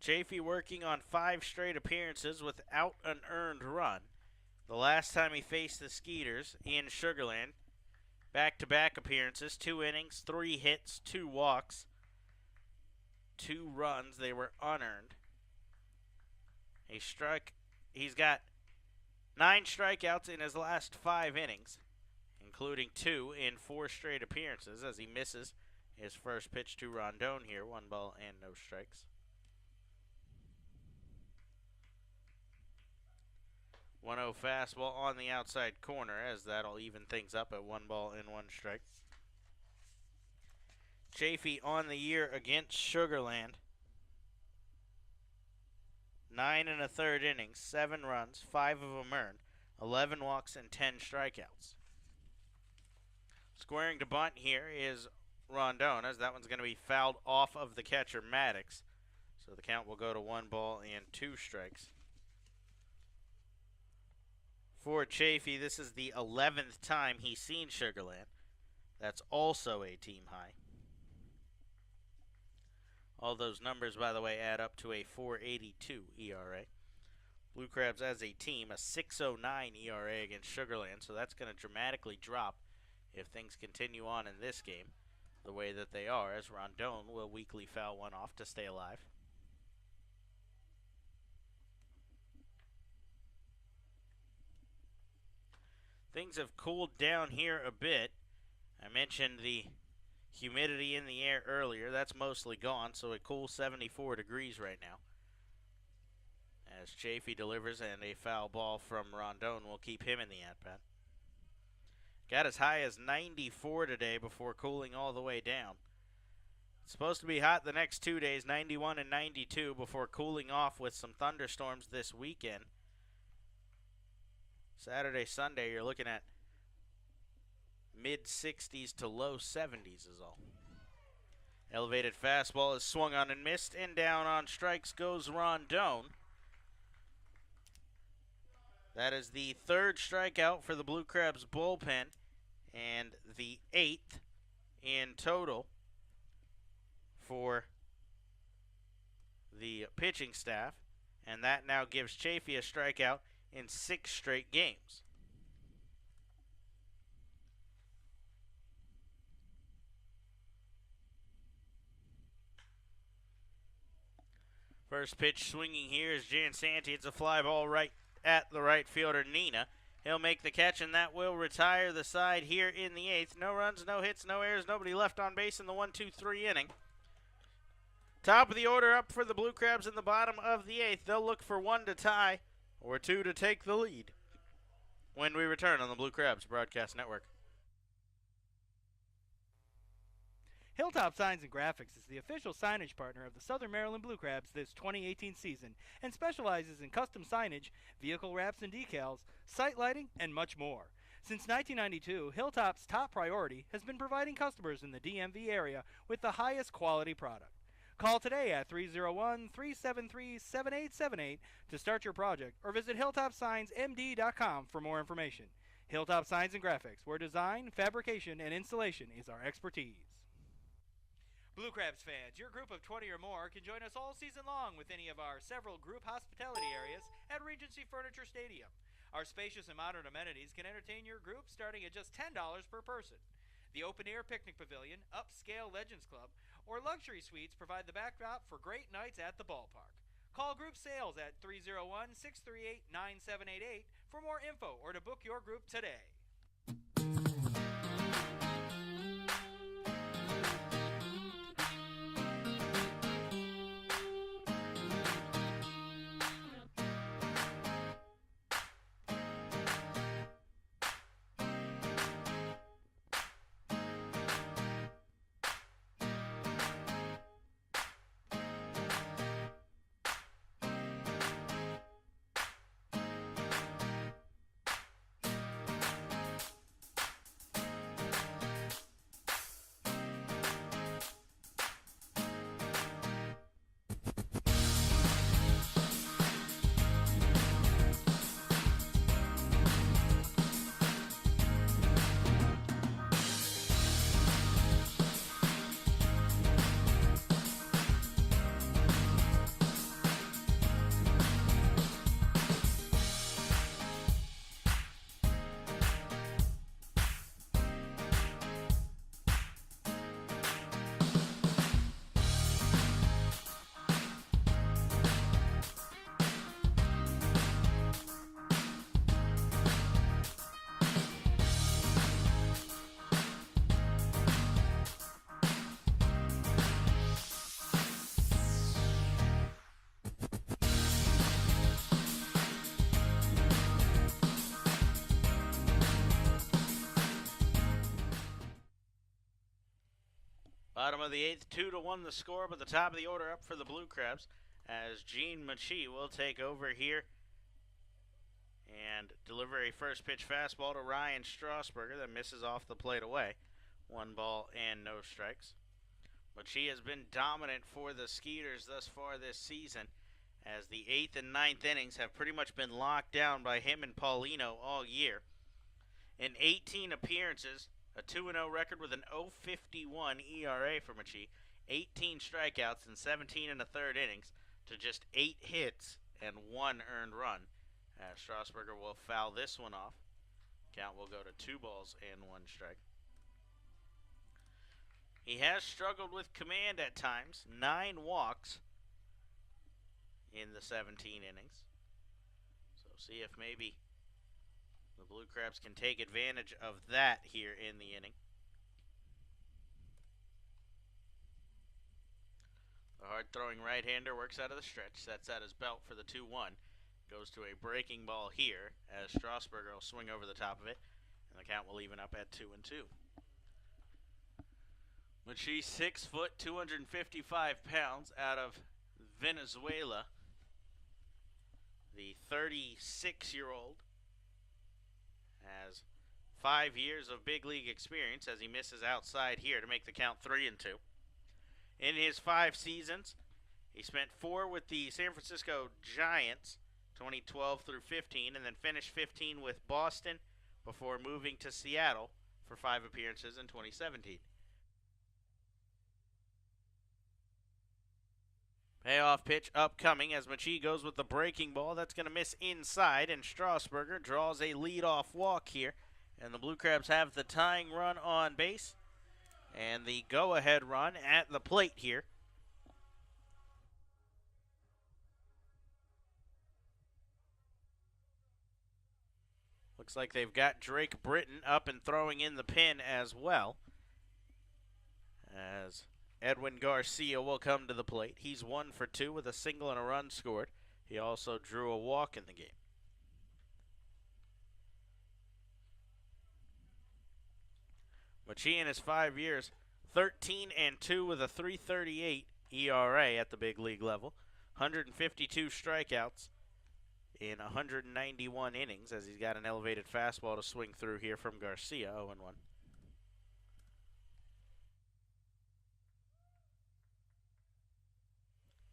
Chafee working on 5 straight appearances without an earned run. The last time he faced the Skeeters in Sugar Land, back-to-back appearances, 2 innings, 3 hits, 2 walks, 2 runs. They were unearned. He's got 9 strikeouts in his last 5 innings, including 2 in 4 straight appearances as he misses his first pitch to Rondon here. 1 ball and no strikes. 1-0 fastball on the outside corner, as that'll even things up at 1 ball and 1 strike. Chafee on the year against Sugar Land. 9 1/3 innings, 7 runs, 5 of them earned, 11 walks and 10 strikeouts. Squaring to bunt here is Rondon, as that one's going to be fouled off of the catcher, Maddox. So the count will go to 1 ball and 2 strikes. For Chafee, this is the 11th time he's seen Sugarland. That's also a team high. All those numbers, by the way, add up to a 4.82 ERA. Blue Crabs as a team, a 6.09 ERA against Sugarland, so that's going to dramatically drop if things continue on in this game the way that they are, as Rondon will weakly foul one off to stay alive. Things have cooled down here a bit. I mentioned the humidity in the air earlier. That's mostly gone, so a cool 74 degrees right now. As Chafee delivers, and a foul ball from Rondon will keep him in the at-bat. Got as high as 94 today before cooling all the way down. It's supposed to be hot the next 2 days, 91 and 92, before cooling off with some thunderstorms this weekend. Saturday, Sunday, you're looking at mid-60s to low 70s is all. Elevated fastball is swung on and missed, and down on strikes goes Rondon. That is the 3rd strikeout for the Blue Crabs bullpen, and the 8th in total for the pitching staff, and that now gives Chafee a strikeout in 6 straight games. First pitch swinging here is Jan Santi. It's a fly ball right at the right fielder, Nina. He'll make the catch, and that will retire the side here in the 8th. No runs, no hits, no errors, nobody left on base in the 1-2-3 inning. Top of the order up for the Blue Crabs in the bottom of the 8th. They'll look for 1 to tie or 2 to take the lead when we return on the Blue Crabs Broadcast Network. Hilltop Signs and Graphics is the official signage partner of the Southern Maryland Blue Crabs this 2018 season and specializes in custom signage, vehicle wraps and decals, site lighting, and much more. Since 1992, Hilltop's top priority has been providing customers in the DMV area with the highest quality product. Call today at 301-373-7878 to start your project or visit hilltopsignsmd.com for more information. Hilltop Signs and Graphics, where design, fabrication, and installation is our expertise. Blue Crabs fans, your group of 20 or more can join us all season long with any of our several group hospitality areas at Regency Furniture Stadium. Our spacious and modern amenities can entertain your group starting at just $10 per person. The open-air picnic pavilion, upscale Legends Club, or luxury suites provide the backdrop for great nights at the ballpark. Call group sales at 301-638-9788 for more info or to book your group today. Bottom of the 8th, 2-1 the score, but the top of the order up for the Blue Crabs as Gene Machi will take over here and deliver a first pitch fastball to Ryan Strasburger that misses off the plate away. 1 ball and no strikes. But she has been dominant for the Skeeters thus far this season, as the 8th and 9th innings have pretty much been locked down by him and Paulino all year. In 18 appearances, a 2-0 record with an 0.51 ERA for Machie, 18 strikeouts and 17 in the third innings to just 8 hits and 1 earned run. As Strasburger will foul this one off. Count will go to 2 balls and 1 strike. He has struggled with command at times. 9 walks in the 17 innings. So see if maybe the Blue Crabs can take advantage of that here in the inning. The hard-throwing right-hander works out of the stretch, sets out his belt for the 2-1. Goes to a breaking ball here as Strasburger will swing over the top of it, and the count will even up at 2-2. Machie, 6 foot, 255 pounds, out of Venezuela. The 36-year-old has 5 years of big league experience as he misses outside here to make the count 3-2. In his 5 seasons, he spent 4 with the San Francisco Giants, 2012 through 15, and then finished 15 with Boston before moving to Seattle for 5 appearances in 2017. Payoff pitch upcoming as Machie goes with the breaking ball. That's going to miss inside, and Strasburger draws a leadoff walk here. And the Blue Crabs have the tying run on base and the go-ahead run at the plate here. Looks like they've got Drake Britton up and throwing in the pin as well, as Edwin Garcia will come to the plate. He's 1 for 2 with a single and a run scored. He also drew a walk in the game. Machie in his 5 years, 13-2 with a 3.38 ERA at the big league level. 152 strikeouts in 191 innings as he's got an elevated fastball to swing through here from Garcia, 0-1.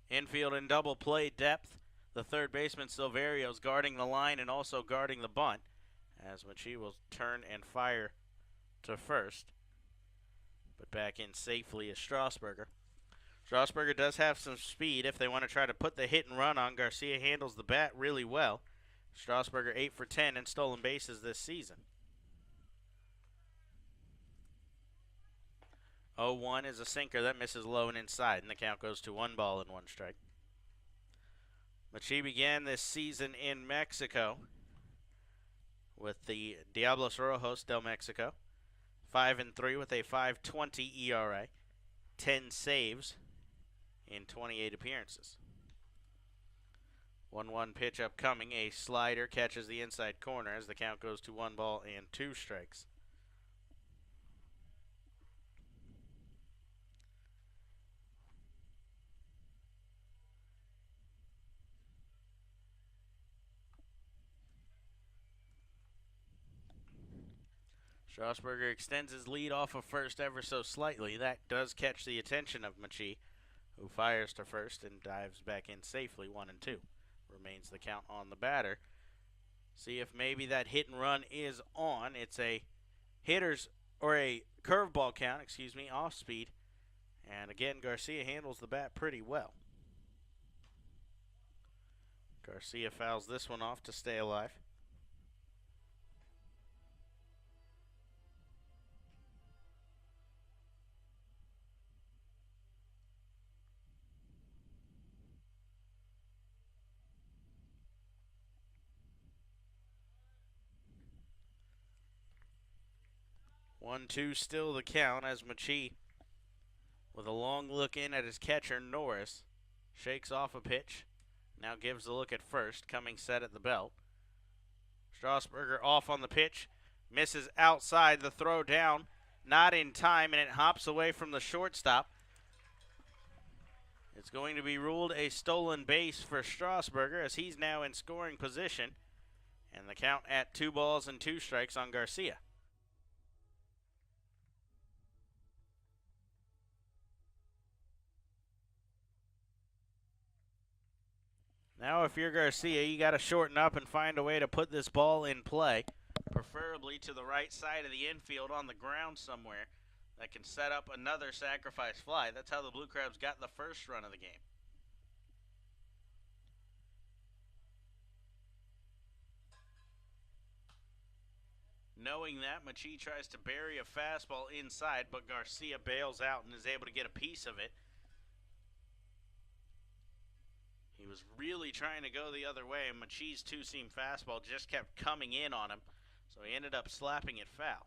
Infield and double play depth. The third baseman Silverio's guarding the line and also guarding the bunt, as Machie will turn and fire to first. But back in safely is Strasburger. Strasburger does have some speed if they want to try to put the hit and run on. Garcia handles the bat really well. Strasburger 8 for 10 in stolen bases this season. 0-1 is a sinker that misses low and inside, and the count goes to 1 ball and 1 strike. Machie began this season in Mexico with the Diablos Rojos del Mexico. 5-3 with a 5.20 ERA, 10 saves in 28 appearances. 1-1 pitch upcoming. A slider catches the inside corner as the count goes to 1 ball and 2 strikes. Strasburger extends his lead off of first ever so slightly. That does catch the attention of Machie, who fires to first and dives back in safely, 1-2. Remains the count on the batter. See if maybe that hit and run is on. It's a curveball count, off speed. And again, Garcia handles the bat pretty well. Garcia fouls this one off to stay alive. One, two, still the count as Machie, with a long look in at his catcher, Norris, shakes off a pitch. Now gives the look at first, coming set at the belt. Strasburger off on the pitch, misses outside the throw down, not in time, and it hops away from the shortstop. It's going to be ruled a stolen base for Strasburger as he's now in scoring position, and the count at 2 balls and 2 strikes on Garcia. Now if you're Garcia, you got to shorten up and find a way to put this ball in play, preferably to the right side of the infield on the ground somewhere that can set up another sacrifice fly. That's how the Blue Crabs got the first run of the game. Knowing that, Machi tries to bury a fastball inside, but Garcia bails out and is able to get a piece of it. He was really trying to go the other way, and Machi's two-seam fastball just kept coming in on him, so he ended up slapping it foul.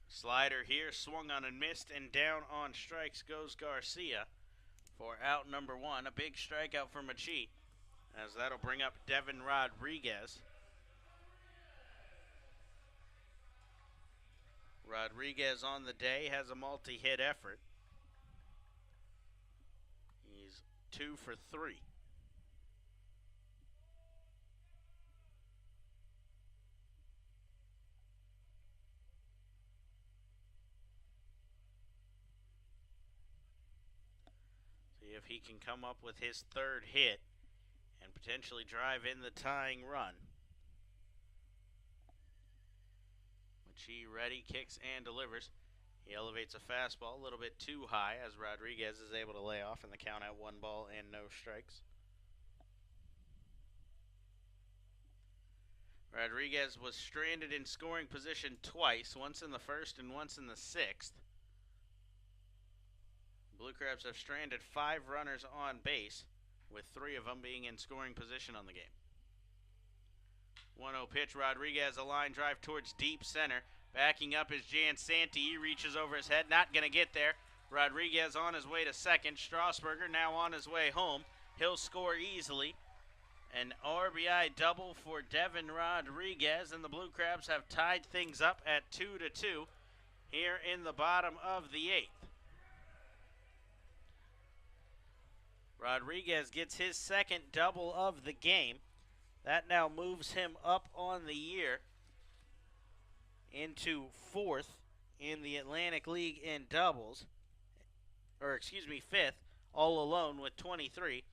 Slider here, swung on and missed, and down on strikes goes Garcia for out number one. A big strikeout for Machi, as that'll bring up Devin Rodriguez. Rodriguez on the day has a multi-hit effort. He's 2 for 3. See if he can come up with his third hit and potentially drive in the tying run. Machi ready, kicks and delivers. He elevates a fastball a little bit too high as Rodriguez is able to lay off, and the count at 1 ball and no strikes. Rodriguez was stranded in scoring position twice, once in the first and once in the sixth. Blue Crabs have stranded 5 runners on base, with 3 of them being in scoring position on the game. 1-0 pitch, Rodriguez, a line drive towards deep center. Backing up is Jan Santi. He reaches over his head, not going to get there. Rodriguez on his way to second. Strasburger now on his way home. He'll score easily. An RBI double for Devin Rodriguez, and the Blue Crabs have tied things up at 2-2 here in the bottom of the 8th. Rodriguez gets his second double of the game. That now moves him up on the year into 4th in the Atlantic League in doubles. Or, excuse me, 5th, all alone with 23.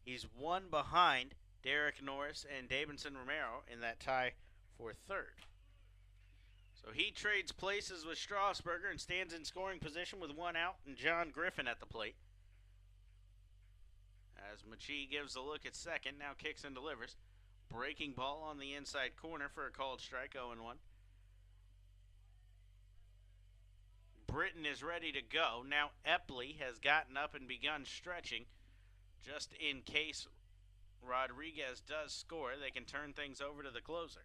He's 1 behind Derek Norris and Davidson Romero in that tie for 3rd. So he trades places with Strasburger and stands in scoring position with 1 out and John Griffin at the plate. As Machi gives a look at second, now kicks and delivers. Breaking ball on the inside corner for a called strike, 0-1. Britton is ready to go. Now Epley has gotten up and begun stretching. Just in case Rodriguez does score, they can turn things over to the closer.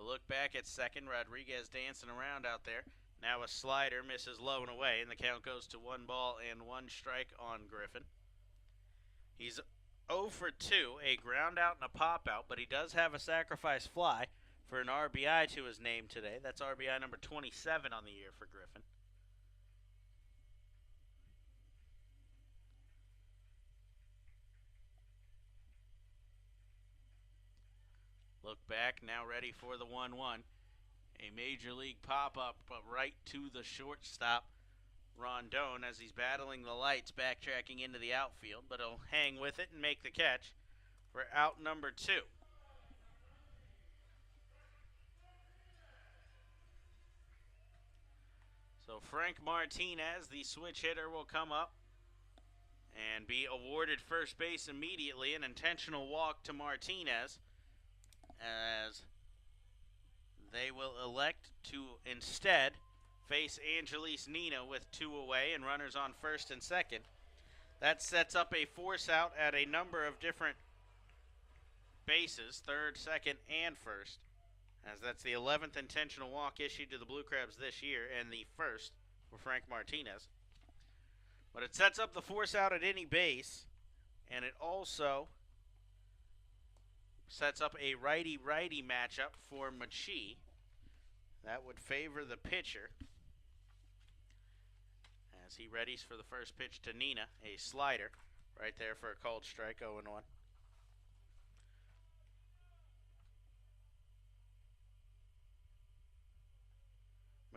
A look back at second, Rodriguez dancing around out there. Now a slider misses low and away, and the count goes to 1 ball and 1 strike on Griffin. He's 0 for 2, a ground out and a pop out, but he does have a sacrifice fly for an RBI to his name today. That's RBI number 27 on the year for Griffin. Look back, now ready for the 1-1. A major league pop-up, but right to the shortstop, Rondon, as he's battling the lights, backtracking into the outfield, but he'll hang with it and make the catch for out number 2. So Frank Martinez, the switch hitter, will come up and be awarded first base immediately. An intentional walk to Martinez, as they will elect to instead face Angelis Nina with 2 away and runners on first and second. That sets up a force out at a number of different bases, third, second, and first, as that's the 11th intentional walk issued to the Blue Crabs this year and the first for Frank Martinez. But it sets up the force out at any base, and it also sets up a righty-righty matchup for Machi. That would favor the pitcher as he readies for the first pitch to Nina, a slider right there for a called strike, 0-1.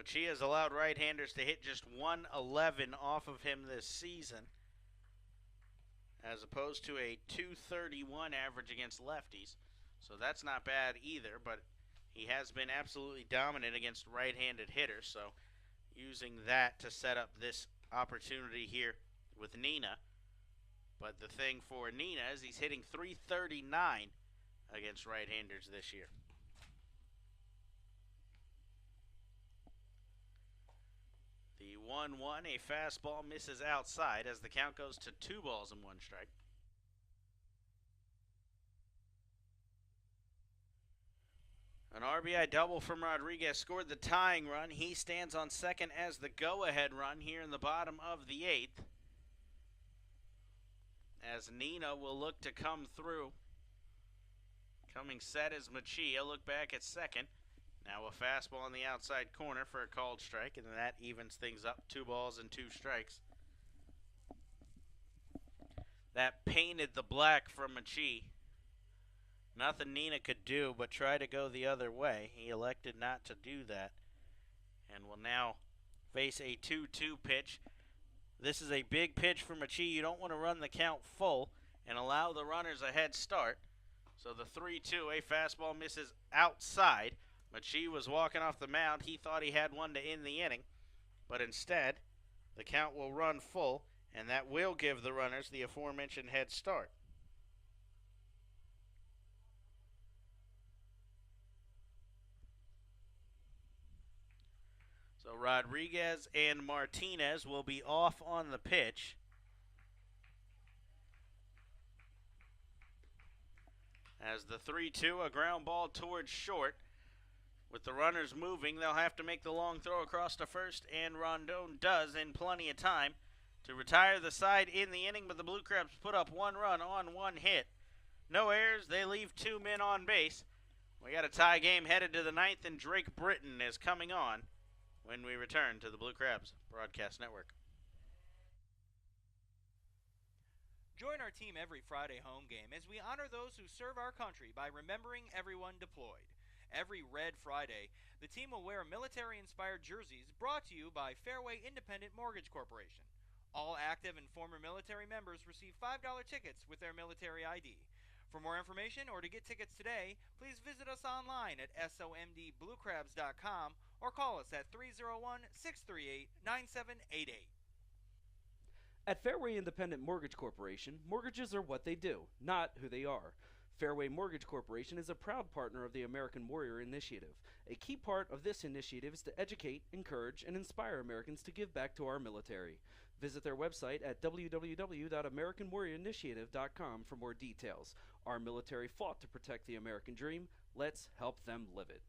Machia has allowed right-handers to hit just 111 off of him this season, as opposed to a 231 average against lefties. So that's not bad either, but he has been absolutely dominant against right-handed hitters. So using that to set up this opportunity here with Nina. But the thing for Nina is he's hitting 339 against right-handers this year. The 1-1, a fastball misses outside as the count goes to 2 balls and 1 strike. An RBI double from Rodriguez scored the tying run. He stands on second as the go-ahead run here in the bottom of the 8th. As Nina will look to come through. Coming set is Machia. Look back at second. Now a fastball on the outside corner for a called strike, and that evens things up. 2 balls and 2 strikes. That painted the black from Machia. Nothing Nina could do but try to go the other way. He elected not to do that, and will now face a 2-2 pitch. This is a big pitch for Machia. You don't want to run the count full and allow the runners a head start. So the 3-2, a fastball misses outside. Machia was walking off the mound. He thought he had one to end the inning, but instead, the count will run full, and that will give the runners the aforementioned head start. So Rodriguez and Martinez will be off on the pitch. As the 3-2, a ground ball towards short. With the runners moving, they'll have to make the long throw across to first, and Rondon does in plenty of time to retire the side in the inning, but the Blue Crabs put up 1 run on 1 hit. No errors, they leave 2 men on base. We got a tie game headed to the 9th, and Drake Britton is coming on when we return to the Blue Crabs Broadcast Network. Join our team every Friday home game as we honor those who serve our country by remembering everyone deployed. Every Red Friday, the team will wear military-inspired jerseys brought to you by Fairway Independent Mortgage Corporation. All active and former military members receive $5 tickets with their military ID. For more information or to get tickets today, please visit us online at somdbluecrabs.com or call us at 301-638-9788. At Fairway Independent Mortgage Corporation, mortgages are what they do, not who they are. Fairway Mortgage Corporation is a proud partner of the American Warrior Initiative. A key part of this initiative is to educate, encourage, and inspire Americans to give back to our military. Visit their website at www.americanwarriorinitiative.com for more details. Our military fought to protect the American dream. Let's help them live it.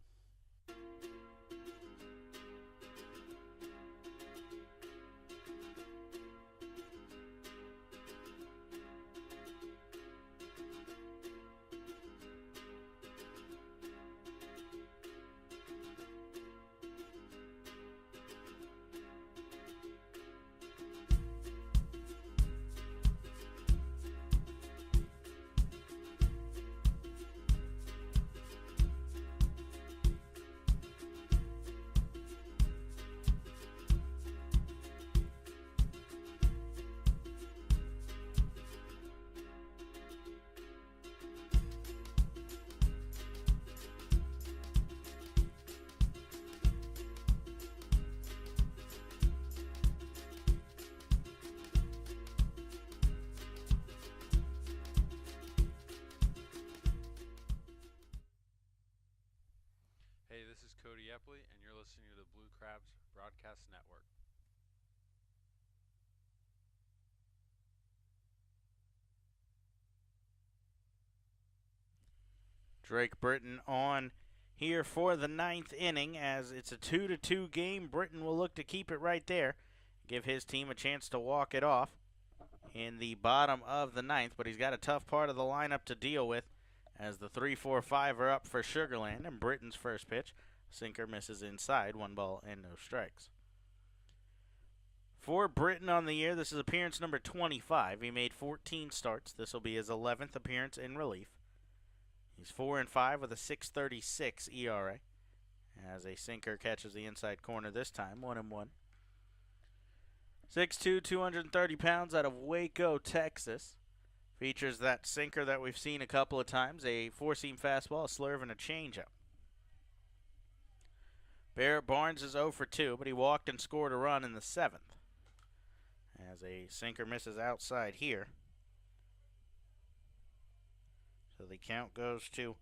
Hey, this is Cody Epley, and you're listening to the Blue Crabs Broadcast Network. Drake Britton on here for the 9th inning. As it's a 2-2 game, Britton will look to keep it right there, give his team a chance to walk it off in the bottom of the 9th, but he's got a tough part of the lineup to deal with as the 3-4-5 are up for Sugarland, and Britton's first pitch, sinker, misses inside, 1 ball and no strikes. For Britton on the year, this is appearance number 25. He made 14 starts. This will be his 11th appearance in relief. He's 4-5 with a 6.36 ERA, as a sinker catches the inside corner this time, 1-1. 6'2", 230 pounds out of Waco, Texas. Features that sinker that we've seen a couple of times, a four-seam fastball, a slurve, and a changeup. Barrett Barnes is 0 for 2, but he walked and scored a run in the 7th. As a sinker misses outside here. So the count goes to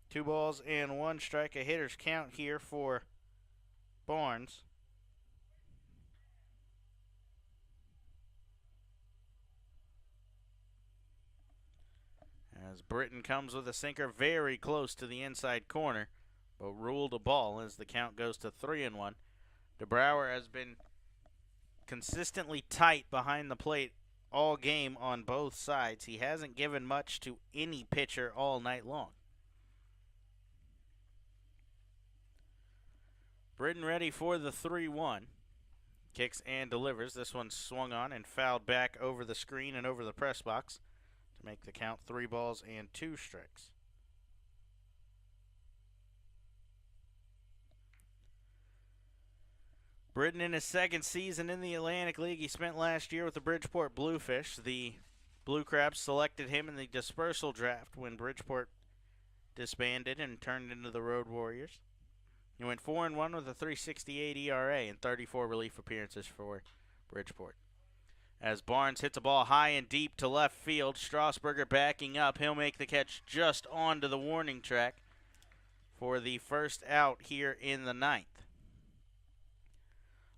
2 balls and 1 strike. A hitter's count here for Barnes. As Britton comes with a sinker very close to the inside corner, but ruled a ball as the count goes to 3-1. DeBrouwer has been consistently tight behind the plate all game on both sides. He hasn't given much to any pitcher all night long. Britton ready for the 3-1. Kicks and delivers. This one swung on and fouled back over the screen and over the press box to make the count 3 balls and 2 strikes. Britton in his second season in the Atlantic League. He spent last year with the Bridgeport Bluefish. The Blue Crabs selected him in the dispersal draft when Bridgeport disbanded and turned into the Road Warriors. He went 4-1 with a 3.68 ERA and 34 relief appearances for Bridgeport. As Barnes hits a ball high and deep to left field, Strasburger backing up. He'll make the catch just onto the warning track for the first out here in the 9th.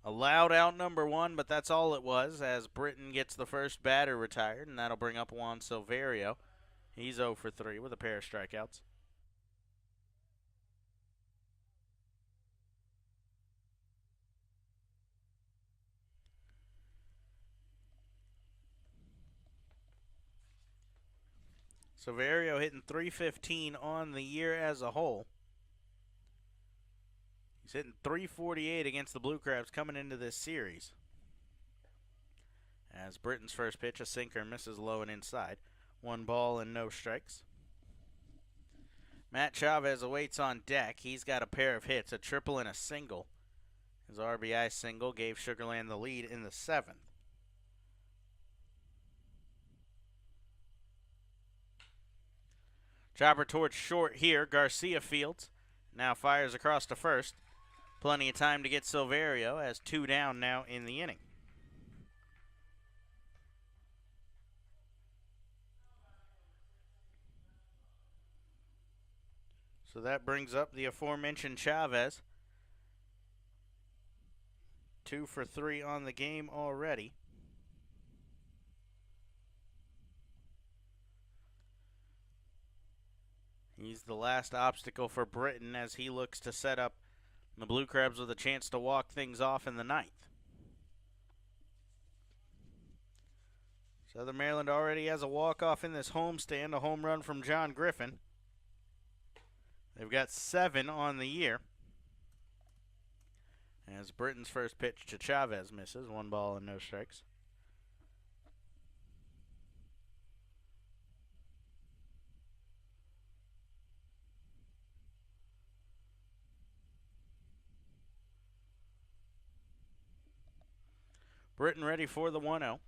A loud out number 1, but that's all it was as Britton gets the first batter retired, and that'll bring up Juan Silverio. He's 0 for 3 with a pair of strikeouts. Silverio hitting .315 on the year as a whole. He's hitting .348 against the Blue Crabs coming into this series. As Britton's first pitch, a sinker, misses low and inside. 1 ball and no strikes. Matt Chavez awaits on deck. He's got a pair of hits, a triple and a single. His RBI single gave Sugarland the lead in the 7th. Chopper towards short here. Garcia fields. Now fires across to first. Plenty of time to get Silverio as 2 down now in the inning. So that brings up the aforementioned Chavez. 2 for 3 on the game already. He's the last obstacle for Britton as he looks to set up the Blue Crabs with a chance to walk things off in the 9th. Southern Maryland already has a walk-off in this homestand, a home run from John Griffin. They've got 7 on the year. As Britton's first pitch to Chavez misses, 1 ball and no strikes. Britton ready for the 1-0.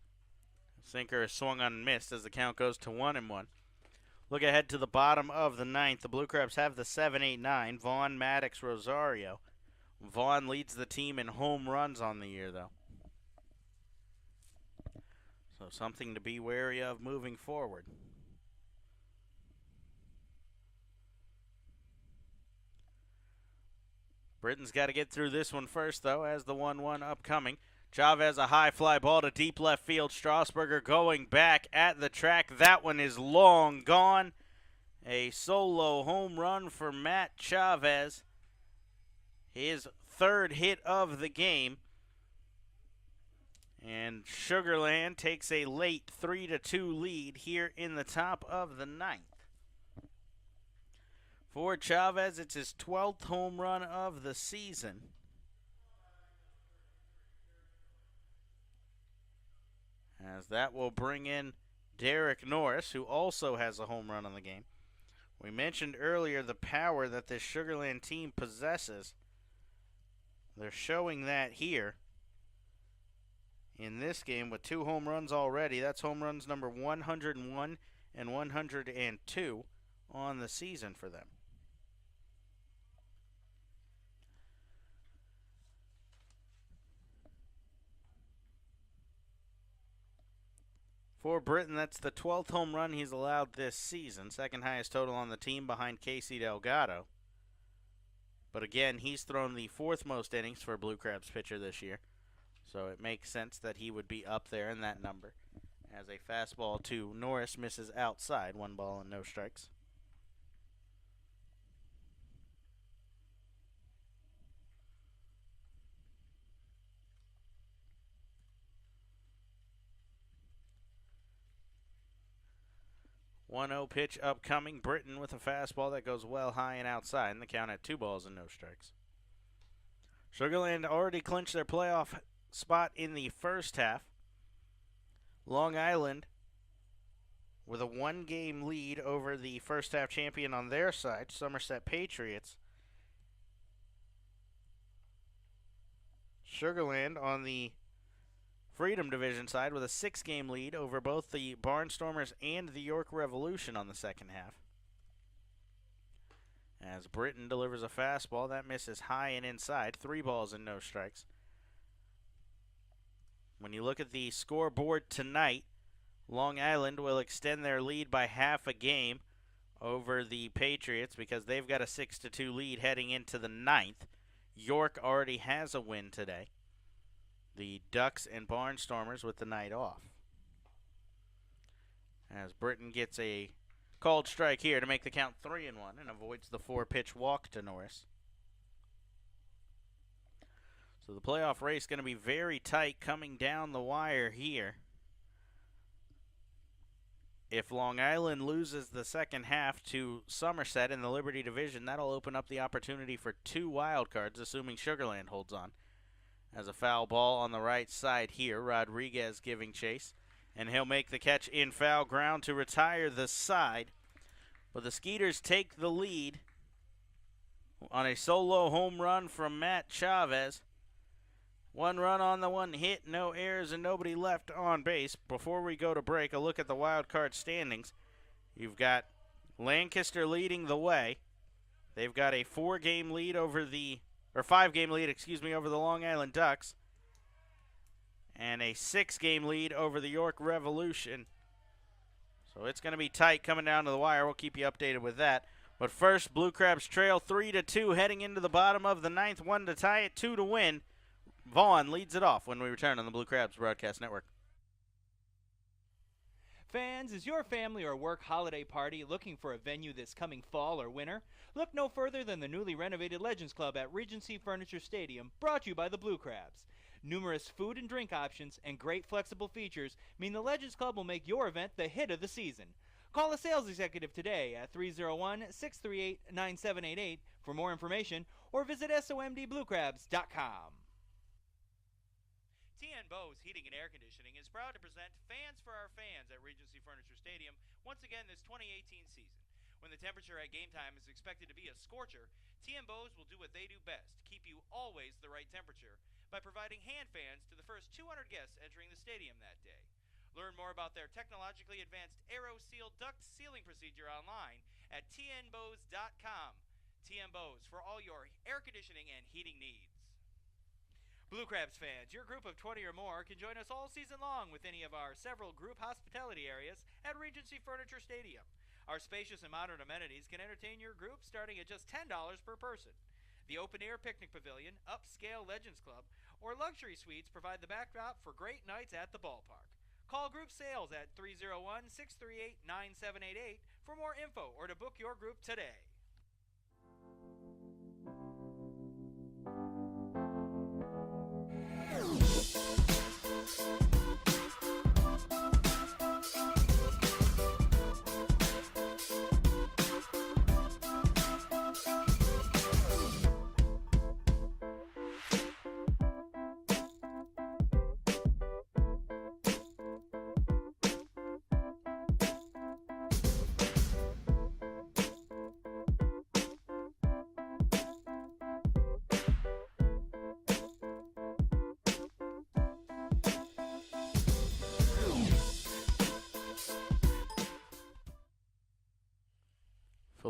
Sinker is swung on and missed as the count goes to 1-1. Look ahead to the bottom of the 9th. The Blue Crabs have the 7-8-9. Vaughn, Maddox, Rosario. Vaughn leads the team in home runs on the year, though. So something to be wary of moving forward. Britton's got to get through this one first, though, as the 1-1 upcoming. Chavez, a high fly ball to deep left field. Strasburger going back at the track. That one is long gone. A solo home run for Matt Chavez. His 3rd hit of the game. And Sugarland takes a late 3-2 lead here in the top of the 9th. For Chavez, it's his 12th home run of the season. As that will bring in Derek Norris, who also has a home run on the game. We mentioned earlier the power that this Sugarland team possesses. They're showing that here in this game with 2 home runs already. That's home runs number 101 and 102 on the season for them. For Britton, that's the 12th home run he's allowed this season, second highest total on the team behind Casey Delgado. But again, he's thrown the 4th most innings for a Blue Crabs pitcher this year, so it makes sense that he would be up there in that number. As a fastball to Norris misses outside, 1 ball and no strikes. One-0 pitch upcoming. Britton with a fastball that goes well high and outside, and the count at 2 balls and no strikes. Sugarland already clinched their playoff spot in the first half. Long Island with a 1-game lead over the first half champion on their side, Somerset Patriots. Sugarland on the Freedom Division side with a 6-game lead over both the Barnstormers and the York Revolution on the second half. As Britton delivers a fastball that misses high and inside, 3 balls and no strikes. When you look at the scoreboard tonight, Long Island will extend their lead by half a game over the Patriots because they've got a 6-2 lead heading into the 9th. York already has a win today. The Ducks and Barnstormers with the night off. As Britton gets a called strike here to make the count 3-1 and avoids the 4-pitch walk to Norris. So the playoff race going to be very tight coming down the wire here. If Long Island loses the second half to Somerset in the Liberty Division, that'll open up the opportunity for 2 wild cards, assuming Sugarland holds on. As a foul ball on the right side here, Rodriguez giving chase, and he'll make the catch in foul ground to retire the side. But the Skeeters take the lead on a solo home run from Matt Chavez. 1 run on the 1 hit, no errors, and nobody left on base. Before we go to break, a look at the wild card standings. You've got Lancaster leading the way. They've got a 4-game lead over the, or 5-game lead, over the Long Island Ducks. And a 6-game lead over the York Revolution. So it's going to be tight coming down to the wire. We'll keep you updated with that. But first, Blue Crabs trail 3-2 heading into the bottom of the 9th. 1 to tie it, 2 to win. Vaughn leads it off when we return on the Blue Crabs Broadcast Network. Fans, is your family or work holiday party looking for a venue this coming fall or winter? Look no further than the newly renovated Legends Club at Regency Furniture Stadium, brought to you by the Blue Crabs. Numerous food and drink options and great flexible features mean the Legends Club will make your event the hit of the season. Call a sales executive today at 301-638-9788 for more information or visit somdbluecrabs.com. TN Bose Heating and Air Conditioning is proud to present Fans for Our Fans at Regency Furniture Stadium once again this 2018 season. When the temperature at game time is expected to be a scorcher, TN Bose will do what they do best, keep you always the right temperature, by providing hand fans to the first 200 guests entering the stadium that day. Learn more about their technologically advanced Aero-Seal duct sealing procedure online at tnbose.com. TN Bose for all your air conditioning and heating needs. Blue Crabs fans, your group of 20 or more can join us all season long with any of our several group hospitality areas at Regency Furniture Stadium. Our spacious and modern amenities can entertain your group starting at just $10 per person. The open-air picnic pavilion, upscale Legends Club, or luxury suites provide the backdrop for great nights at the ballpark. Call group sales at 301-638-9788 for more info or to book your group today.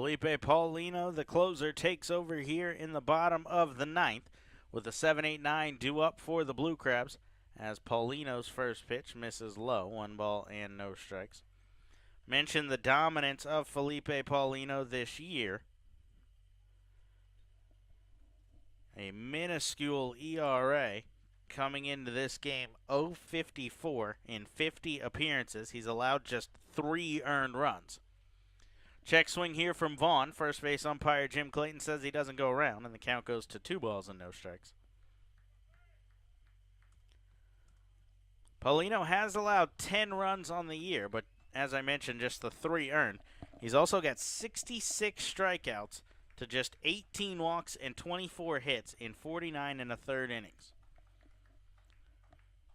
Felipe Paulino, the closer, takes over here in the bottom of the ninth with a 7-8-9 due up for the Blue Crabs as Paulino's first pitch misses low, 1 ball and no strikes. Mentioned the dominance of Felipe Paulino this year. A minuscule ERA coming into this game, 0.54 in 50 appearances. He's allowed just 3 earned runs. Check swing here from Vaughn. First base umpire Jim Clayton says he doesn't go around, and the count goes to 2 balls and no strikes. Paulino has allowed 10 runs on the year, but as I mentioned, just the 3 earned. He's also got 66 strikeouts to just 18 walks and 24 hits in 49 and a third innings.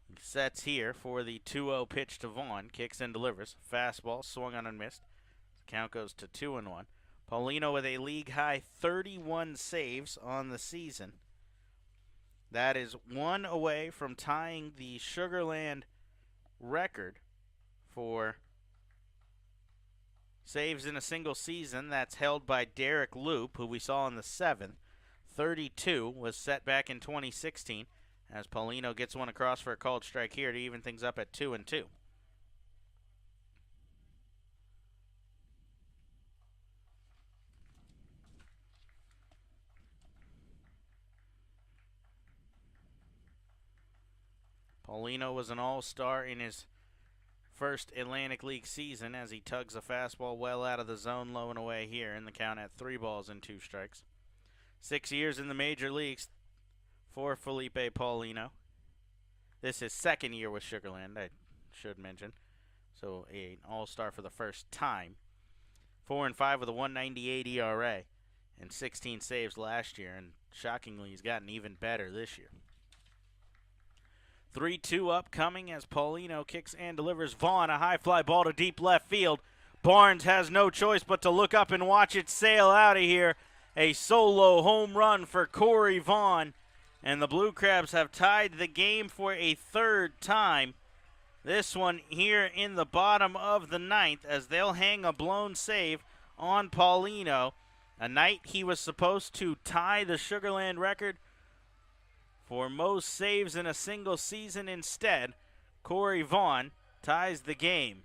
He sets here for the 2-0 pitch to Vaughn. Kicks and delivers. Fastball swung on and missed. The count goes to 2-1. Paulino with a league-high 31 saves on the season. That is 1 away from tying the Sugarland record for saves in a single season. That's held by Derek Loop, who we saw in the 7th. 32 was set back in 2016 as Paulino gets one across for a called strike here to even things up at 2-2. Paulino was an all-star in his first Atlantic League season as he tugs a fastball well out of the zone, low and away here in the count at 3 balls and 2 strikes. 6 years in the major leagues for Felipe Paulino. This is his 2nd year with Sugarland, I should mention. So an all-star for the first time. 4-5 with a 1.98 ERA and 16 saves last year, and shockingly he's gotten even better this year. 3-2 upcoming as Paulino kicks and delivers. Vaughn, a high fly ball to deep left field. Barnes has no choice but to look up and watch it sail out of here. A solo home run for Corey Vaughn. And the Blue Crabs have tied the game for a 3rd time. This one here in the bottom of the 9th as they'll hang a blown save on Paulino. A night he was supposed to tie the Sugarland record for most saves in a single season. Instead, Corey Vaughn ties the game.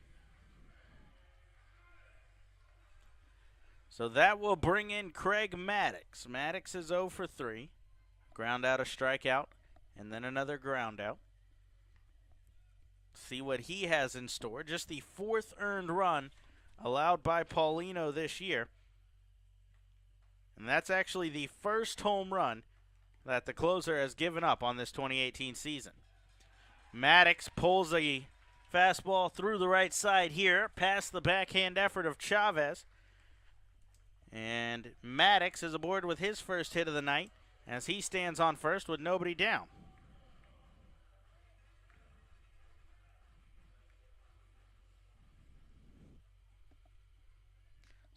So that will bring in Craig Maddox. Maddox is 0 for 3. Ground out a strikeout, and then another ground out. See what he has in store. Just the 4th earned run allowed by Paulino this year. And that's actually the first home run that the closer has given up on this 2018 season. Maddox pulls a fastball through the right side here, past the backhand effort of Chavez. And Maddox is aboard with his first hit of the night as he stands on first with nobody down.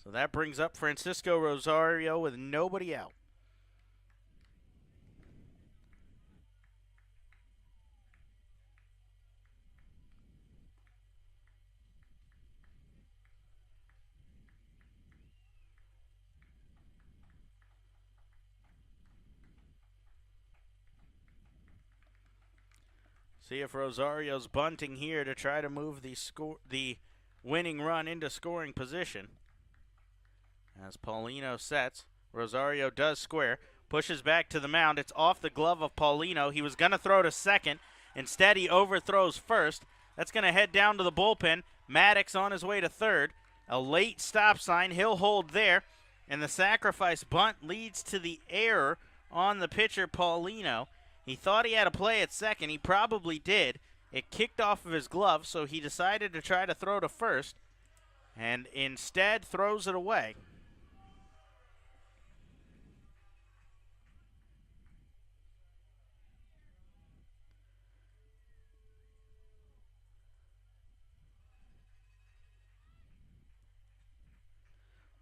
So that brings up Francisco Rosario with nobody out. See if Rosario's bunting here to try to move the winning run into scoring position. As Paulino sets, Rosario does square, pushes back to the mound. It's off the glove of Paulino. He was going to throw to second. Instead, he overthrows first. That's going to head down to the bullpen. Maddox on his way to third. A late stop sign. He'll hold there. And the sacrifice bunt leads to the error on the pitcher, Paulino. He thought he had a play at second. He probably did. It kicked off of his glove, so he decided to try to throw to first and instead throws it away.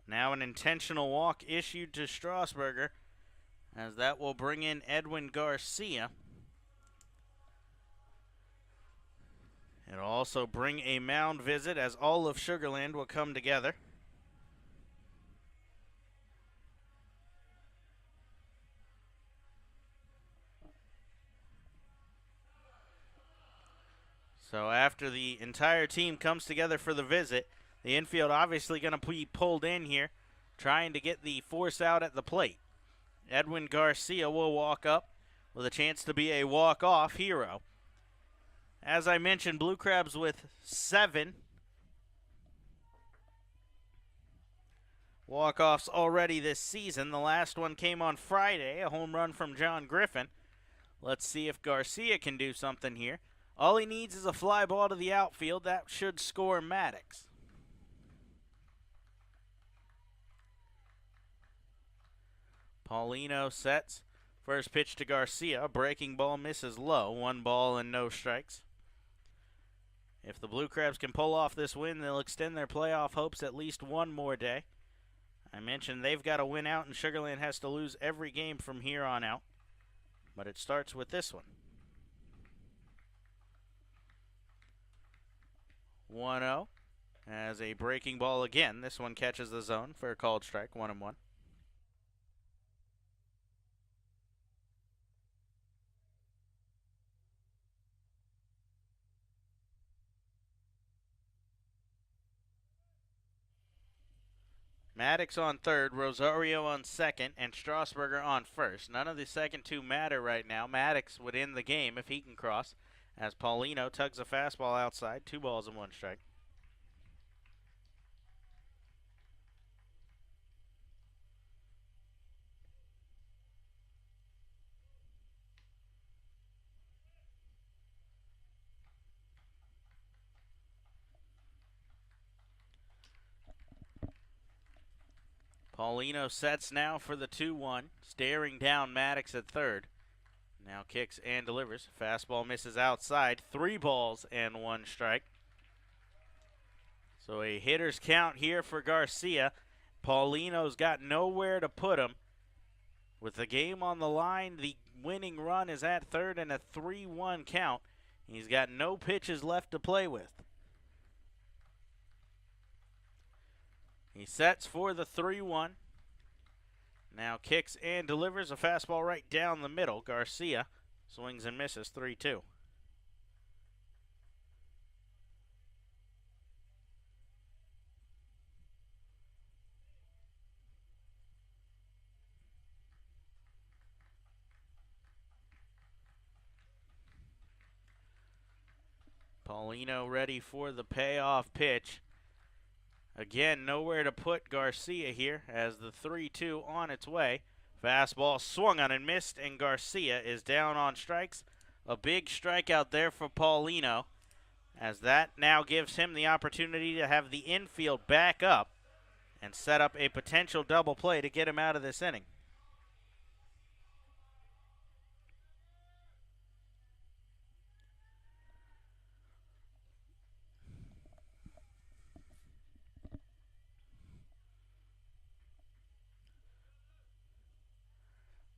Now an intentional walk issued to Strasburger, as that will bring in Edwin Garcia. It'll also bring a mound visit as all of Sugarland will come together. So after the entire team comes together for the visit, the infield obviously going to be pulled in here, trying to get the force out at the plate. Edwin Garcia will walk up with a chance to be a walk-off hero. As I mentioned, Blue Crabs with 7 walk-offs already this season. The last one came on Friday, a home run from John Griffin. Let's see if Garcia can do something here. All he needs is a fly ball to the outfield. That should score Maddox. Paulino sets. First pitch to Garcia. Breaking ball misses low. 1 ball and no strikes. If the Blue Crabs can pull off this win, they'll extend their playoff hopes at least one more day. I mentioned they've got to win out, and Sugar Land has to lose every game from here on out. But it starts with this one. 1-0 as a breaking ball again. This one catches the zone for a called strike, 1-1. Maddox on third, Rosario on second, and Strasburger on first. None of the second two matter right now. Maddox would end the game if he can cross, as Paulino tugs a fastball outside. 2 balls and 1 strike. Paulino sets now for the 2-1, staring down Maddox at third. Now kicks and delivers. Fastball misses outside. 3 balls and 1 strike. So a hitter's count here for Garcia. Paulino's got nowhere to put him. With the game on the line, the winning run is at third and a 3-1 count. He's got no pitches left to play with. He sets for the 3-1. Now kicks and delivers a fastball right down the middle. Garcia swings and misses, 3-2. Paulino ready for the payoff pitch. Again, nowhere to put Garcia here as the 3-2 on its way. Fastball swung on and missed, and Garcia is down on strikes. A big strikeout there for Paulino, as that now gives him the opportunity to have the infield back up and set up a potential double play to get him out of this inning.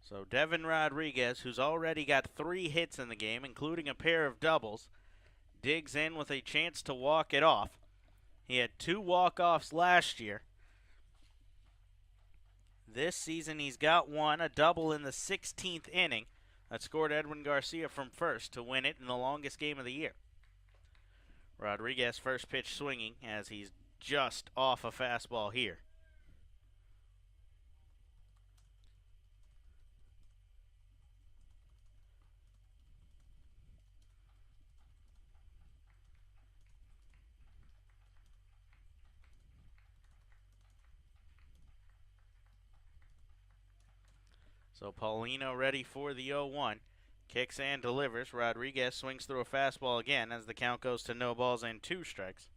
So Devin Rodriguez, who's already got 3 hits in the game, including a pair of doubles, digs in with a chance to walk it off. He had 2 walk-offs last year. This season he's got 1, a double in the 16th inning that scored Edwin Garcia from first to win it in the longest game of the year. Rodriguez first pitch swinging as he's just off a fastball here. So Paulino ready for the 0-1. Kicks and delivers. Rodriguez swings through a fastball again as the count goes to no balls and 2 strikes.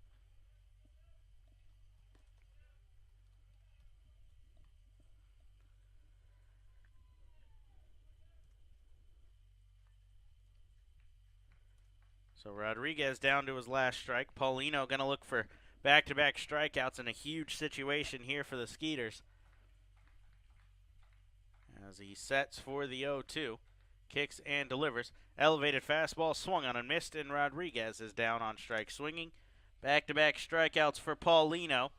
So Rodriguez down to his last strike. Paulino going to look for back-to-back strikeouts in a huge situation here for the Skeeters. As he sets for the 0-2, kicks and delivers. Elevated fastball swung on and missed, and Rodriguez is down on strike swinging. Back-to-back strikeouts for Paulino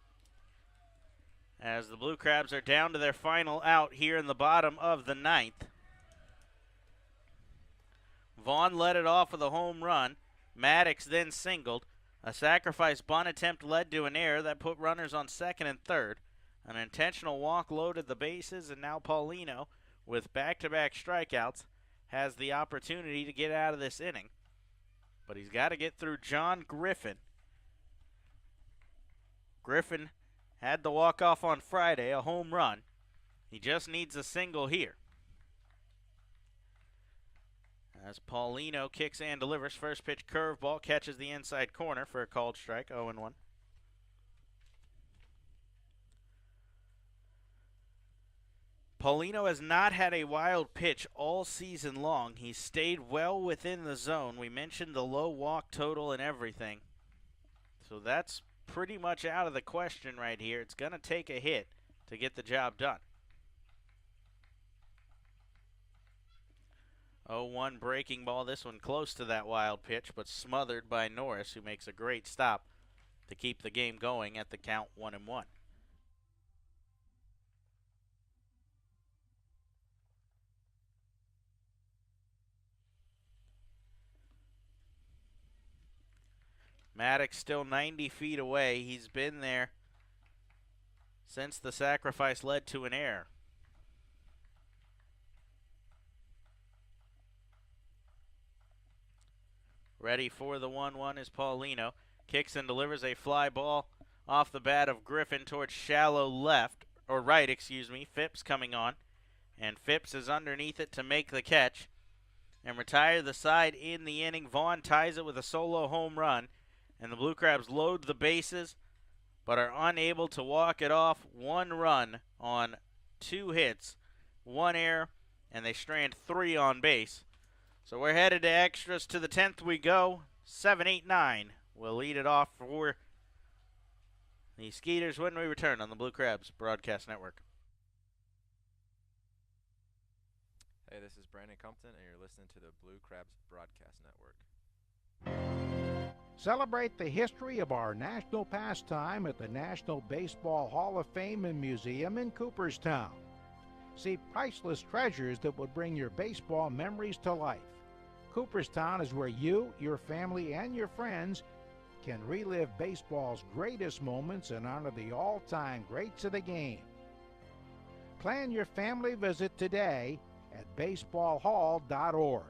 as the Blue Crabs are down to their final out here in the bottom of the 9th. Vaughn led it off with a home run. Maddox then singled. A sacrifice bunt attempt led to an error that put runners on second and third. An intentional walk loaded the bases, and now Paulino, with back-to-back strikeouts, has the opportunity to get out of this inning. But he's got to get through John Griffin. Griffin had the walk-off on Friday, a home run. He just needs a single here. As Paulino kicks and delivers, first pitch curveball catches the inside corner for a called strike, 0-1. Paulino has not had a wild pitch all season long. He's stayed well within the zone. We mentioned the low walk total and everything. So that's pretty much out of the question right here. It's going to take a hit to get the job done. 0-1 breaking ball. This one close to that wild pitch, but smothered by Norris, who makes a great stop to keep the game going at the count 1-1. Maddox still 90 feet away. He's been there since the sacrifice led to an error. Ready for the 1-1 is Paulino. Kicks and delivers a fly ball off the bat of Griffin towards shallow left, or right, excuse me. Phipps coming on. And Phipps is underneath it to make the catch and retire the side in the inning. Vaughn ties it with a solo home run. And the Blue Crabs load the bases, but are unable to walk it off. 1 run on 2 hits, 1 error, and they strand 3 on base. So we're headed to extras. To the 10th we go. 7-8-9 will lead it off for the Skeeters when we return on the Blue Crabs Broadcast Network. Hey, this is Brandon Compton, and you're listening to the Blue Crabs Broadcast Network. Celebrate the history of our national pastime at the National Baseball Hall of Fame and Museum in Cooperstown. See priceless treasures that will bring your baseball memories to life. Cooperstown is where you, your family, and your friends can relive baseball's greatest moments and honor the all-time greats of the game. Plan your family visit today at baseballhall.org.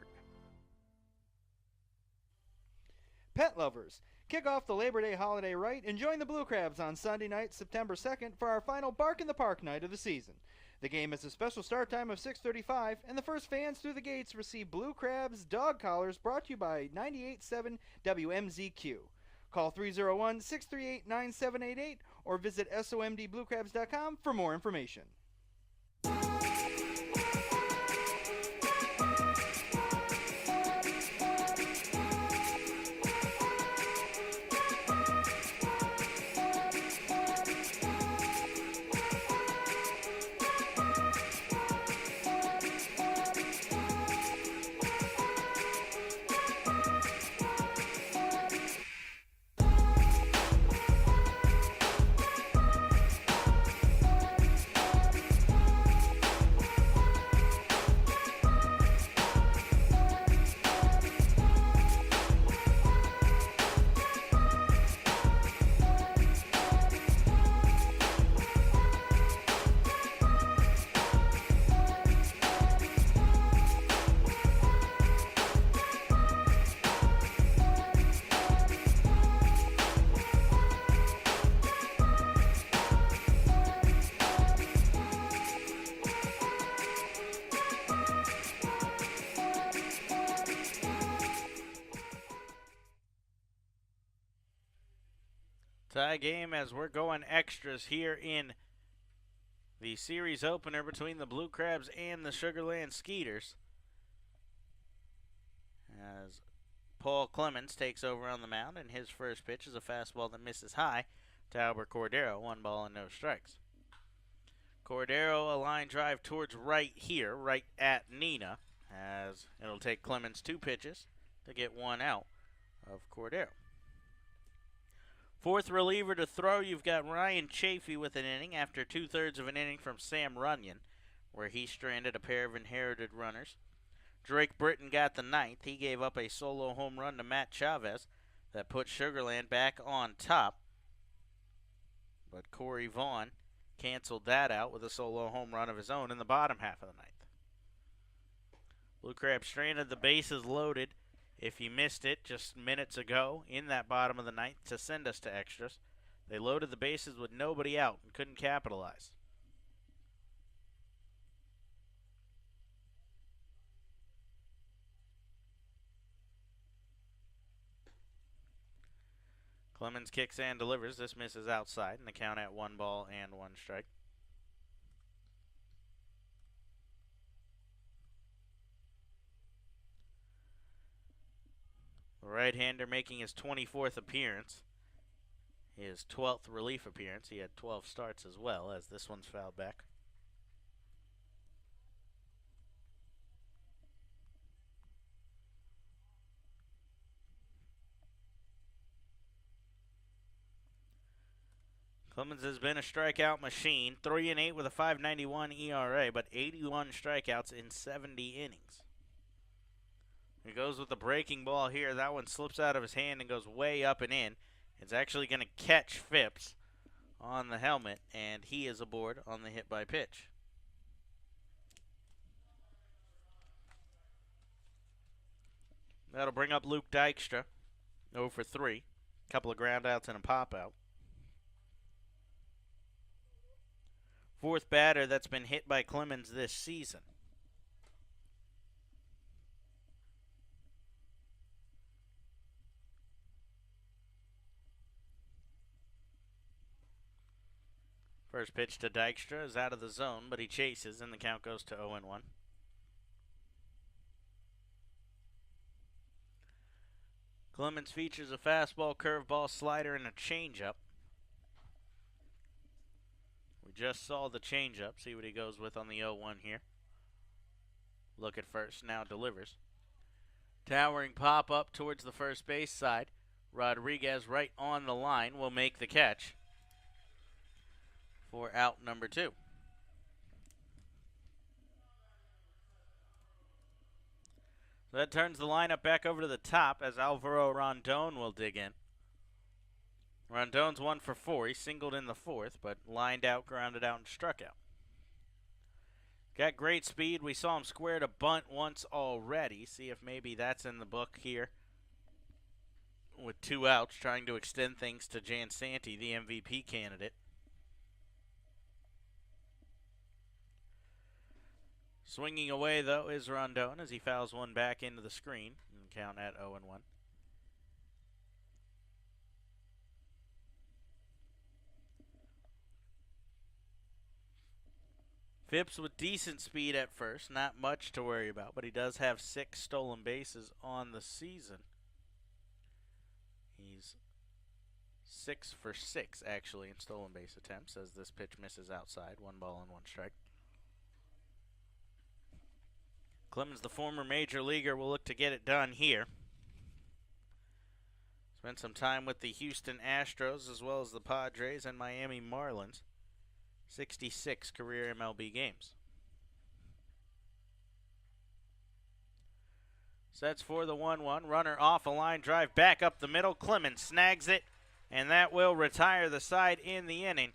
Pet lovers, kick off the Labor Day holiday right and join the Blue Crabs on Sunday night, September 2nd for our final Bark in the Park night of the season. The game has a special start time of 6:35, and the first fans through the gates receive Blue Crabs dog collars brought to you by 98.7 WMZQ. Call 301-638-9788 or visit somdbluecrabs.com for more information. Tie game as we're going extras here in the series opener between the Blue Crabs and the Sugarland Skeeters. As Paul Clemens takes over on the mound, and his first pitch is a fastball that misses high to Albert Cordero. 1 ball and no strikes. Cordero, a line drive towards right here, right at Nina, as it'll take Clemens 2 pitches to get 1 out of Cordero. Fourth reliever to throw, you've got Ryan Chafee with an inning after 2/3 of an inning from Sam Runyon, where he stranded a pair of inherited runners. Drake Britton got the ninth. He gave up a solo home run to Matt Chavez that put Sugarland back on top. But Corey Vaughn canceled that out with a solo home run of his own in the bottom half of the ninth. Blue Crab stranded the bases loaded, if you missed it just minutes ago, in that bottom of the ninth to send us to extras. They loaded the bases with nobody out and couldn't capitalize. Clemens kicks and delivers. This misses outside, and the count at 1 ball and 1 strike. The right-hander making his 24th appearance. His 12th relief appearance. He had 12 starts as well, as this one's fouled back. Clemens has been a strikeout machine. 3-8 with a 5.91 ERA, but 81 strikeouts in 70 innings. He goes with the breaking ball here. That one slips out of his hand and goes way up and in. It's actually going to catch Phipps on the helmet, and he is aboard on the hit by pitch. That'll bring up Luke Dykstra, 0 for 3. Couple of ground outs and a pop out. Fourth batter that's been hit by Clemens this season. First pitch to Dykstra is out of the zone, but he chases, and the count goes to 0-1. Clemens features a fastball, curveball, slider, and a changeup. We just saw the changeup. See what he goes with on the 0-1 here. Look at first, now delivers. Towering pop up towards the first base side. Rodriguez right on the line will make the catch for out number 2. So that turns the lineup back over to the top as Alvaro Rondon will dig in. Rondon's 1 for 4. He singled in the 4th, but lined out, grounded out, and struck out. Got great speed. We saw him square to bunt once already. See if maybe that's in the book here. With 2 outs, trying to extend things to Jan Santi, the MVP candidate. Swinging away, though, is Rondon as he fouls one back into the screen. And count at 0-1. Phipps with decent speed at first, not much to worry about, but he does have 6 stolen bases on the season. He's 6 for 6, actually, in stolen base attempts, as this pitch misses outside. 1 ball and 1 strike. Clemens, the former major leaguer, will look to get it done here. Spent some time with the Houston Astros as well as the Padres and Miami Marlins. 66 career MLB games. Sets for the 1-1. Runner off a line drive back up the middle. Clemens snags it, and that will retire the side in the inning.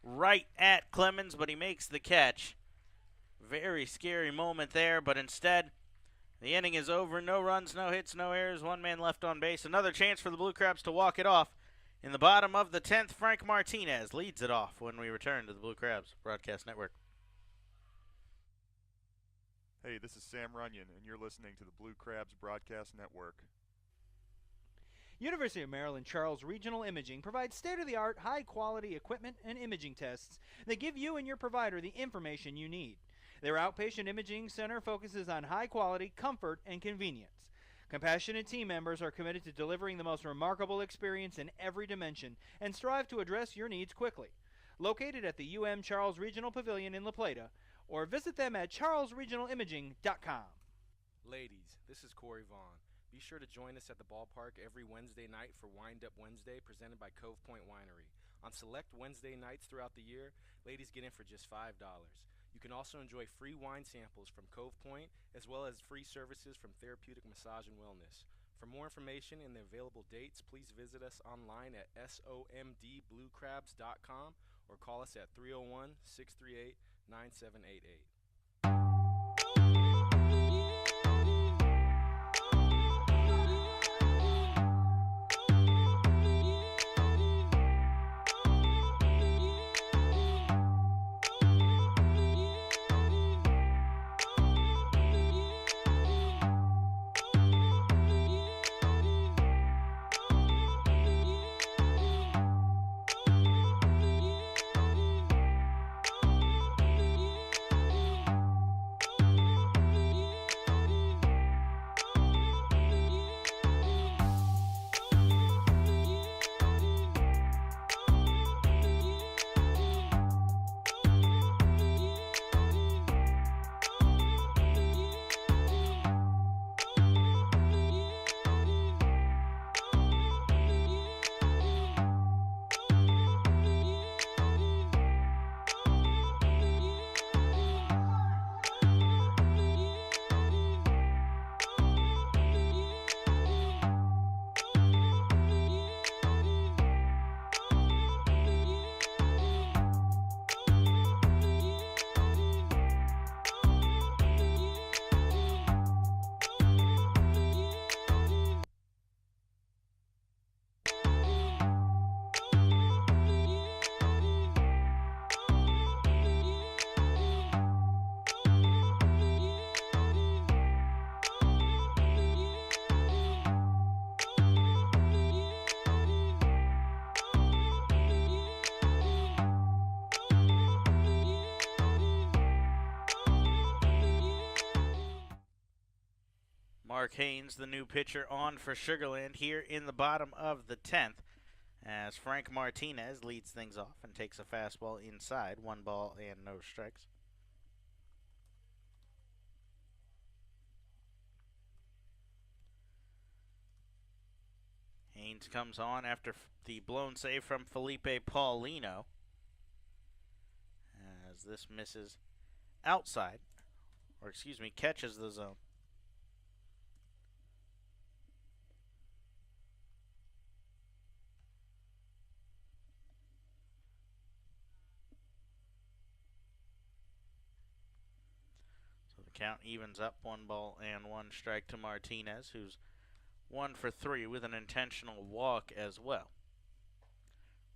Right at Clemens, but he makes the catch. Very scary moment there, but instead, the inning is over. No runs, no hits, no errors. 1 man left on base. Another chance for the Blue Crabs to walk it off. In the bottom of the 10th, Frank Martinez leads it off when we return to the Blue Crabs Broadcast Network. Hey, this is Sam Runyon, and you're listening to the Blue Crabs Broadcast Network. University of Maryland Charles Regional Imaging provides state-of-the-art, high-quality equipment and imaging tests that give you and your provider the information you need. Their outpatient imaging center focuses on high quality, comfort, and convenience. Compassionate team members are committed to delivering the most remarkable experience in every dimension and strive to address your needs quickly. Located at the UM Charles Regional Pavilion in La Plata, or visit them at charlesregionalimaging.com. Ladies, this is Corey Vaughn. Be sure to join us at the ballpark every Wednesday night for Wind Up Wednesday presented by Cove Point Winery. On select Wednesday nights throughout the year, ladies get in for just $5. You can also enjoy free wine samples from Cove Point, as well as free services from Therapeutic Massage and Wellness. For more information and the available dates, please visit us online at somdbluecrabs.com or call us at 301-638-9788. Mark Haynes, the new pitcher, on for Sugarland here in the bottom of the 10th, as Frank Martinez leads things off and takes a fastball inside, 1 ball and no strikes. Haynes comes on after the blown save from Felipe Paulino, as this misses outside, or excuse me, catches the zone. Count evens up, 1 ball and 1 strike to Martinez, who's 1 for 3 with an intentional walk as well.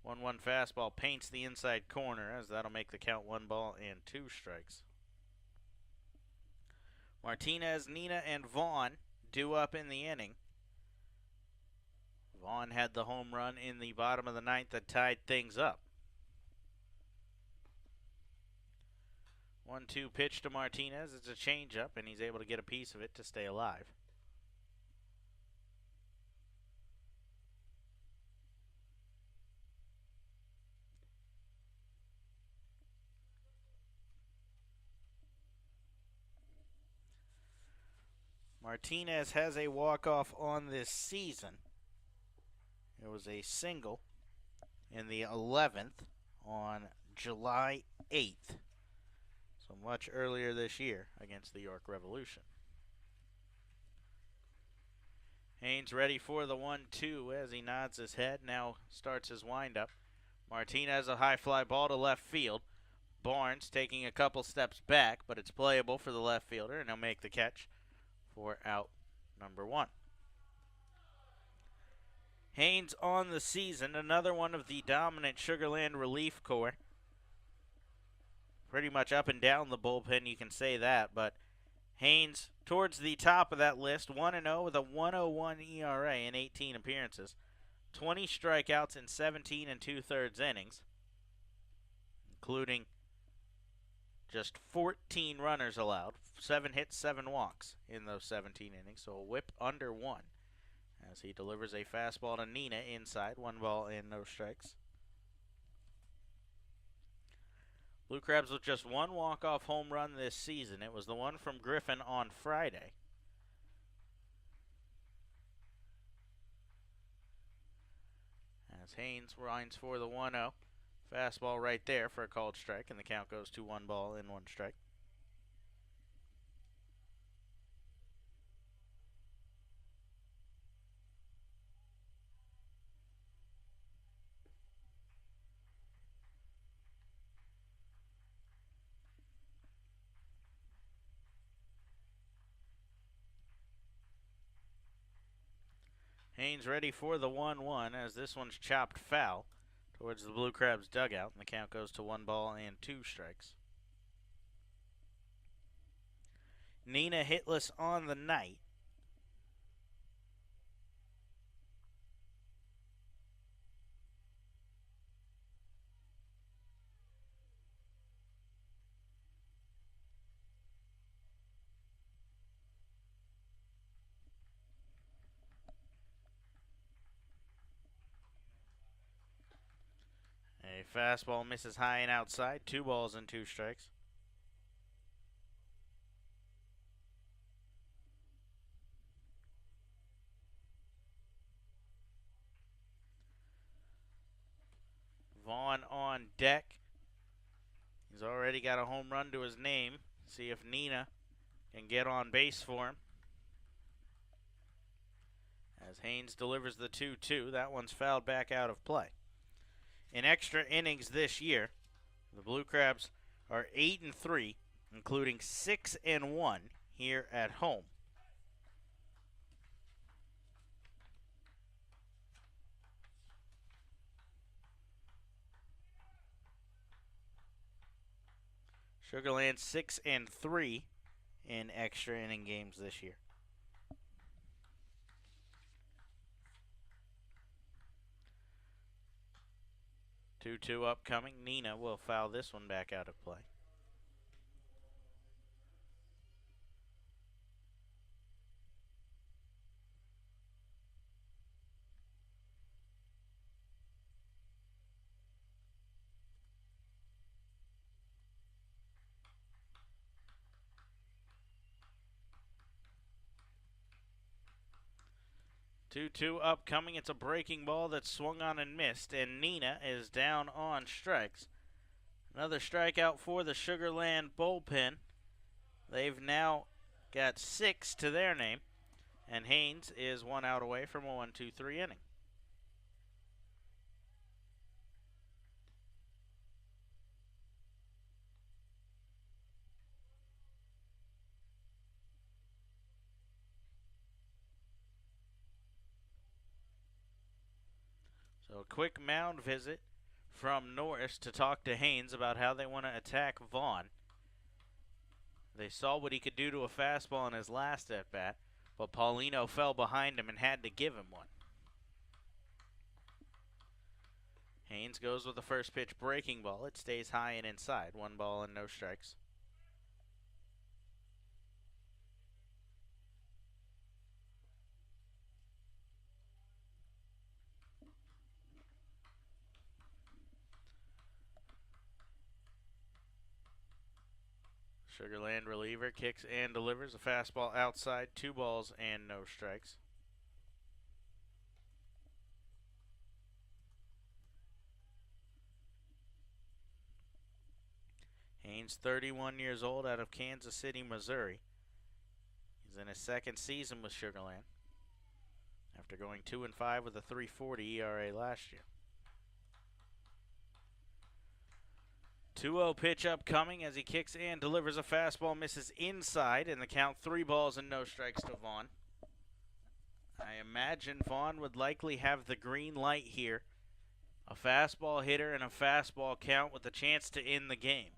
1-1 fastball paints the inside corner, as that'll make the count 1 ball and 2 strikes. Martinez, Nina, and Vaughn due up in the inning. Vaughn had the home run in the bottom of the 9th that tied things up. 1-2 pitch to Martinez. It's a changeup, and he's able to get a piece of it to stay alive. Martinez has a walk-off on this season. It was a single in the 11th on July 8th. So much earlier this year against the York Revolution. Haynes ready for the 1-2 as he nods his head, now starts his windup. Martinez, a high fly ball to left field. Barnes taking a couple steps back, but it's playable for the left fielder, and he'll make the catch for out number 1. Haynes on the season, another one of the dominant Sugarland relief corps. Pretty much up and down the bullpen, you can say that, but Haynes towards the top of that list, 1-0 with a 1.01 ERA in 18 appearances, 20 strikeouts in 17 2/3 innings, including just 14 runners allowed, 7 hits, 7 walks in those 17 innings, so a whip under 1 as he delivers a fastball to Nina inside, 1 ball and no strikes. Blue Crabs with just 1 walk-off home run this season. It was the one from Griffin on Friday. As Haynes winds for the 1-0. Fastball right there for a called strike, and the count goes to 1 ball and 1 strike. Haynes ready for the 1-1 as this one's chopped foul towards the Blue Crabs dugout, and the count goes to 1 ball and 2 strikes. Nina hitless on the night. A fastball misses high and outside. 2 balls and 2 strikes. Vaughn on deck. He's already got a home run to his name. See if Nina can get on base for him. As Haynes delivers the 2-2, that one's fouled back out of play. In extra innings this year, the Blue Crabs are 8-3, including 6-1 here at home. Sugarland 6-3 in extra inning games this year. 2-2 upcoming. Nina will foul this one back out of play. Two upcoming. It's a breaking ball that's swung on and missed, and Nina is down on strikes. Another strikeout for the Sugarland bullpen. They've now got 6 to their name, and Haynes is 1 out away from a 1-2-3 inning. So a quick mound visit from Norris to talk to Haynes about how they want to attack Vaughn. They saw what he could do to a fastball in his last at-bat, but Paulino fell behind him and had to give him one. Haynes goes with the first pitch breaking ball. It stays high and inside. 1 ball and no strikes. Sugarland reliever kicks and delivers a fastball outside. 2 balls and no strikes. Haynes, 31 years old, out of Kansas City, Missouri. He's in his 2nd season with Sugarland after going 2-5 with a 3.40 ERA last year. 2-0 pitch upcoming as he kicks and delivers a fastball, misses inside, and the count 3 balls and no strikes to Vaughn. I imagine Vaughn would likely have the green light here. A fastball hitter and a fastball count with a chance to end the game.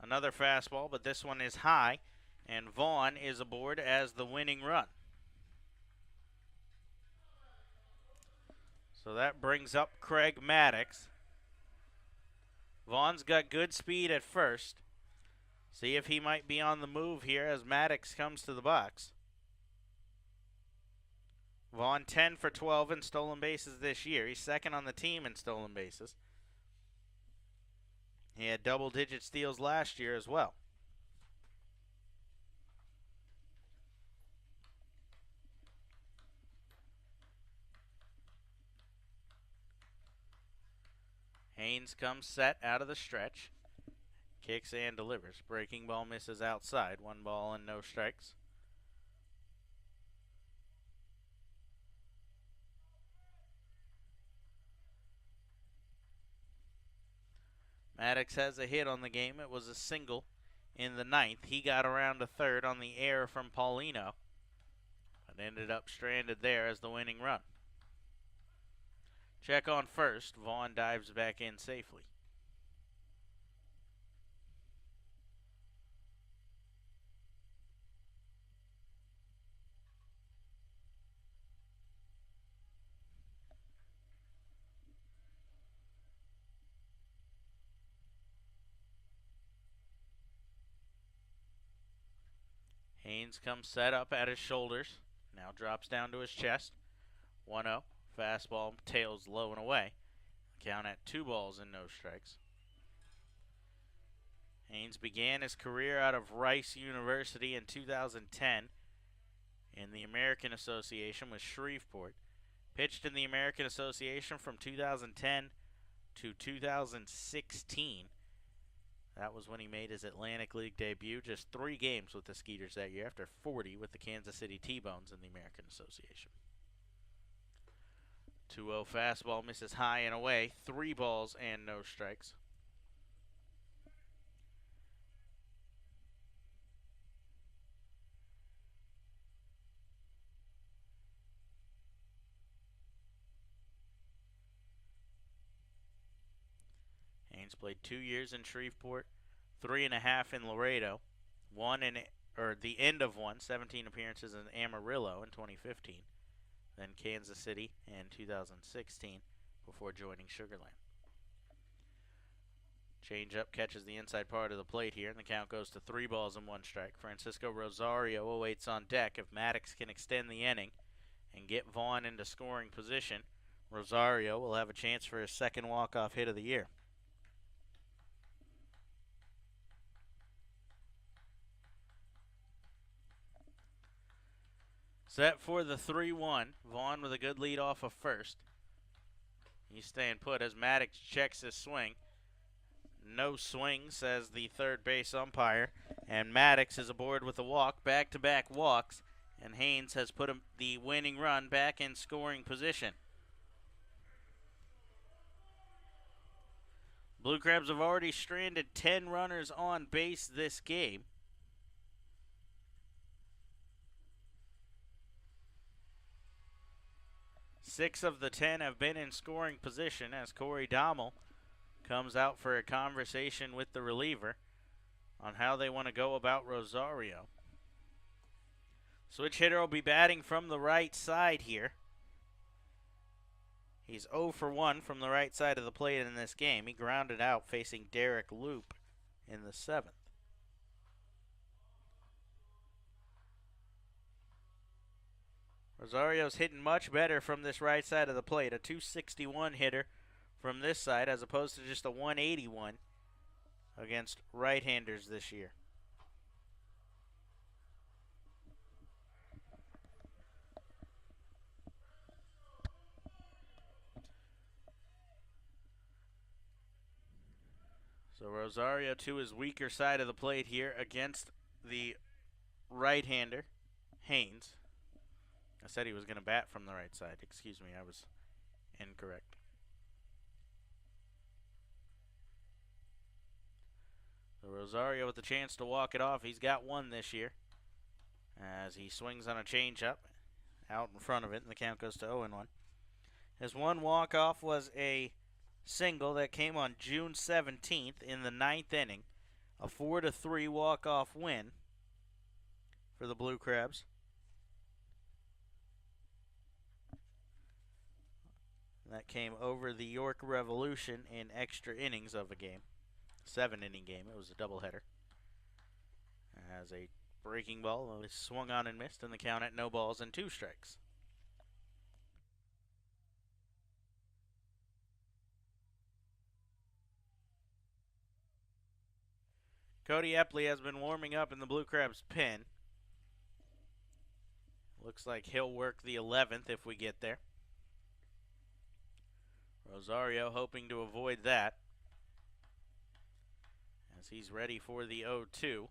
Another fastball, but this one is high, and Vaughn is aboard as the winning run. So that brings up Craig Maddox. Vaughn's got good speed at first. See if he might be on the move here as Maddox comes to the box. Vaughn 10 for 12 in stolen bases this year. He's 2nd on the team in stolen bases. He had double-digit steals last year as well. Haynes comes set out of the stretch. Kicks and delivers. Breaking ball misses outside. 1 ball and no strikes. Maddox has a hit on the game. It was a single in the 9th. He got around to third on the air from Paulino, but ended up stranded there as the winning run. Check on first. Vaughn dives back in safely. Haynes comes set up at his shoulders. Now drops down to his chest. 1-0. Fastball tails low and away. Count at 2 balls and no strikes. Haynes began his career out of Rice University in 2010 in the American Association with Shreveport. Pitched in the American Association from 2010 to 2016. That was when he made his Atlantic League debut. Just 3 games with the Skeeters that year after 40 with the Kansas City T-Bones in the American Association. 2-0 fastball misses high and away. 3 balls and no strikes. Haynes played 2 years in Shreveport, 3.5 in Laredo, the end of 17 appearances in Amarillo in 2015, then Kansas City in 2016 before joining Sugar Land. Changeup catches the inside part of the plate here, and the count goes to 3 balls and 1 strike. Francisco Rosario awaits on deck. If Maddox can extend the inning and get Vaughn into scoring position, Rosario will have a chance for his 2nd walk-off hit of the year. Set for the 3-1. Vaughn with a good lead off of first. He's staying put as Maddox checks his swing. No swing, says the third base umpire. And Maddox is aboard with a walk, back-to-back walks. And Haynes has put the winning run back in scoring position. Blue Crabs have already stranded 10 runners on base this game. Six of the 10 have been in scoring position as Corey Dommel comes out for a conversation with the reliever on how they want to go about Rosario. Switch hitter will be batting from the right side here. He's 0 for 1 from the right side of the plate in this game. He grounded out facing Derek Loop in the 7th. Rosario's hitting much better from this right side of the plate. A 261 hitter from this side as opposed to just a 181 against right-handers this year. So Rosario to his weaker side of the plate here against the right-hander, Haynes. I said he was going to bat from the right side. Excuse me, I was incorrect. So Rosario with the chance to walk it off. He's got 1 this year as he swings on a changeup out in front of it, and the count goes to 0-1. His 1 walk-off was a single that came on June 17th in the 9th inning. A 4-3 walk-off win for the Blue Crabs. That came over the York Revolution in extra innings of a game. 7-inning game. It was a doubleheader. As a breaking ball was swung on and missed, and the count at 0 balls and 2 strikes. Cody Epley has been warming up in the Blue Crabs pen. Looks like he'll work the 11th if we get there. Rosario hoping to avoid that as he's ready for the 0-2. Going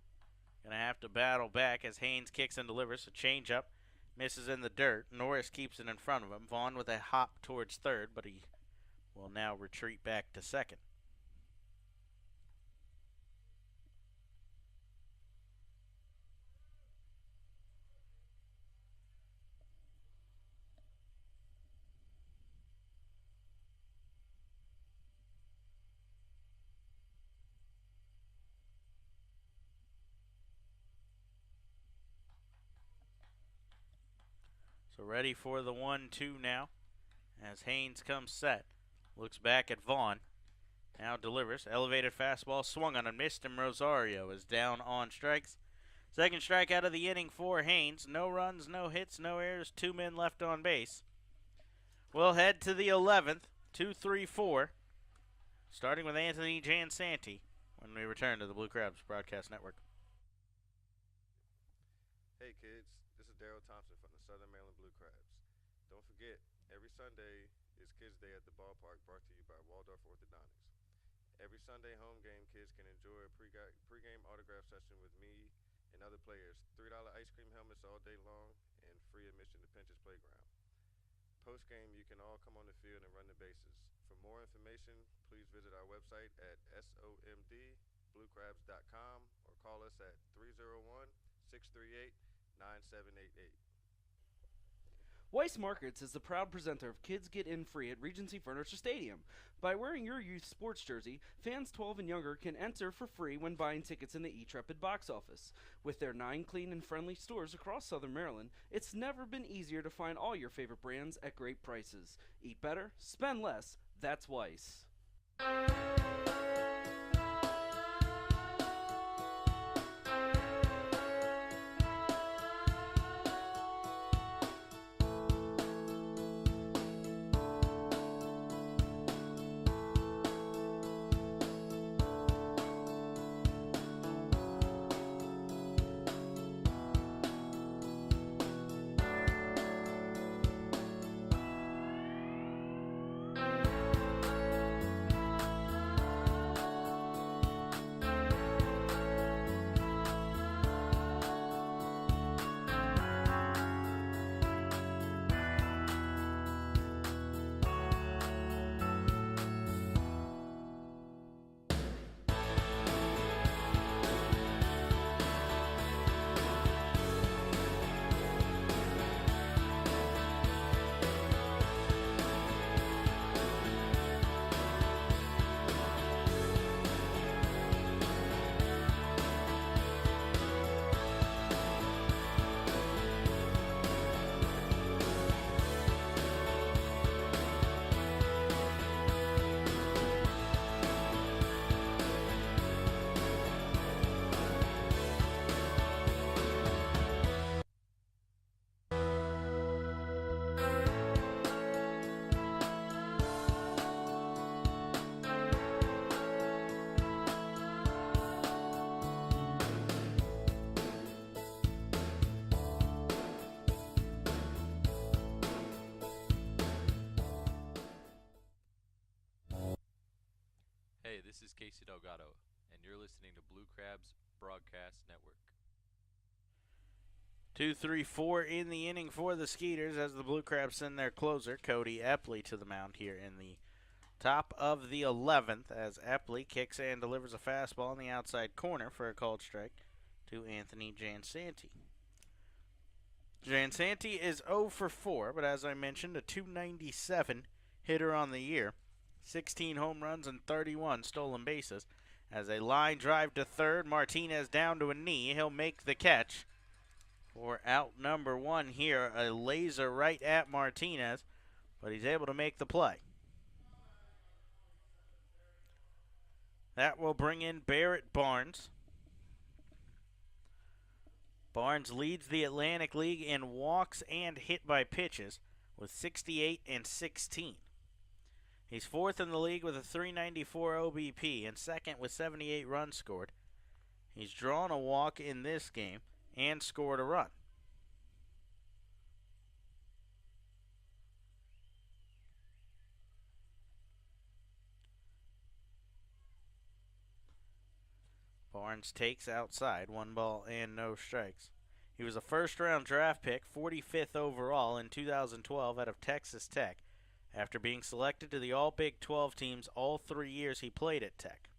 to have to battle back as Haynes kicks and delivers. A changeup misses in the dirt. Norris keeps it in front of him. Vaughn with a hop towards third, but he will now retreat back to second. So ready for the 1-2 now as Haynes comes set. Looks back at Vaughn. Now delivers. Elevated fastball swung on and missed, and Rosario is down on strikes. Second strikeout of the inning for Haynes. No runs, no hits, no errors. 2 men left on base. We'll head to the 11th. 2-3-4. Starting with Anthony Jansanti when we return to the Blue Crabs Broadcast Network. Hey kids, this is Daryl Thompson from the Southern Maryland Blue Crabs. Don't forget, every Sunday is Kids Day at the ballpark, brought to you by Waldorf Orthodontics. Every Sunday home game, kids can enjoy a pregame autograph session with me and other players, $3 ice cream helmets all day long, and free admission to Pinch's Playground. Post-game, you can all come on the field and run the bases. For more information, please visit our website at somdbluecrabs.com or call us at 301-638-9788. Weiss Markets is the proud presenter of Kids Get In Free at Regency Furniture Stadium. By wearing your youth sports jersey, fans 12 and younger can enter for free when buying tickets in the E-Trepid box office. With their 9 clean and friendly stores across Southern Maryland, it's never been easier to find all your favorite brands at great prices. Eat better, spend less, that's Weiss. Hey, this is Casey Delgado, and you're listening to Blue Crabs Broadcast Network. 2-3-4 in the inning for the Skeeters as the Blue Crabs send their closer, Cody Epley, to the mound here in the top of the 11th as Epley kicks and delivers a fastball in the outside corner for a called strike to Anthony Jansanti. Jansanti is 0 for 4, but as I mentioned, a .297 hitter on the year. 16 home runs and 31 stolen bases. As a line drive to third, Martinez down to a knee. He'll make the catch for out number 1 here. A laser right at Martinez, but he's able to make the play. That will bring in Barrett Barnes. Barnes leads the Atlantic League in walks and hit by pitches with 68 and 16. He's 4th in the league with a .394 OBP and 2nd with 78 runs scored. He's drawn a walk in this game and scored a run. Barnes takes outside, 1 ball and no strikes. He was a first-round draft pick, 45th overall in 2012 out of Texas Tech, after being selected to the All-Big 12 teams all 3 years he played at Tech.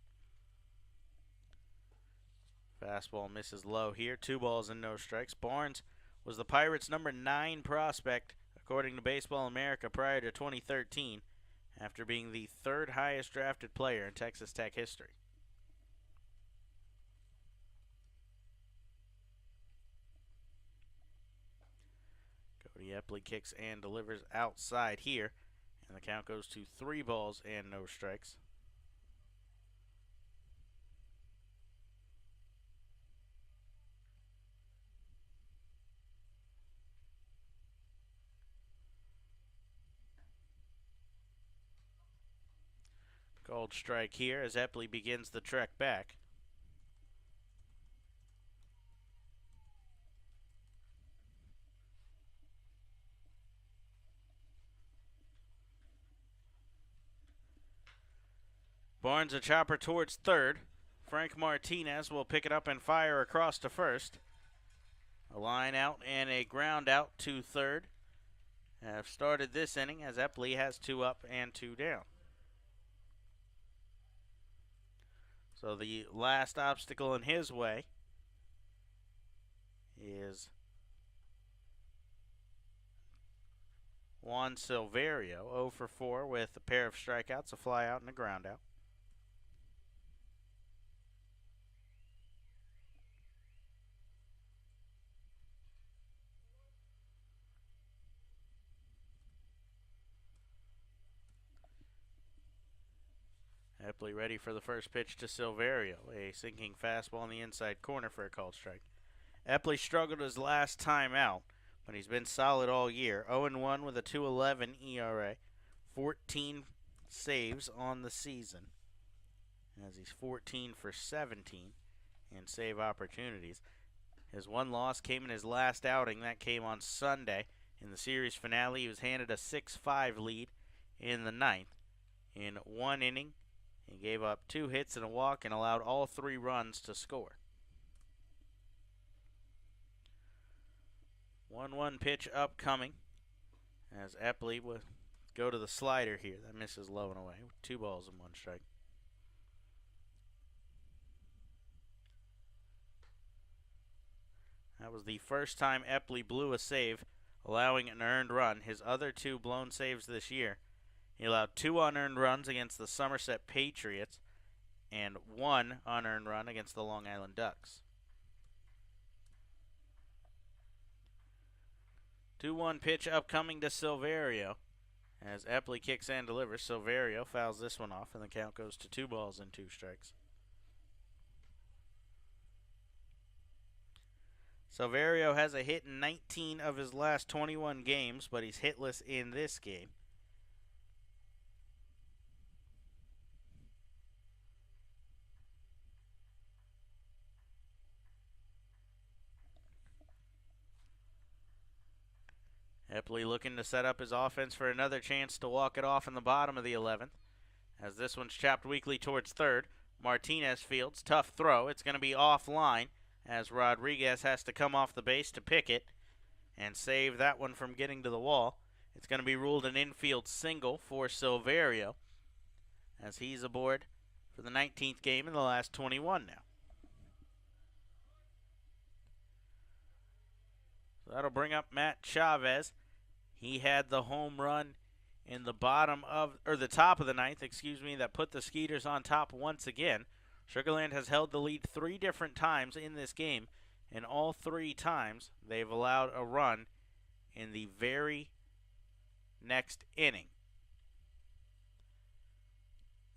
Fastball misses low here, 2 balls and no strikes. Barnes was the Pirates' number 9 prospect, according to Baseball America, prior to 2013, after being the 3rd highest drafted player in Texas Tech history. Cody Epley kicks and delivers outside here, and the count goes to 3 balls and no strikes. Called strike here as Epley begins the trek back. Barnes a chopper towards third. Frank Martinez will pick it up and fire across to first. A line out and a ground out to third have started this inning as Epley has 2 up and 2 down. So the last obstacle in his way is Juan Silverio, 0 for 4 with a pair of strikeouts, a fly out, and a ground out. Epley ready for the first pitch to Silverio, a sinking fastball in the inside corner for a called strike. Epley struggled his last time out, but he's been solid all year. 0-1 with a 2.11 ERA, 14 saves on the season, as he's 14 for 17 in save opportunities. His one loss came in his last outing. That came on Sunday. In the series finale, he was handed a 6-5 lead in the 9th. In 1 inning, he gave up 2 hits and a walk and allowed all 3 runs to score. 1-1 pitch upcoming as Epley would go to the slider here. That misses low and away. 2 balls and 1 strike. That was the first time Epley blew a save, allowing an earned run. His other 2 blown saves this year, he allowed 2 unearned runs against the Somerset Patriots and 1 unearned run against the Long Island Ducks. 2-1 pitch upcoming to Silverio as Epley kicks and delivers. Silverio fouls this one off, and the count goes to 2 balls and 2 strikes. Silverio has a hit in 19 of his last 21 games, but he's hitless in this game. Epley looking to set up his offense for another chance to walk it off in the bottom of the 11th. As this one's chopped weakly towards third. Martinez fields. Tough throw. It's going to be offline as Rodriguez has to come off the base to pick it and save that one from getting to the wall. It's going to be ruled an infield single for Silverio as he's aboard for the 19th game in the last 21 now. So that'll bring up Matt Chavez. He had the home run in the the top of the 9th, that put the Skeeters on top once again. Sugarland has held the lead 3 different times in this game, and all 3 times they've allowed a run in the very next inning.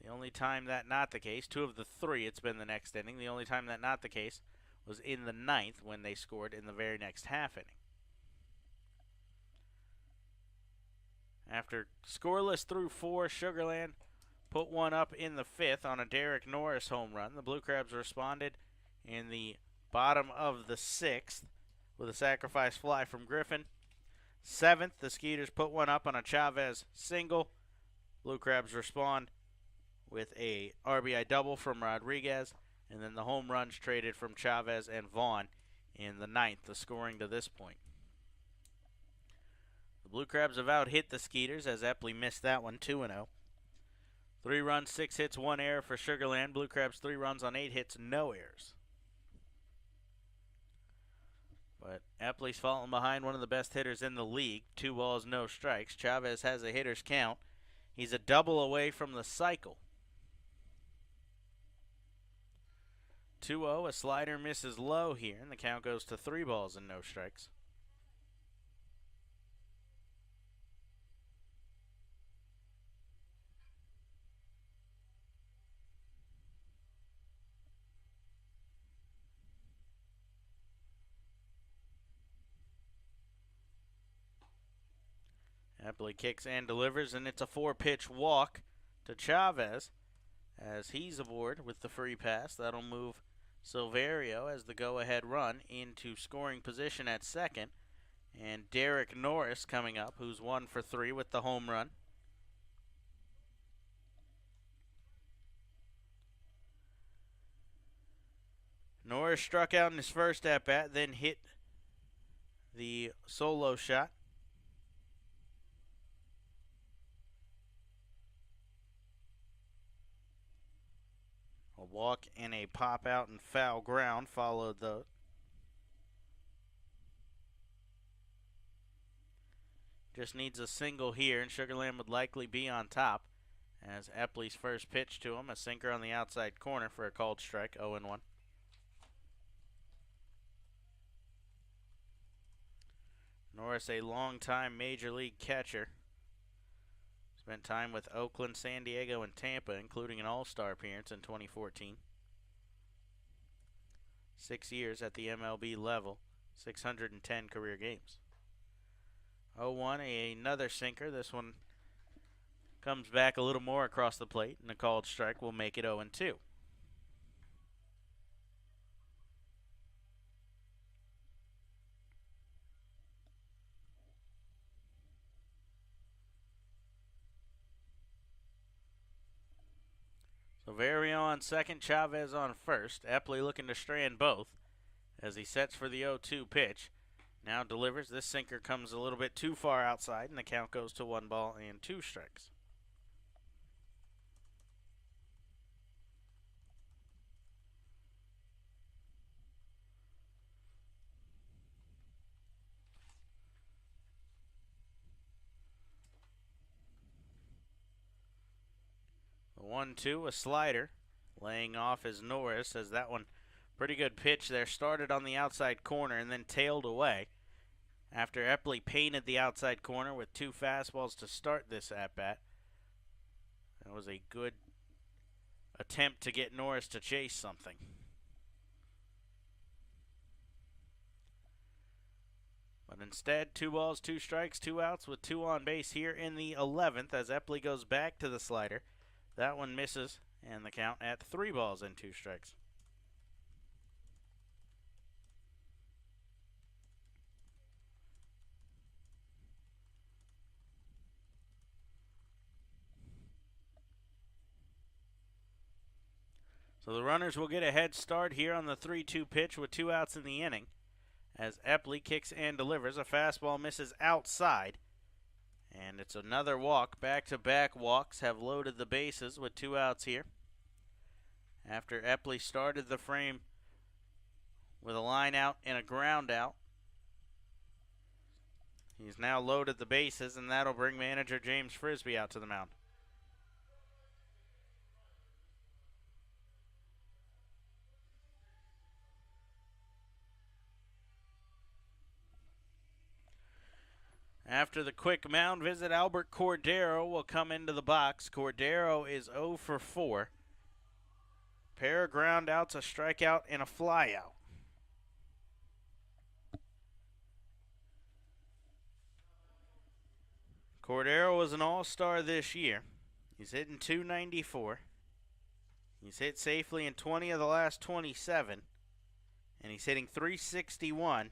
The only time that not the case, 2 of the 3 it's been the next inning. The only time that not the case was in the 9th when they scored in the very next half inning. After scoreless through 4, Sugarland put one up in the 5th on a Derek Norris home run. The Blue Crabs responded in the bottom of the 6th with a sacrifice fly from Griffin. 7th, the Skeeters put one up on a Chavez single. Blue Crabs respond with a RBI double from Rodriguez. And then the home runs traded from Chavez and Vaughn in the ninth, the scoring to this point. The Blue Crabs have out-hit the Skeeters as Epley missed that one 2-0. 3 runs, 6 hits, 1 error for Sugar Land. Blue Crabs 3 runs on 8 hits, no errors. But Epley's falling behind one of the best hitters in the league. 2 balls, no strikes. Chavez has a hitter's count. He's a double away from the cycle. 2-0, a slider misses low here, and the count goes to 3 balls and no strikes. Epley kicks and delivers, and it's a 4-pitch walk to Chavez as he's aboard with the free pass. That'll move Silverio as the go-ahead run into scoring position at second. And Derek Norris coming up, who's 1 for 3 with the home run. Norris struck out in his first at-bat, then hit the solo shot. A walk and a pop out and foul ground followed those. Just needs a single here, and Sugar Land would likely be on top as Epley's first pitch to him, a sinker on the outside corner for a called strike, 0-1. Norris, a longtime Major League catcher. Spent time with Oakland, San Diego, and Tampa, including an All-Star appearance in 2014. 6 years at the MLB level, 610 career games. 0-1, another sinker. This one comes back a little more across the plate, and a called strike will make it 0-2. Silverio on second, Chavez on first. Epley looking to strand both as he sets for the 0-2 pitch. Now delivers. This sinker comes a little bit too far outside, and the count goes to 1 ball and 2 strikes. The 1-2, a slider, laying off as Norris, as that one, pretty good pitch there, started on the outside corner and then tailed away after Epley painted the outside corner with 2 fastballs to start this at-bat. That was a good attempt to get Norris to chase something. But instead, 2 balls, 2 strikes, 2 outs with 2 on base here in the 11th as Epley goes back to the slider. That one misses, and the count at 3 balls and 2 strikes. So the runners will get a head start here on the 3-2 pitch with 2 outs in the inning as Epley kicks and delivers. A fastball misses outside, and it's another walk. Back-to-back walks have loaded the bases with 2 outs here after Epley started the frame with a line out and a ground out. He's now loaded the bases, and that'll bring manager James Frisbee out to the mound. After the quick mound visit, Albert Cordero will come into the box. Cordero is 0 for 4. Pair of ground outs, a strikeout, and a flyout. Cordero was an all-star this year. He's hitting .294. He's hit safely in 20 of the last 27. And he's hitting .361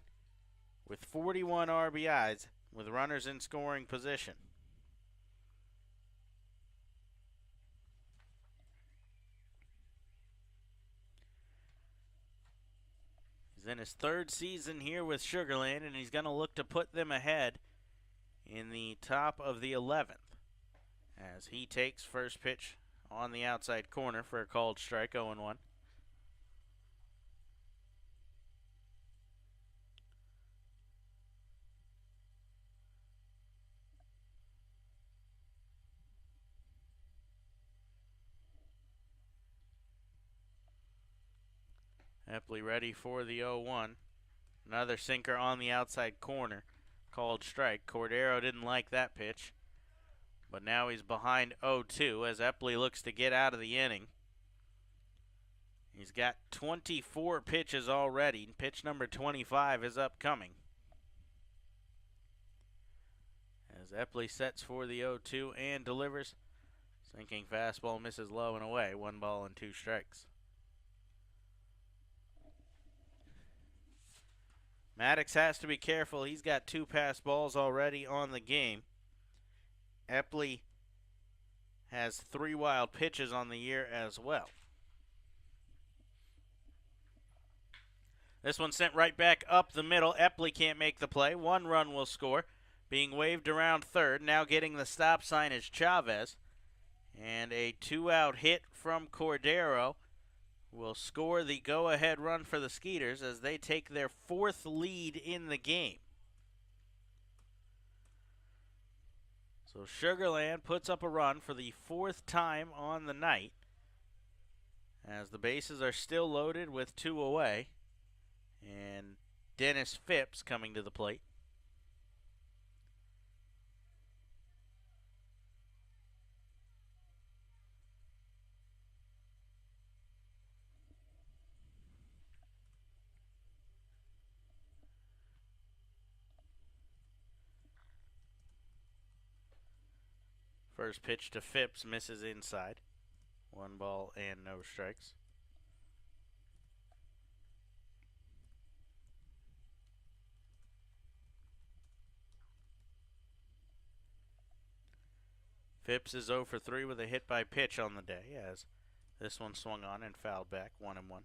with 41 RBIs with runners in scoring position. in his third season here with Sugarland, and he's going to look to put them ahead in the top of the 11th as he takes first pitch on the outside corner for a called strike, 0-1. Epley ready for the 0-1. Another sinker on the outside corner. Called strike. Cordero didn't like that pitch. But now he's behind 0-2 as Epley looks to get out of the inning. He's got 24 pitches already. Pitch number 25 is upcoming. As Epley sets for the 0-2 and delivers. Sinking fastball misses low and away. 1 ball and 2 strikes. Maddox has to be careful. He's got 2 pass balls already on the game. Epley has 3 wild pitches on the year as well. This one sent right back up the middle. Epley can't make the play. 1 run will score. Being waved around third. Now getting the stop sign is Chavez. And a 2-out hit from Cordero will score the go-ahead run for the Skeeters as they take their 4th lead in the game. So Sugarland puts up a run for the 4th time on the night as the bases are still loaded with 2 away. And Dennis Phipps coming to the plate. First pitch to Phipps misses inside. 1 ball and no strikes. Phipps is 0 for 3 with a hit by pitch on the day as this one swung on and fouled back, 1-1.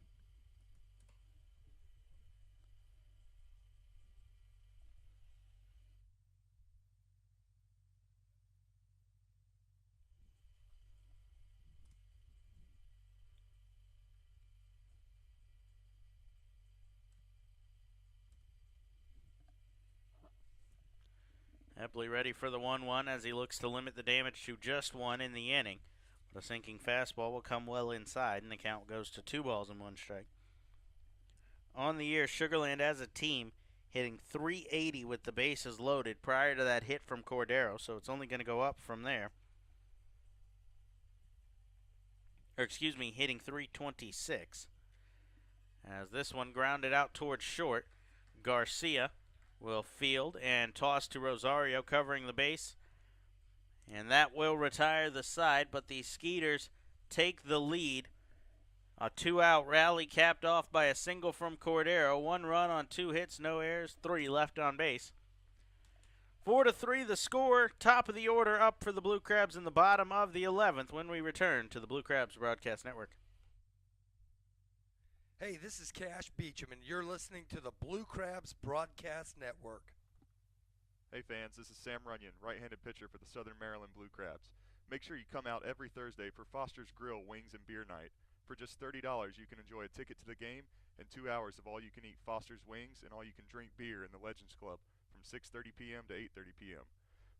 Epley ready for the 1-1 as he looks to limit the damage to just 1 in the inning. The sinking fastball will come well inside, and the count goes to 2 balls and 1 strike. On the year, Sugarland as a team hitting .380 with the bases loaded prior to that hit from Cordero, so it's only going to go up from there. Hitting .326. As this one grounded out towards short, Garcia will field and toss to Rosario covering the base. And that will retire the side, but the Skeeters take the lead. A 2-out rally capped off by a single from Cordero. 1 run on 2 hits, no errors, 3 left on base. 4-3 the score. Top of the order up for the Blue Crabs in the bottom of the 11th when we return to the Blue Crabs Broadcast Network. Hey, this is Cash Beecham, and you're listening to the Blue Crabs Broadcast Network. Hey fans, this is Sam Runyon, right-handed pitcher for the Southern Maryland Blue Crabs. Make sure you come out every Thursday for Foster's Grill Wings and Beer Night. For just $30, you can enjoy a ticket to the game and 2 hours of all-you-can-eat Foster's Wings and all-you-can-drink beer in the Legends Club from 6:30 p.m. to 8:30 p.m.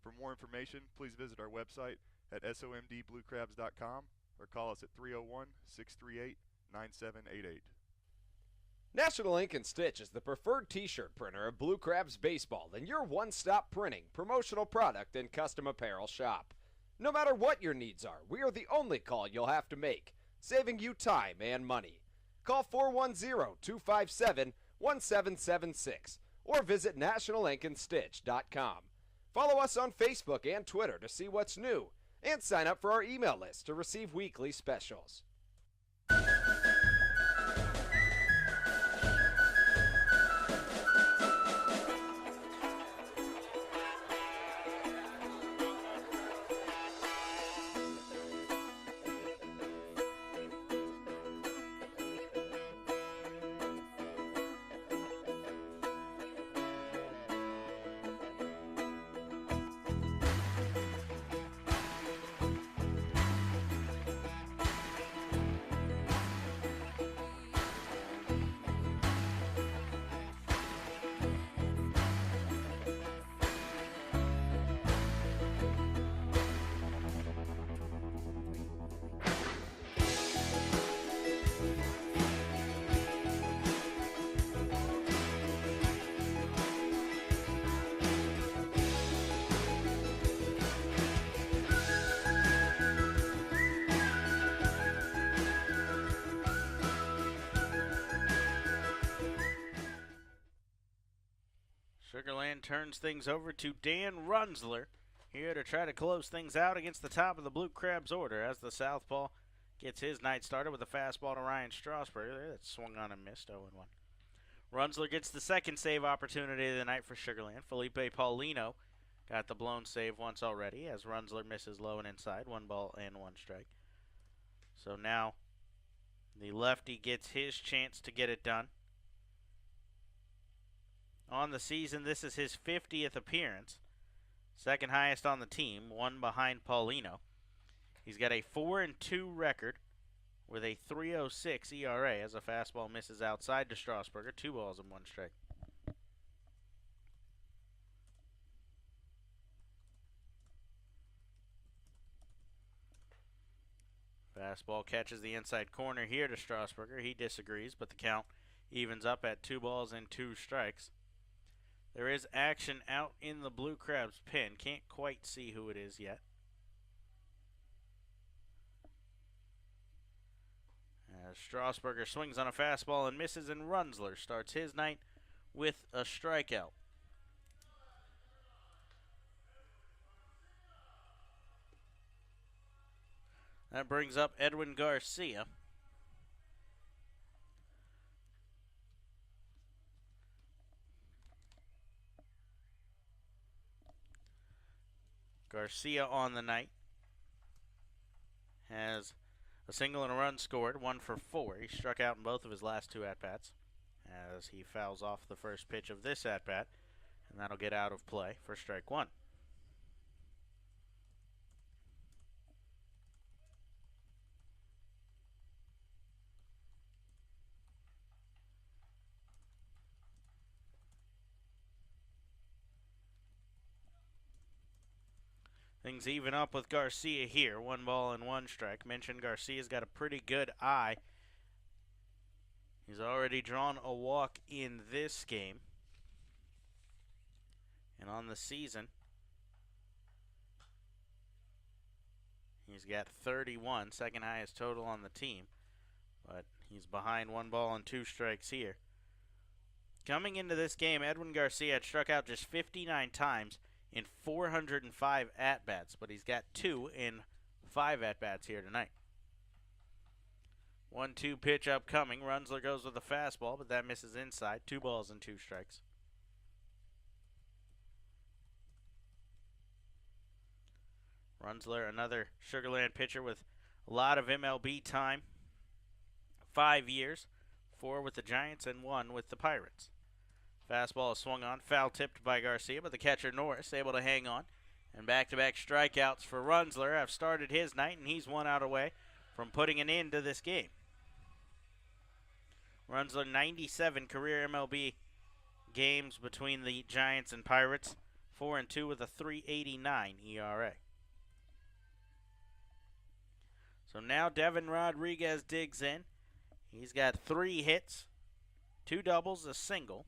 For more information, please visit our website at somdbluecrabs.com or call us at 301-638-9788. National Ink and Stitch is the preferred t-shirt printer of Blue Crabs Baseball and your one-stop printing, promotional product, and custom apparel shop. No matter what your needs are, we are the only call you'll have to make, saving you time and money. Call 410-257-1776 or visit nationalinkandstitch.com. Follow us on Facebook and Twitter to see what's new and sign up for our email list to receive weekly specials. Sugarland turns things over to Dan Runzler here to try to close things out against the top of the Blue Crabs order as the southpaw gets his night started with a fastball to Ryan Strasburger. That swung on and missed, 0-1. Runzler gets the second save opportunity of the night for Sugarland. Felipe Paulino got the blown save once already as Runzler misses low and inside. 1 ball and 1 strike. So now the lefty gets his chance to get it done. On the season, this is his 50th appearance. Second highest on the team, 1 behind Paulino. He's got a 4-2 record with a 3.06 ERA as a fastball misses outside to Strasburger. 2 balls and 1 strike. Fastball catches the inside corner here to Strasburger. He disagrees, but the count evens up at 2 balls and 2 strikes. There is action out in the Blue Crabs pen. Can't quite see who it is yet. As Strasburger swings on a fastball and misses, and Runzler starts his night with a strikeout. That brings up Edwin Garcia. Garcia on the night has a single and a run scored, 1 for 4. He struck out in both of his last 2 at-bats as he fouls off the first pitch of this at-bat, and that'll get out of play for strike 1. Things even up with Garcia here. 1 ball and 1 strike. Mentioned Garcia's got a pretty good eye. He's already drawn a walk in this game. And on the season, he's got 31, second highest total on the team. But he's behind 1 ball and 2 strikes here. Coming into this game, Edwin Garcia had struck out just 59 times in 405 at-bats, but he's got 2 in 5 at-bats here tonight. 1-2 pitch upcoming. Runzler goes with a fastball, but that misses inside. 2 balls and 2 strikes. Runzler, another Sugarland pitcher with a lot of MLB time. 5 years, 4 with the Giants and 1 with the Pirates. Fastball is swung on, foul tipped by Garcia, but the catcher Norris able to hang on. And back-to-back strikeouts for Runzler have started his night, and he's 1 out away from putting an end to this game. Runzler 97 career MLB games between the Giants and Pirates, 4-2 with a 3.89 ERA. So now Devin Rodriguez digs in. He's got 3 hits, 2 doubles, a single,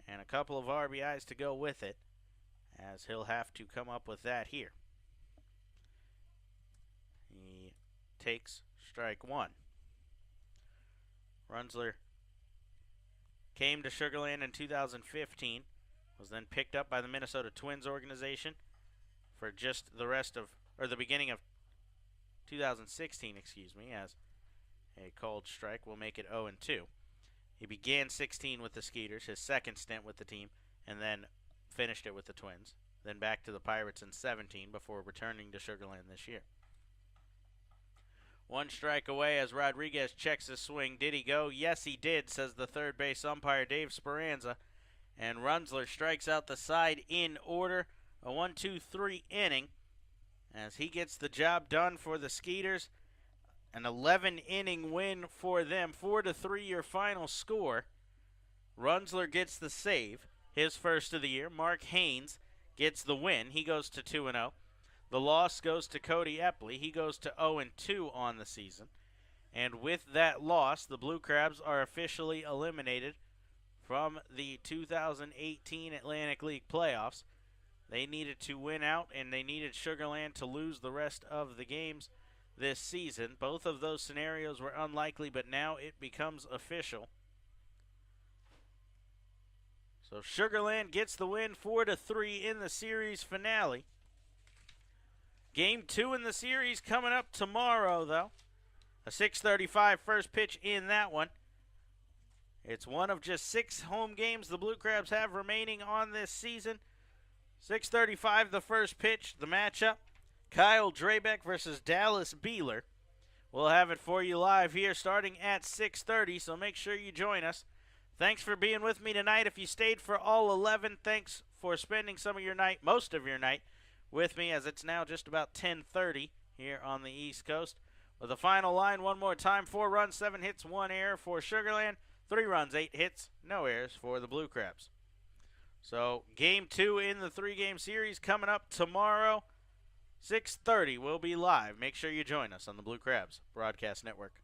and a couple of RBIs to go with it, as he'll have to come up with that here. He takes strike 1. Runzler came to Sugarland in 2015, was then picked up by the Minnesota Twins organization for just the beginning of 2016, as a called strike will make it 0-2. He began 16 with the Skeeters, his second stint with the team, and then finished it with the Twins. Then back to the Pirates in 17 before returning to Sugarland this year. 1 strike away as Rodriguez checks his swing. Did he go? Yes, he did, says the third base umpire, Dave Speranza. And Runzler strikes out the side in order. A 1-2-3 inning as he gets the job done for the Skeeters. An 11-inning win for them. 4-3 your final score. Runzler gets the save, his first of the year. Mark Haynes gets the win. He goes to 2-0. The loss goes to Cody Epley. He goes to 0-2 on the season. And with that loss, the Blue Crabs are officially eliminated from the 2018 Atlantic League playoffs. They needed to win out, and they needed Sugarland to lose the rest of the games this season. Both of those scenarios were unlikely, but now it becomes official. So Sugarland gets the win 4-3 in the series finale. Game 2 in the series coming up tomorrow, though. A 6:35 first pitch in that one. It's one of just 6 home games the Blue Crabs have remaining on this season. 6:35 the first pitch, the matchup. Kyle Drabeck versus Dallas Beeler. We'll have it for you live here starting at 6:30, so make sure you join us. Thanks for being with me tonight. If you stayed for all 11, thanks for spending some of your night, most of your night, with me, as it's now just about 10:30 here on the East Coast. With the final line one more time: 4 runs, 7 hits, 1 error for Sugarland. 3 runs, 8 hits, no errors for the Blue Crabs. So game 2 in the 3-game series coming up tomorrow. 6:30 will be live. Make sure you join us on the Blue Crabs Broadcast Network.